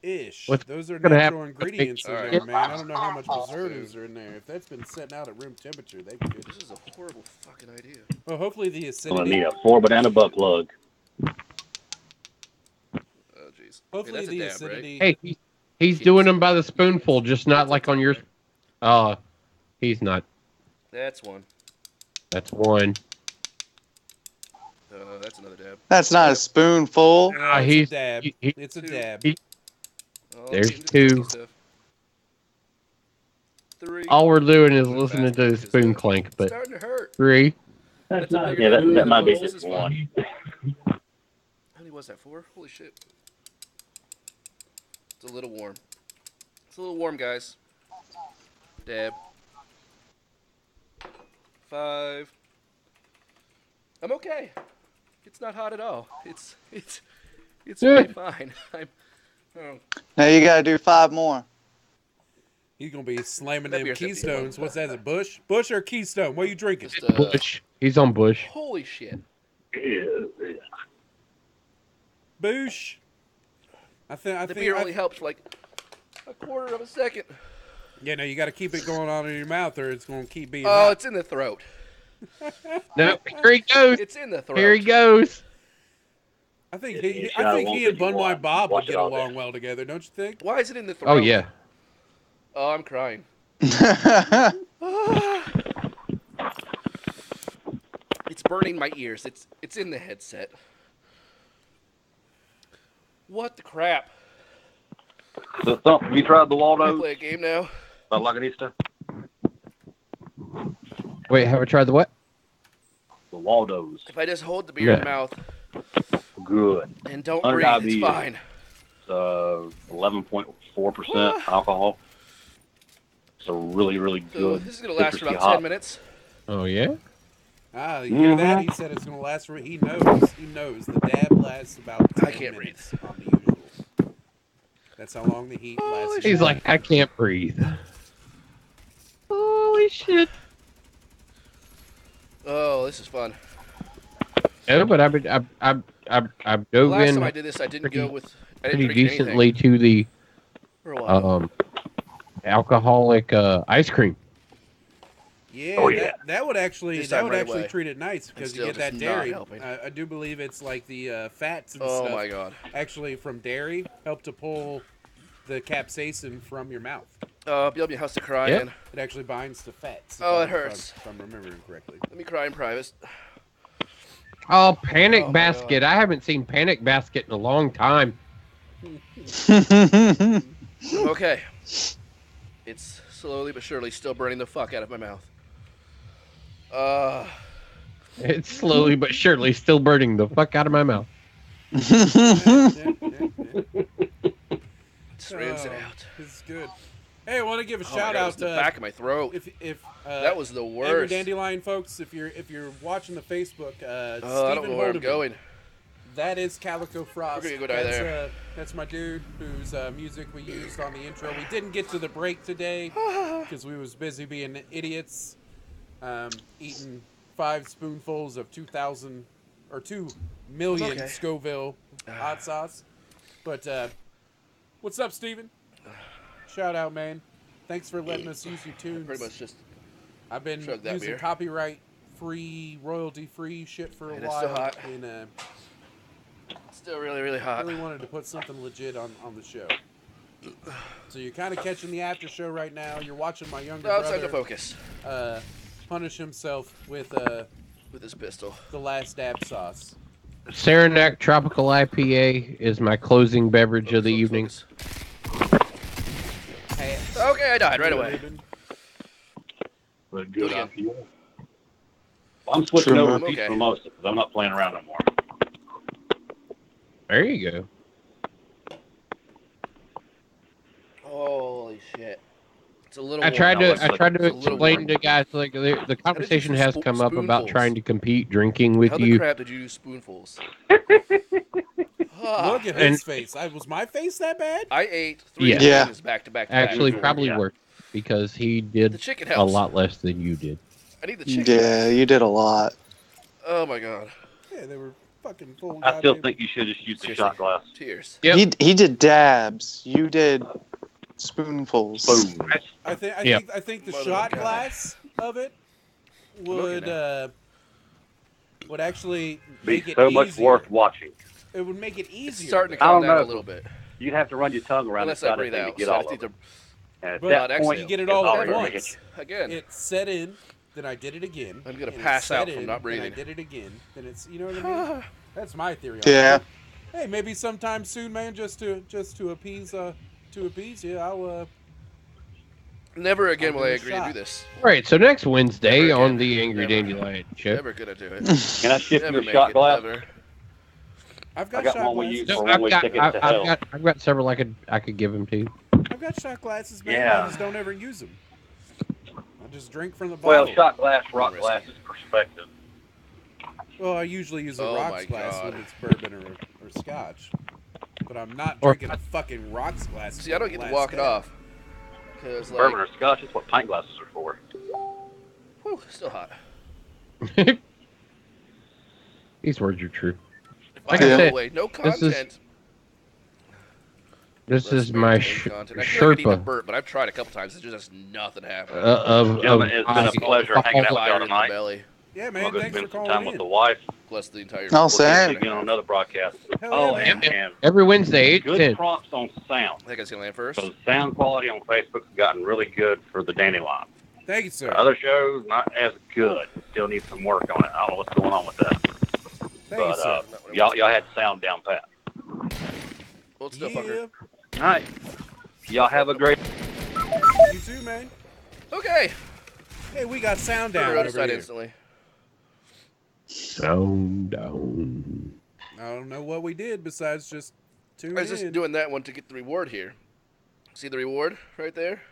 Ish. What's Those are gonna natural happen? ingredients in Alright. there, man. I don't know how much preservatives are in there. If that's been setting out at room temperature, they could. This is a horrible fucking idea. Well, hopefully the I'm acidity. gonna need a 4-banana butt plug. Oh, jeez. Hopefully the dab, acidity. right? Hey, he's doing them by the spoonful, just not like on yours. He's not. That's one. That's one. That's another dab. That's not a spoonful. No, it's a He's dab. he- It's a Two. dab. Oh, I'm There's getting to the two. tasty stuff. 3. All we're doing is Put it listening fast to the because, spoon clank. It's But starting to hurt. 3. That's a bigger Yeah, dab than that the might other be ones. This just is fun. one. How many was that? 4? Holy shit. It's a little warm. It's a little warm, guys. Dab. 5. I'm okay. It's not hot at all. It's really fine. Now you gotta do 5 more. He's gonna be slamming That them beer's empty. Keystones. What's that? Is it Bush? Bush or Keystone? What are you drinking? Just, Bush. He's on Bush. holy shit. Boosh. I The beer only helped for like a quarter of a second. Yeah, no, you got to keep it going on in your mouth, or it's gonna keep being. Oh, hot. it's in the throat. No, here he goes. It's in the throat. Here he goes. I think You he shot and one Bunwine Bob would Watch it get all along day. well together, don't you think? Why is it in the throat? Oh yeah. Oh, I'm crying. It's burning my ears. It's in the headset. What the crap? So, Thump, have you tried the Can I Waldo's play a game now? by Lagunitas? Wait, have I tried the what? The Waldo's. If I just hold the beer in Yeah. the mouth Good. and don't 100 breathe, it's IBU. fine. It's 11.4% alcohol. So really, really So good. this is going to last for citrusy about hop. 10 minutes. Oh yeah. Ah, you hear that? He said it's gonna last for. He knows. He knows the dab lasts about 10 I can't minutes on the usual. That's how long the heat lasts. He's like, I can't breathe. Holy shit. Oh, this is fun. No, but I've The dove last time in I did this, I didn't go with. I pretty didn't drink decently anything to the for a while. alcoholic ice cream. Yeah, Oh, yeah. that would actually This that time would right actually away. treat it nice because you still get that just not dairy. helping. I do believe it's like the fats and Oh stuff. my god. Actually, from dairy, help to pull the capsaicin from your mouth. Yelby House to cry Yeah. in. It actually binds to fats. Oh, if it I'm- hurts. If I'm remembering correctly. Let me cry in private. Oh, Panic Oh my Basket. I haven't seen Panic Basket in a long time. Okay. It's slowly but surely still burning the fuck out of my mouth. It's slowly but surely still burning the fuck out of my mouth. Just rinsed it out. This is good. Hey, I want to give a Oh my shout God, it out was in the to back of my throat. if That was the Angry worst. Dandelion folks. If you're watching the Facebook, I Stephen don't know where I'm Holdeman, going. That is Calico Frost. We're gonna go die there. That's my dude whose music we used on the intro. We didn't get to the break today because we was busy being idiots, eating 5 spoonfuls of 2,000 or 2 million Okay. Scoville hot sauce. But what's up, Steven? Shout out, man. Thanks for letting us use your tunes. Pretty much just. I've been chug that using beer. copyright-free, royalty-free shit for a And it's while, still hot. and Still really, really hot. really wanted to put something legit on the show. So you're kind of catching the after show right now. You're watching my younger Now it's time to brother focus punish himself with with this pistol. the last dab sauce. Saranac Tropical IPA is my closing beverage of the Focus, evening. focus. Okay, I died right away. But Do it good again. IPA. I'm switching True. over to Okay. Peach Mimosa because I'm not playing around no more. There you go. Holy shit! It's a little. I tried warm. to It's a little explain warm. to guys like the conversation do has come up about spoonfuls? trying to compete drinking with How the you. crap did you do spoonfuls? Look at And- his face. Was my face that bad? I ate 3 Yeah. Yeah. things back to back. Actually, back. probably Yeah. worse because he The did chicken a helps. lot less than you did. I need the chicken. Yeah, you did a lot. Oh my god. Yeah, they were fucking full. I still goddamn- think you should just use the Seriously. shot glass. Tears. Yep. He did dabs. You did spoonfuls. Boom. I Yep. think the Mother of shot God. glass of it would actually Be make it so much easier. worth watting. It would make it It's easier. starting to I calm don't down a know. little bit. You'd have to run your tongue around Unless the I side of breathe the thing out. to get So I all just of need it. to. And at But that exhale. point, you get it it's all at already once. rich. Again. It set in, then I did it again. I'm gonna and pass set out in, from not breathing. And I did it again. Then it's, you know what I mean? That's my theory. On Yeah. it. Hey, maybe sometime soon, man. Just to appease you, I'll Never again will I give it a agree to do shot. this. All right, so next Wednesday Never on again. the Angry Never. Dandelion show. Never gonna do it. Can I shift Never your make shot it, glass? never. I've I got got shot one we glasses. use No, for one way tickets to hell. I've got several I could give him to you. I've got shot glasses, man. Yeah. I just don't ever use them. I just drink from the Well, bottle. shot glass, rock Risky. glass is perspective. Well, I usually use a Oh my rocks glass God. when it's bourbon or scotch. But I'm not Or- drinking a fucking rocks glass. See, I don't get to last walk it day. off. Cause Bourbon like, or scotch is what pint glasses are for. whew, still hot. These words are true. If Like I I go said, away, no this is content. This Let's is my maintain content. I feel like I need to Sherpa burp, but I've tried a couple times. It's just nothing happening. Gentlemen, it's been a pleasure hanging out with Fire y'all in the tonight. belly. Yeah, I'll man. go Thanks for spend some calling time in. with the wife. Bless the entire. I'll We'll say. catch you again on another broadcast. Hell Oh, yeah, and every Wednesday 8 to good 10. prompts on sound. I think I was gonna land first. So the sound quality on Facebook's gotten really good for the Dandelion. Thank you, sir. The other shows, not as good. Still need some work on it. I don't know what's going on with that. Thank you, But sir. y'all had sound down pat. Hold still, Yeah. fucker. All right. Y'all have a great. You too, man. Okay. Hey, we got sound Put down her out over of sight here. instantly. Sound down. I don't know what we did besides just tune I was just in. doing that one to get the reward here. See the reward right there?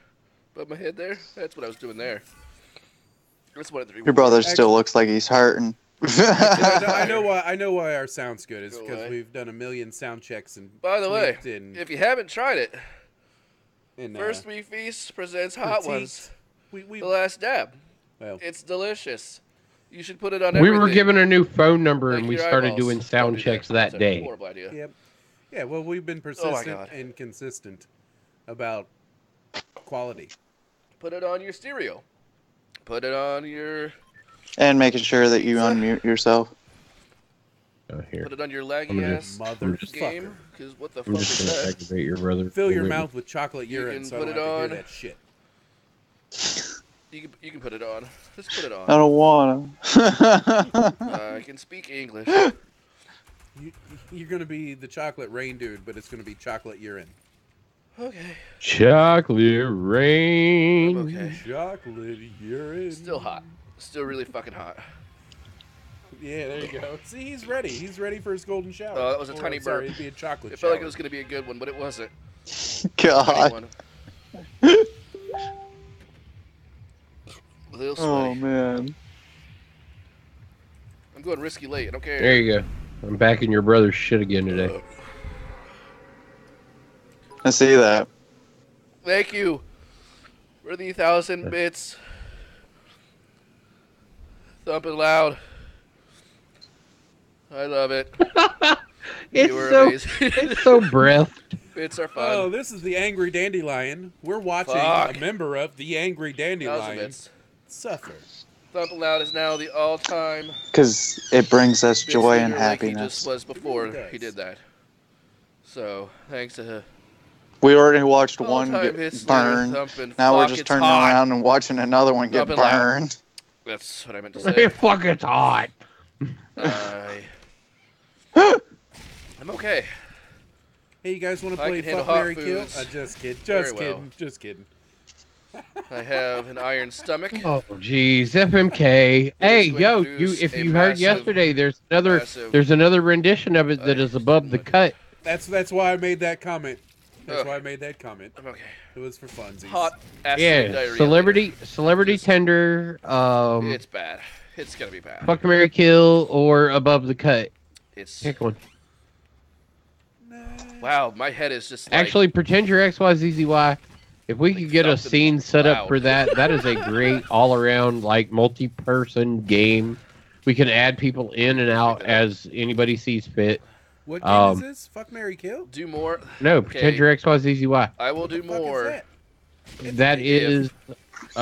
Above my head there? That's what I was doing there. That's what the reward. Your brother Actually- still looks like he's hurting. I know why our sound's good. It's Go because away. we've done a million sound checks and By the way, tweaked and, if you haven't tried it, and, First We Feast presents Hot critiqued. Ones. We The Last Dab. well, It's delicious. You should put it on We everything. were given a new phone number Like and we your started eyeballs. doing Don't sound do checks That's that a day. horrible idea. yep. Yeah, well, we've been Oh my persistent God. and consistent about quality. Put it on your stereo. Put it on your. And making sure that you Pizza. unmute yourself. Here. Put it on your I'm laggy gonna- ass Motherfucker. game. Because what the I'm fuck just is going to that? aggravate your brother. Fill your Wait. mouth with chocolate You urine can so I put don't it have to on. hear that shit. You can put it on. Just put it I on. don't wanna. I can speak English. You're gonna be the chocolate rain dude, but it's gonna be chocolate urine. Okay. Chocolate rain. I'm okay. Chocolate urine. Still hot. Still really fucking hot. Yeah, there you go. See, he's ready. He's ready for his golden shower. Oh, that was a Or, tiny sorry, burp. it'd be a chocolate It felt like shower. it was going to be a good one, but it wasn't. Tiny God. one. A little Oh sweaty. man. I'm going risky late. I don't care. There you go. I'm back in your brother's shit again today. I see that. Thank you for the 1,000 bits. Thumping loud. I love it. It's You were so amazing. it's so breathed. Bits are fun. Oh, this is the Angry Dandelion. We're watching Fuck. a member of the Angry 1,000 Dandelion bits. suffer. Thumping loud is now the all-time Because it brings us bits joy and leader like he just happiness. was before It really he does. did that. So, thanks to We already watched one all-time get hits burned. leader thumping. Now we're Fuck, just it's turning hot. around and watching another one get Thumping loud. burned. That's what I meant to say. It fucking hot. I'm okay. Hey, you guys want to I play can handle Fuck, hot Marry, Kill? foods Just kidding. very Just well. kidding. Just kidding. I have an iron stomach. Oh jeez, FMK. Hey, going yo, to you produce if a you heard massive- yesterday, massive there's another rendition of it that is above the cut. That's why I made that comment. That's Ugh. why I made that comment. I'm okay. It was for funsies. Hot acid Yeah, diarrhea. celebrity Just- tender, It's bad. It's gonna be bad. fuck, marry, kill, or above the cut. It's Pick one. wow. My head is just like, Actually, pretend you're XYZZY. If we could get a something scene set up loud. for that, that is a great all-around like multi-person game. We can add people in and out as anybody sees fit. What game is this? Fuck, Marry, Kill? do more. No, pretend you're XYZZY. I will do What the fuck is more. that? That is, You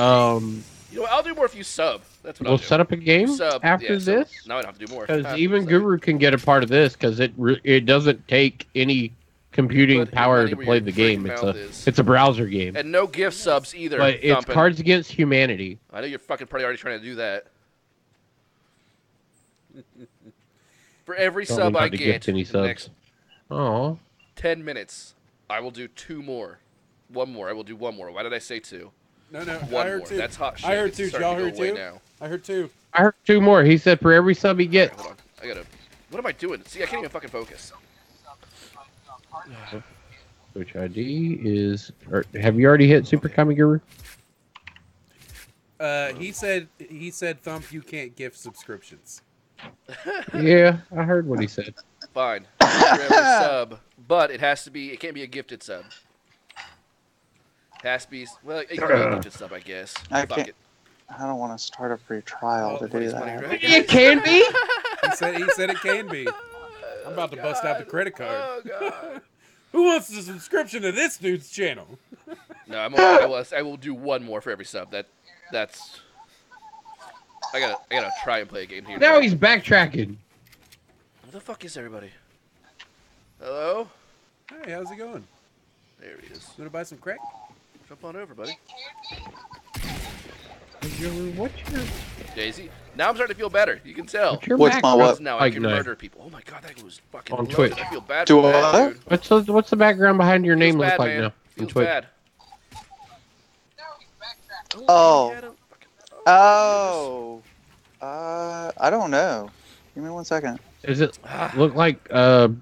know, what, I'll do more if you sub. That's what I'll we'll do. set up a game Sub after yeah, this. So now I don't have to do more. Because Ah, even sub. Guru can get a part of this because it doesn't take any computing Put your power money to where play your the game. freaking mouth is. It's a browser game. And no gift subs either. But it's Thumpin'. Cards Against Humanity. I know you're fucking probably already trying to do that. For every Tell me sub not I to get gift any in the subs. next Oh, 10 minutes, I will do 2 more. 1 more. I will do 1 more. Why did I say 2? No, One I heard more. 2. That's hot shit. I heard It's 2. starting Y'all to heard go away 2? now. I heard 2. I heard 2 more. He said for every sub he Alright, gets. hold on. I gotta. What am I doing? See, I can't even fucking focus. Which ID is? Or, have you already hit Super Kamiguru? He said, Thump, you can't gift subscriptions. Yeah, I heard what he said. Fine. For every sub, but it has to be. It can't be a gifted sub. It has to be. Well, it can be a gifted sub, I guess. I Fuck can't- it. I don't want to start a free trial to do Money's money, that. right? It can be. He said it can be. I'm about to bust out the credit card. Oh god. Who wants a subscription to this dude's channel? No, I will do 1 more for every sub. That's. I gotta try and play a game here. Now he's backtracking. Where the fuck is everybody? Hello? Hey, how's it going? There he is. Want to buy some crack? Jump on over, buddy. What's your Daisy. Now I'm starting to feel better. You can tell. What's my background what? Now I like can knife? murder people. Oh my god, that was fucking On loaded. Twitch. I feel bad Do for that, what? dude. What's the background behind your name Feels look bad, like man. now? On Feels Twitch. bad. Oh. he had a fucking- Oh. I don't know. Give me 1 second. Does it look like an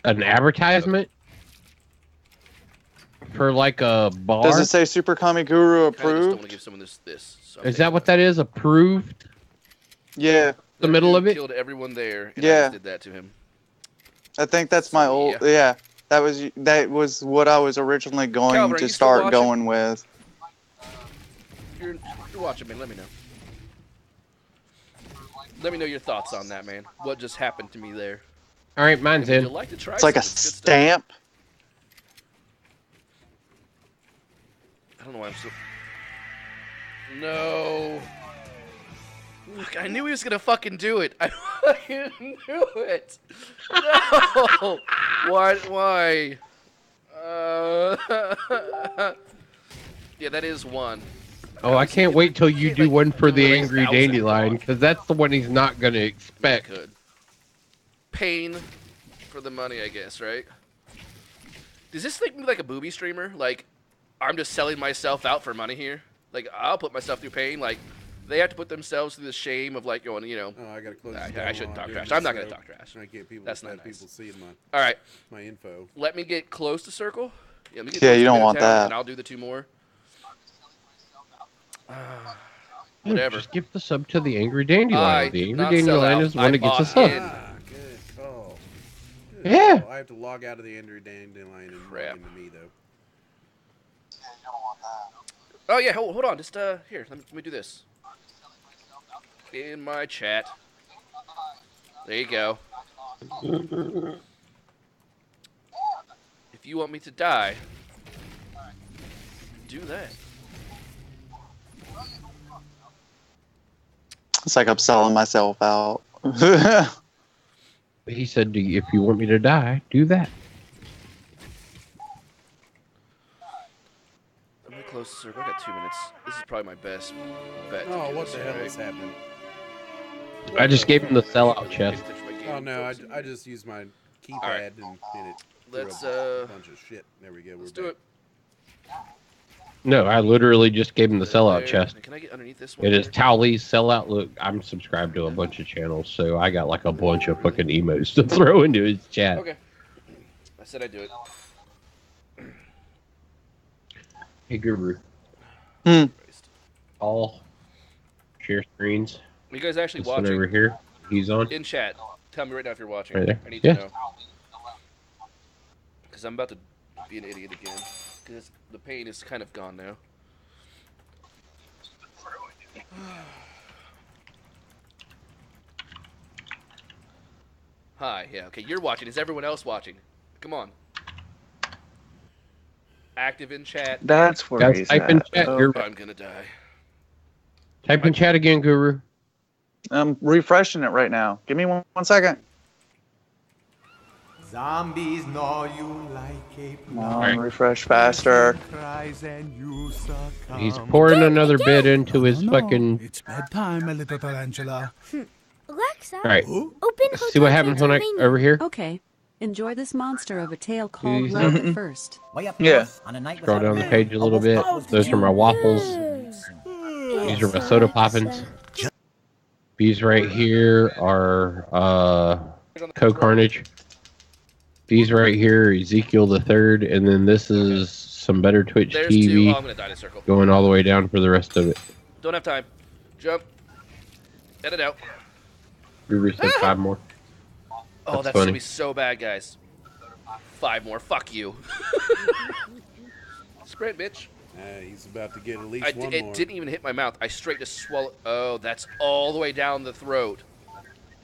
advertisement for like a bar? Does it say Super Kami Guru I just don't want approved? to give someone this. So Is that what that is? Approved? Yeah. The middle of it? Killed everyone there. And I Yeah. just did that to him. I think that's my old. Yeah. That was what I was originally going Calvin, are to you still start watching? going with. If you're watching, man, let me know. Let me know your thoughts on that, man. What just happened to me there? All right, mine's Would in. you like to try It's like a some? It's good stuff. stamp. I don't know why I'm so. No. Look, I knew he was gonna fucking do it. I fucking knew it. No. Why? Yeah, that is 1. Oh, I can't wait till you do one for the Like Angry 1,000 Dandelion, off. because that's the one he's not going to expect. Good. Pain for the money, I guess, right? Does this make me like a booby streamer? Like, I'm just selling myself out for money here? Like, I'll put myself through pain. Like, they have to put themselves through the shame of, like, going, you know. Oh, I gotta close. I this down shouldn't while talk doing trash. I'm this, not gonna so talk trash. I can't people. That's not let nice. people see All right, my info. let me get close to circle. Yeah, let me get Yeah, close you to don't Midtown, want that. And I'll do the 2 more. Yeah, Whatever. Just give the sub to the Angry Dandelion. I The did Angry not sell Dandelion out. is the one I that gets a bought sub. in. Ah, good call. Good Yeah. call. I have to log out of the Andrew Dandelion and Crap. log into me though. Oh yeah, hold on. Just here, let me do this. In my chat. There you go. If you want me to die, do that. It's like I'm selling myself out. He said, if you want me to die, do that. I'm gonna close the circle. I got 2 minutes. This is probably my best bet. to Oh, do what this the here, hell right? is happening? I just gave him the sellout chest. Oh no, I just used my keypad Alright. and it. Let's, threw a bunch of shit. There we go. Let's we're do back. it. No, I literally just gave him the sellout There. chest. Can I get underneath this one? It is here? Towley's sellout. Look, I'm subscribed to a bunch of channels, so I got like a bunch of fucking emotes to throw into his chat. Okay. I said I'd do it. Hey, Guru. Christ. All share screens. Are you guys actually This one over watching? here. He's on. In chat. Tell me right now if you're watching. Right there. I need Yeah. to know. Because I'm about to be an idiot again. Because the pain is kind of gone now. Hi, yeah, okay, you're watching. Is everyone else watching? Come on. Active in chat. That's where Guys, he's type in at. chat. Oh. You're I'm gonna die. type in chat again, Guru. I'm refreshing it right now. Give me one second. Zombies gnaw you like a Come on, refresh faster. He's pouring another bit into his fucking. It's bedtime, my little tarantula. Alexa, All right. open See what happens when I over here. Okay. Enjoy this monster of a tale called Use Love that. at First. Yeah. Scroll down the page a little bit. Those are my waffles. These are my soda poppins. These right here are Co-Carnage. These right here, Ezekiel the Third, and then this is some better Twitch There's TV. 2. Oh, I'm gonna die in a circle. Going all the way down for the rest of it. Don't have time. Jump. Edit out. We reset 5 more. Oh, that's funny. gonna be so bad, guys. 5 more. Fuck you. Sprint, bitch. He's about to get at least one more. It didn't even hit my mouth. I straight just swallowed. Oh, that's all the way down the throat.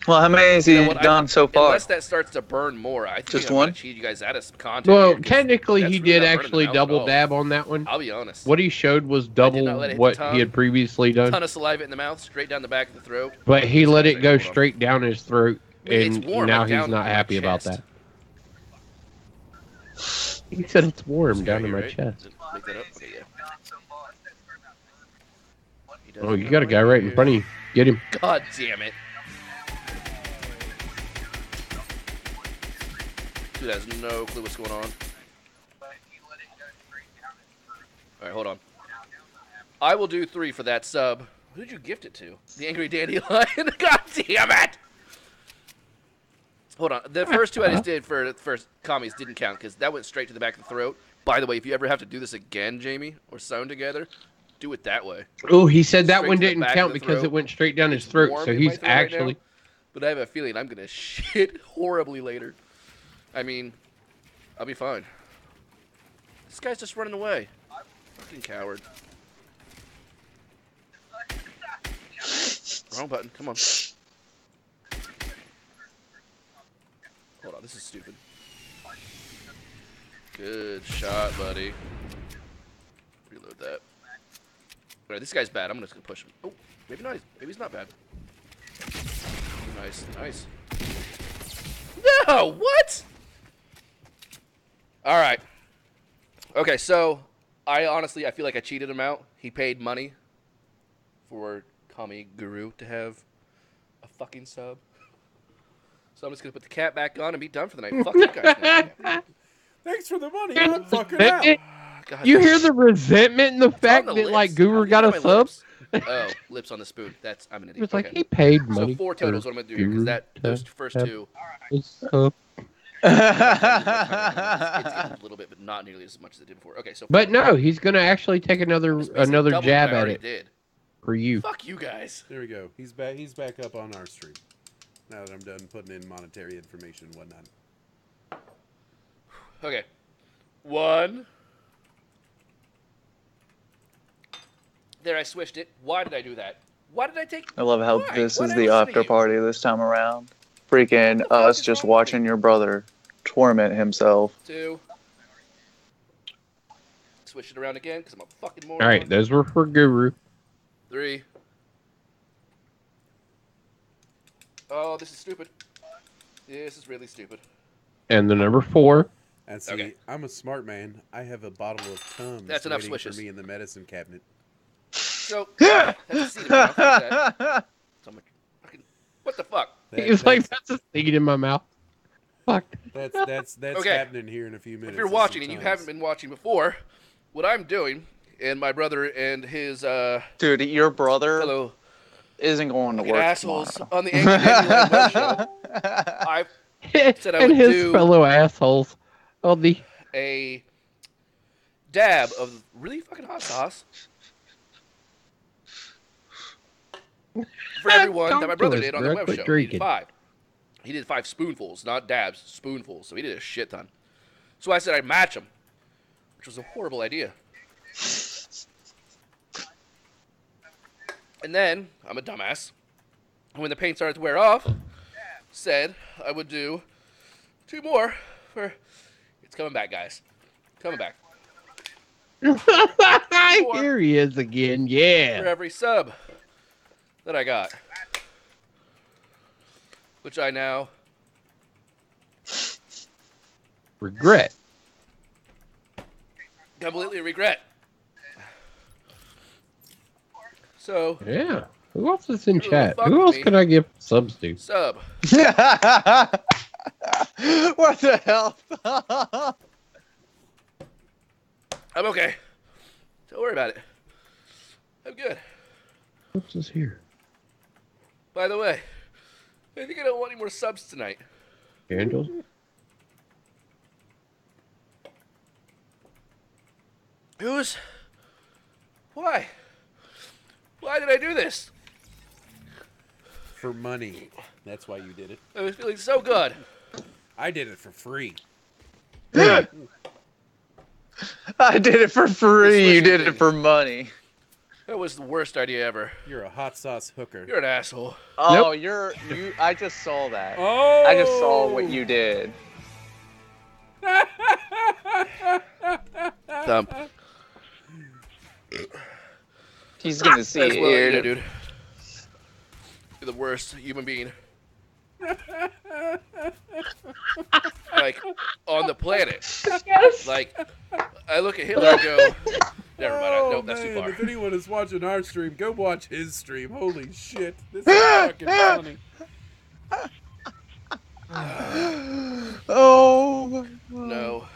Well, how many has he done so far? Unless that starts to burn more, I think Just I'm one? gonna cheat you guys out of some content. Well, here, 'cause technically, that's he really did not burning actually the mouth at double all. dab on that one. I'll be honest. What he showed was double not let it hit what the tongue. he had previously done. Ton of saliva in the mouth, straight down the back of the throat. But he let it go straight down his throat, It's and warm, now like, down he's not in my happy about chest. that. He said it's warm down in my Right? chest. Make that up. Okay, yeah. He does Oh, it you that got a way. guy right in front of you. Get him. God damn it. Dude has no clue what's going on. Alright, hold on. I will do 3 for that sub. Who did you gift it to? The Angry Dandelion? God damn it! Hold on. The first 2 I just did for commies didn't count because that went straight to the back of the throat. By the way, if you ever have to do this again, Jamie, or sewn together, do it that way. Oh, he said that Straight one to the didn't back of count the because throat. it went straight down his It's throat. warm So in my he's throat right now, actually. but I have a feeling I'm gonna shit horribly later. I mean, I'll be fine. This guy's just running away. Fucking coward. Wrong button. Come on. Hold on. This is stupid. Good shot, buddy. Reload that. Alright, this guy's bad. I'm just gonna push him. Oh, maybe not. Maybe he's not bad. Nice, nice. No, what? All right. Okay, so I feel like I cheated him out. He paid money for Kami Guru to have a fucking sub. So I'm just gonna put the cat back on and be done for the night. Fuck you guys. Now. Thanks for the money. I'm fucking out. God, You hear the resentment in the fact the that lips. like Guru I got think a on my sub? lips. Oh, lips on the spoon. I'm an idiot. It was like Okay. he paid So money. 4 total is what I'm gonna do here because those first 2. It's a little bit, but not nearly as much as it did before. Okay, so. But no, he's gonna actually take another double jab what I at already it did. for you. Fuck you guys. There we go. He's back. He's back up on our stream. Now that I'm done putting in monetary information and whatnot. Okay. 1. There, I switched it. Why did I do that? Why did I take... I love how Why? this Why is did I the listen to after you? party this time around. Freaking us just watching your brother torment himself. 2. Switch it around again because I'm a fucking moron. All right, those were for Guru. 3. Oh, this is stupid. This is really stupid. And the number 4. And see, Okay. I'm a smart man. I have a bottle of Tums That's enough waiting swishes. for me in the medicine cabinet. So, that's a seed in my mouth. What's that? So much fucking... What the fuck? He was like, "That's a seed in my mouth." Fuck. That's Okay. happening here in a few minutes. If you're watching and you haven't been watching before, what I'm doing, and my brother and his Dude, your brother fellow isn't going to fucking work assholes tomorrow. on the Angry Dandelion Web show, I said I And would his do fellow assholes on the. a dab of really fucking hot sauce for everyone that my brother did on the web show. He did 5. He did 5 spoonfuls, not dabs, spoonfuls. So he did a shit ton. So I said I'd match him, which was a horrible idea. And then, I'm a dumbass, and when the paint started to wear off, said I would do 2 more for... It's coming back, guys. Coming back. Here he is again. For Yeah. every sub that I got. Which I now regret. Completely regret. So. Yeah. Who else is in Who chat? fuck Who else me? can I give subs to? Sub. What the hell? I'm okay. Don't worry about it. I'm good. What's this here? By the way, I think I don't want any more subs tonight. Candles? Who's? Why? Why did I do this? For money. That's why you did it. I was feeling so good. I did it for free. I did it for free. You did it for money. That was the worst idea ever. You're a hot sauce hooker. You're an asshole. Oh, you. I just saw that. Oh! I just saw what you did. Thump. He's gonna see That's it what I here, did, dude. You're the worst human being. Like, on the planet. Yes. Like, I look at Hitler and go, never mind. Nope, that's too far. If anyone is watching our stream, go watch his stream. Holy shit. This is fucking funny. Oh. No.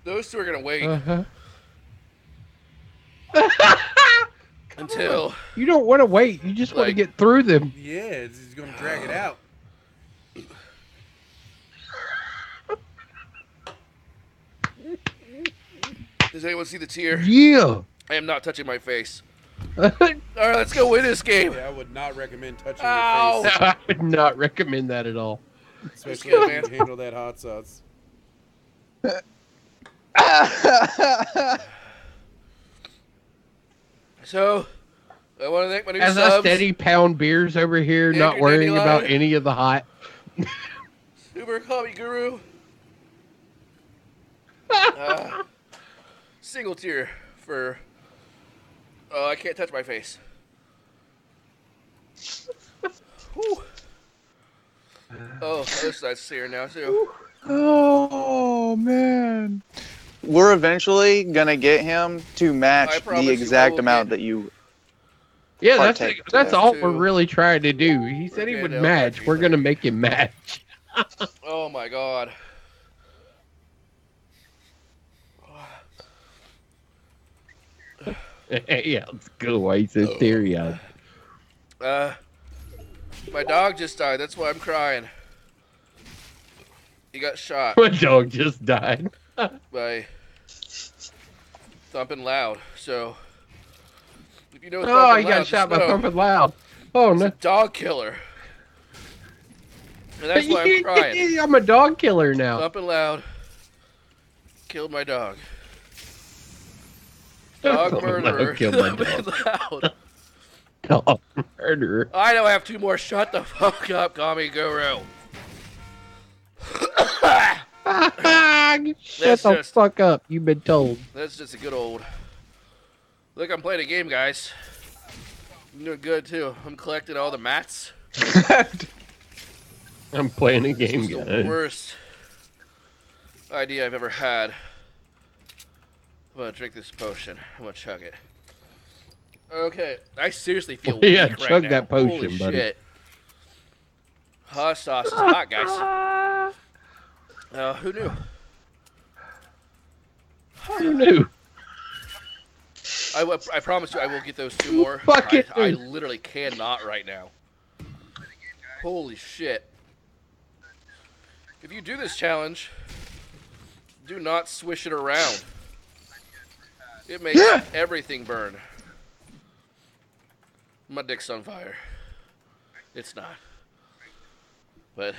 Those two are going to wait until... You don't want to wait. You just want to get through them. Yeah, he's going to drag it out. Does anyone see the tear? Yeah. I am not touching my face. All right, let's go win this game. Yeah, I would not recommend touching Ow. your face. I would not recommend that at all. Especially if you can handle that hot sauce. So, I want to thank my new As subs. I steady pound beers over here, not worrying about any of the hot. Super Hobby Guru. Single tier for... Oh, I can't touch my face. Whew. Oh, other side's here now, too. Oh, man. We're eventually gonna get him to match the exact amount that you. Yeah, that's all we're really trying to do. He said he would match. We're gonna make him match. Oh my god. Yeah, let's go. Why you so teary-eyed? My dog just died. That's why I'm crying. He got shot. My dog just died. By Thumping Loud. So, if you know Oh, Thumping he got Loud, shot just by know Thumping Loud. Oh, he's no. a dog killer. And that's why I'm crying. I'm a dog killer now. Thumping Loud killed my dog. Dog Thumping murderer. Loud killed my Thumping Loud. Dog murderer. I know I have two more. Shut the fuck up, Kami Guru. Shut the fuck up. You've been told. That's just a good old... Look, I'm playing a game, guys. I'm doing good, too. I'm collecting all the mats. I'm playing a game, This is the worst idea I've ever had. I'm gonna drink this potion. I'm gonna chug it. Okay, I seriously feel Yeah, weak right chug now. that potion, Holy buddy. shit. Hot sauce is hot, guys. Who knew? Who knew? I promise you I will get those two more. Fucking I literally cannot right now. Holy shit. If you do this challenge, do not swish it around. It makes everything burn. My dick's on fire. It's not. But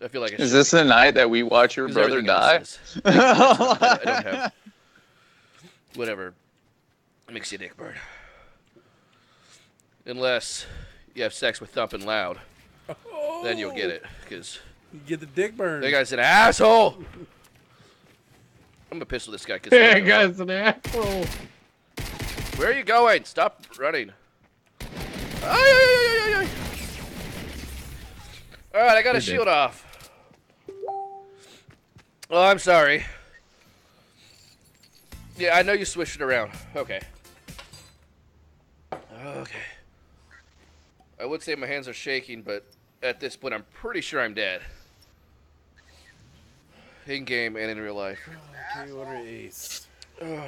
I feel like it Is this the night that we watch your brother die? I don't have whatever makes your dick burn. Unless you have sex with Thumping Loud. Then you'll get it. Because you get the dick burn. that guy's an asshole. I'm gonna pistol this guy. That guy's an asshole. Where are you going? Stop running. Ay, ay, ay, ay, ay. All right, I got a You're shield dead. off. Oh, I'm sorry. Yeah, I know you switched it around. Okay. Okay. I would say my hands are shaking, but at this point, I'm pretty sure I'm dead. In game and in real life. Okay, order ace.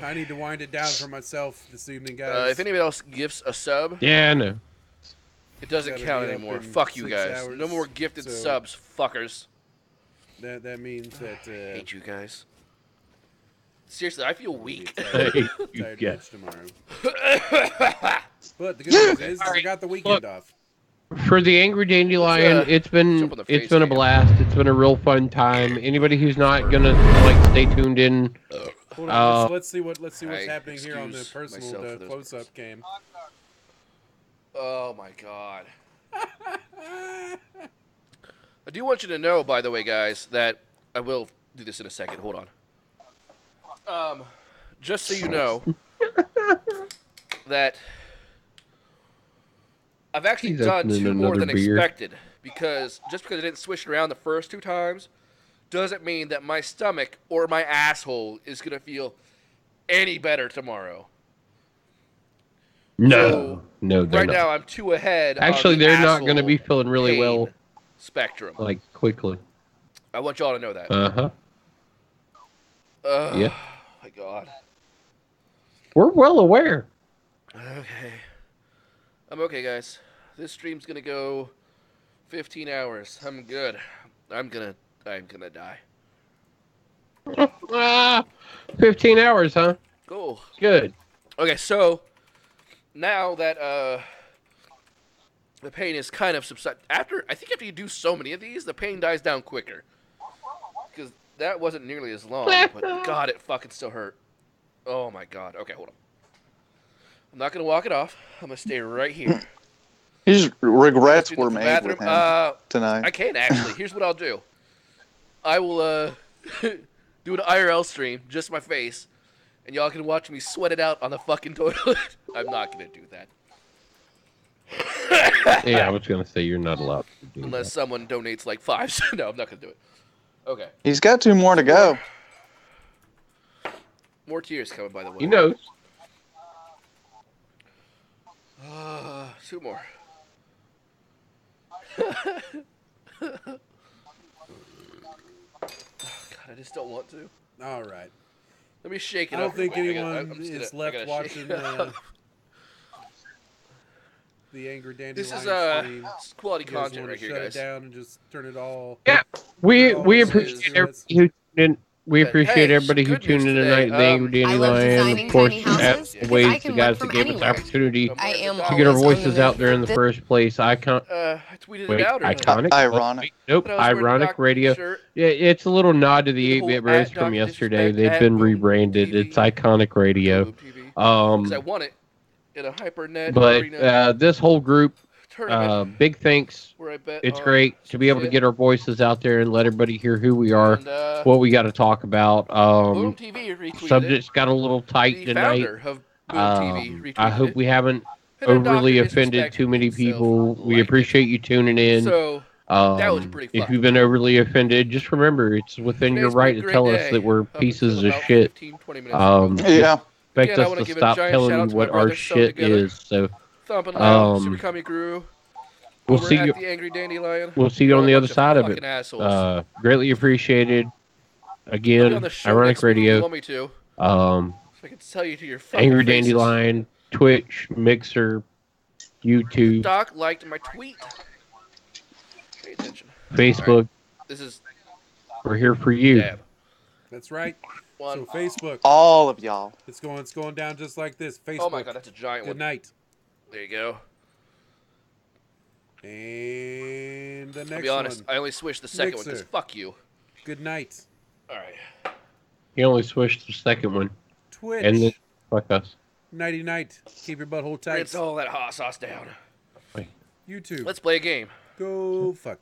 I need to wind it down for myself this evening, guys. If anybody else gives a sub, Yeah, I know. it doesn't Gotta count be up anymore. in Fuck you 6 guys. hours, No more gifted so- subs, fuckers. That means that I hate you guys. Seriously, I feel weak. Hey, you tired get. bitch tomorrow. But the good news is I got the weekend Look. off. For the Angry Dandelion, Let's, jump on the it's face been a cam. blast. It's been a real fun time. Anybody who's not gonna like stay tuned in, Hold on, let's see what's I happening here on the excuse personal myself for those close-up cam. Oh my god. I do want you to know, by the way, guys, that I will do this in a second. Hold on. Just so you know, that I've actually He's done opening 2 more another than beer. expected. Because just because I didn't switch it around the first 2 times doesn't mean that my stomach or my asshole is going to feel any better tomorrow. no, no, they're Right not. now, I'm 2 ahead. Actually, on the they're not gonna asshole be feeling really pain well, spectrum. like quickly. I want y'all to know that. Uh huh. Yeah, My God. we're well aware. Okay. I'm okay, guys. This stream's gonna go 15 hours. I'm good. I'm gonna die. 15 hours, huh? Cool. Good. Okay, so now that the pain is kind of subside. I think after you do so many of these, the pain dies down quicker. Because that wasn't nearly as long, but God, it fucking still hurt. Oh my God. Okay, hold on. I'm not gonna walk it off. I'm gonna stay right here. His regrets Go to were the made with him bathroom. tonight. I can actually. Here's what I'll do. I will do an IRL stream, just my face, and y'all can watch me sweat it out on the fucking toilet. I'm not gonna do that. Yeah, I was gonna say you're not allowed to do Unless someone donates like 5. No, I'm not gonna do it. Okay. He's got 2 more to go. More tears coming, by the way. that. He knows. 2 more. God, I just don't want to. All right. Let me shake it I don't up real think quick. anyone is left watching the Angry Dandelion This is stream. quality You guys content wanna right here, shut guys. it down and just turn it all. Yeah, we all appreciate is- everybody who tuned in. We But, appreciate hey, everybody who good news tuned in today. tonight. The Angry I love Dandelion, designing of course, tiny houses as because always, I the can guys work that from gave us the anywhere. opportunity I am to get our always on the voices move. out there in the first place. I tweeted Wait, it out earlier. iconic? Ironic. Nope, But I was wearing the ironic Doc radio. shirt. Yeah, it's a little nod to the The whole 8-Bit Bros at from Dr. yesterday. Disrespect They've at been Boom rebranded. TV. It's iconic radio. Because I won it in a HyperNet But Arena this whole group, tournament big thanks. where I bet It's on great to some be able to shit. get our voices out there and let everybody hear who we are, And, what we got to talk about. Boom TV retweeted Subjects it. got a little tight The tonight. founder of Boom TV retweeted I hope it. we haven't And then overly Dr. offended too many disrespected people. himself We liked it. appreciate you tuning in. So, that was pretty If fucking you've been cool. overly offended, just remember it's within your Today's been a right to great tell us day, that we're up pieces until of about shit. 15, 20 minutes ago. Yeah. Expect Again, I us wanna to give a stop giant telling shout you out to what my our brothers, Sewn shit Together. is. So, Thumping Loud, Super um, Kami Guru. we'll over see at you. the Angry Dandelion. We'll see you You're on a the other bunch of side of fucking it. assholes. Greatly appreciated. I'll be on Again, the show Ironic next week if you Radio. want me to. Um, So I can tell you to your fucking Angry faces. Dandelion, Twitch, Mixer, YouTube, Doc liked my tweet. Pay attention. Facebook. Right. This is We're here for you. dab. That's right. One. So Facebook. All of y'all. It's going down just like this. Facebook. Oh my god, that's a giant Good one. night. There you go. And the next I'll be honest, one. I only switched the second one because Mixer. fuck you. Good night. Alright. He only switched the second one. Twitch. And then, fuck us. Nighty night. Keep your butthole tight. Rinse all that hot sauce down. YouTube. Let's play a game. Go fuck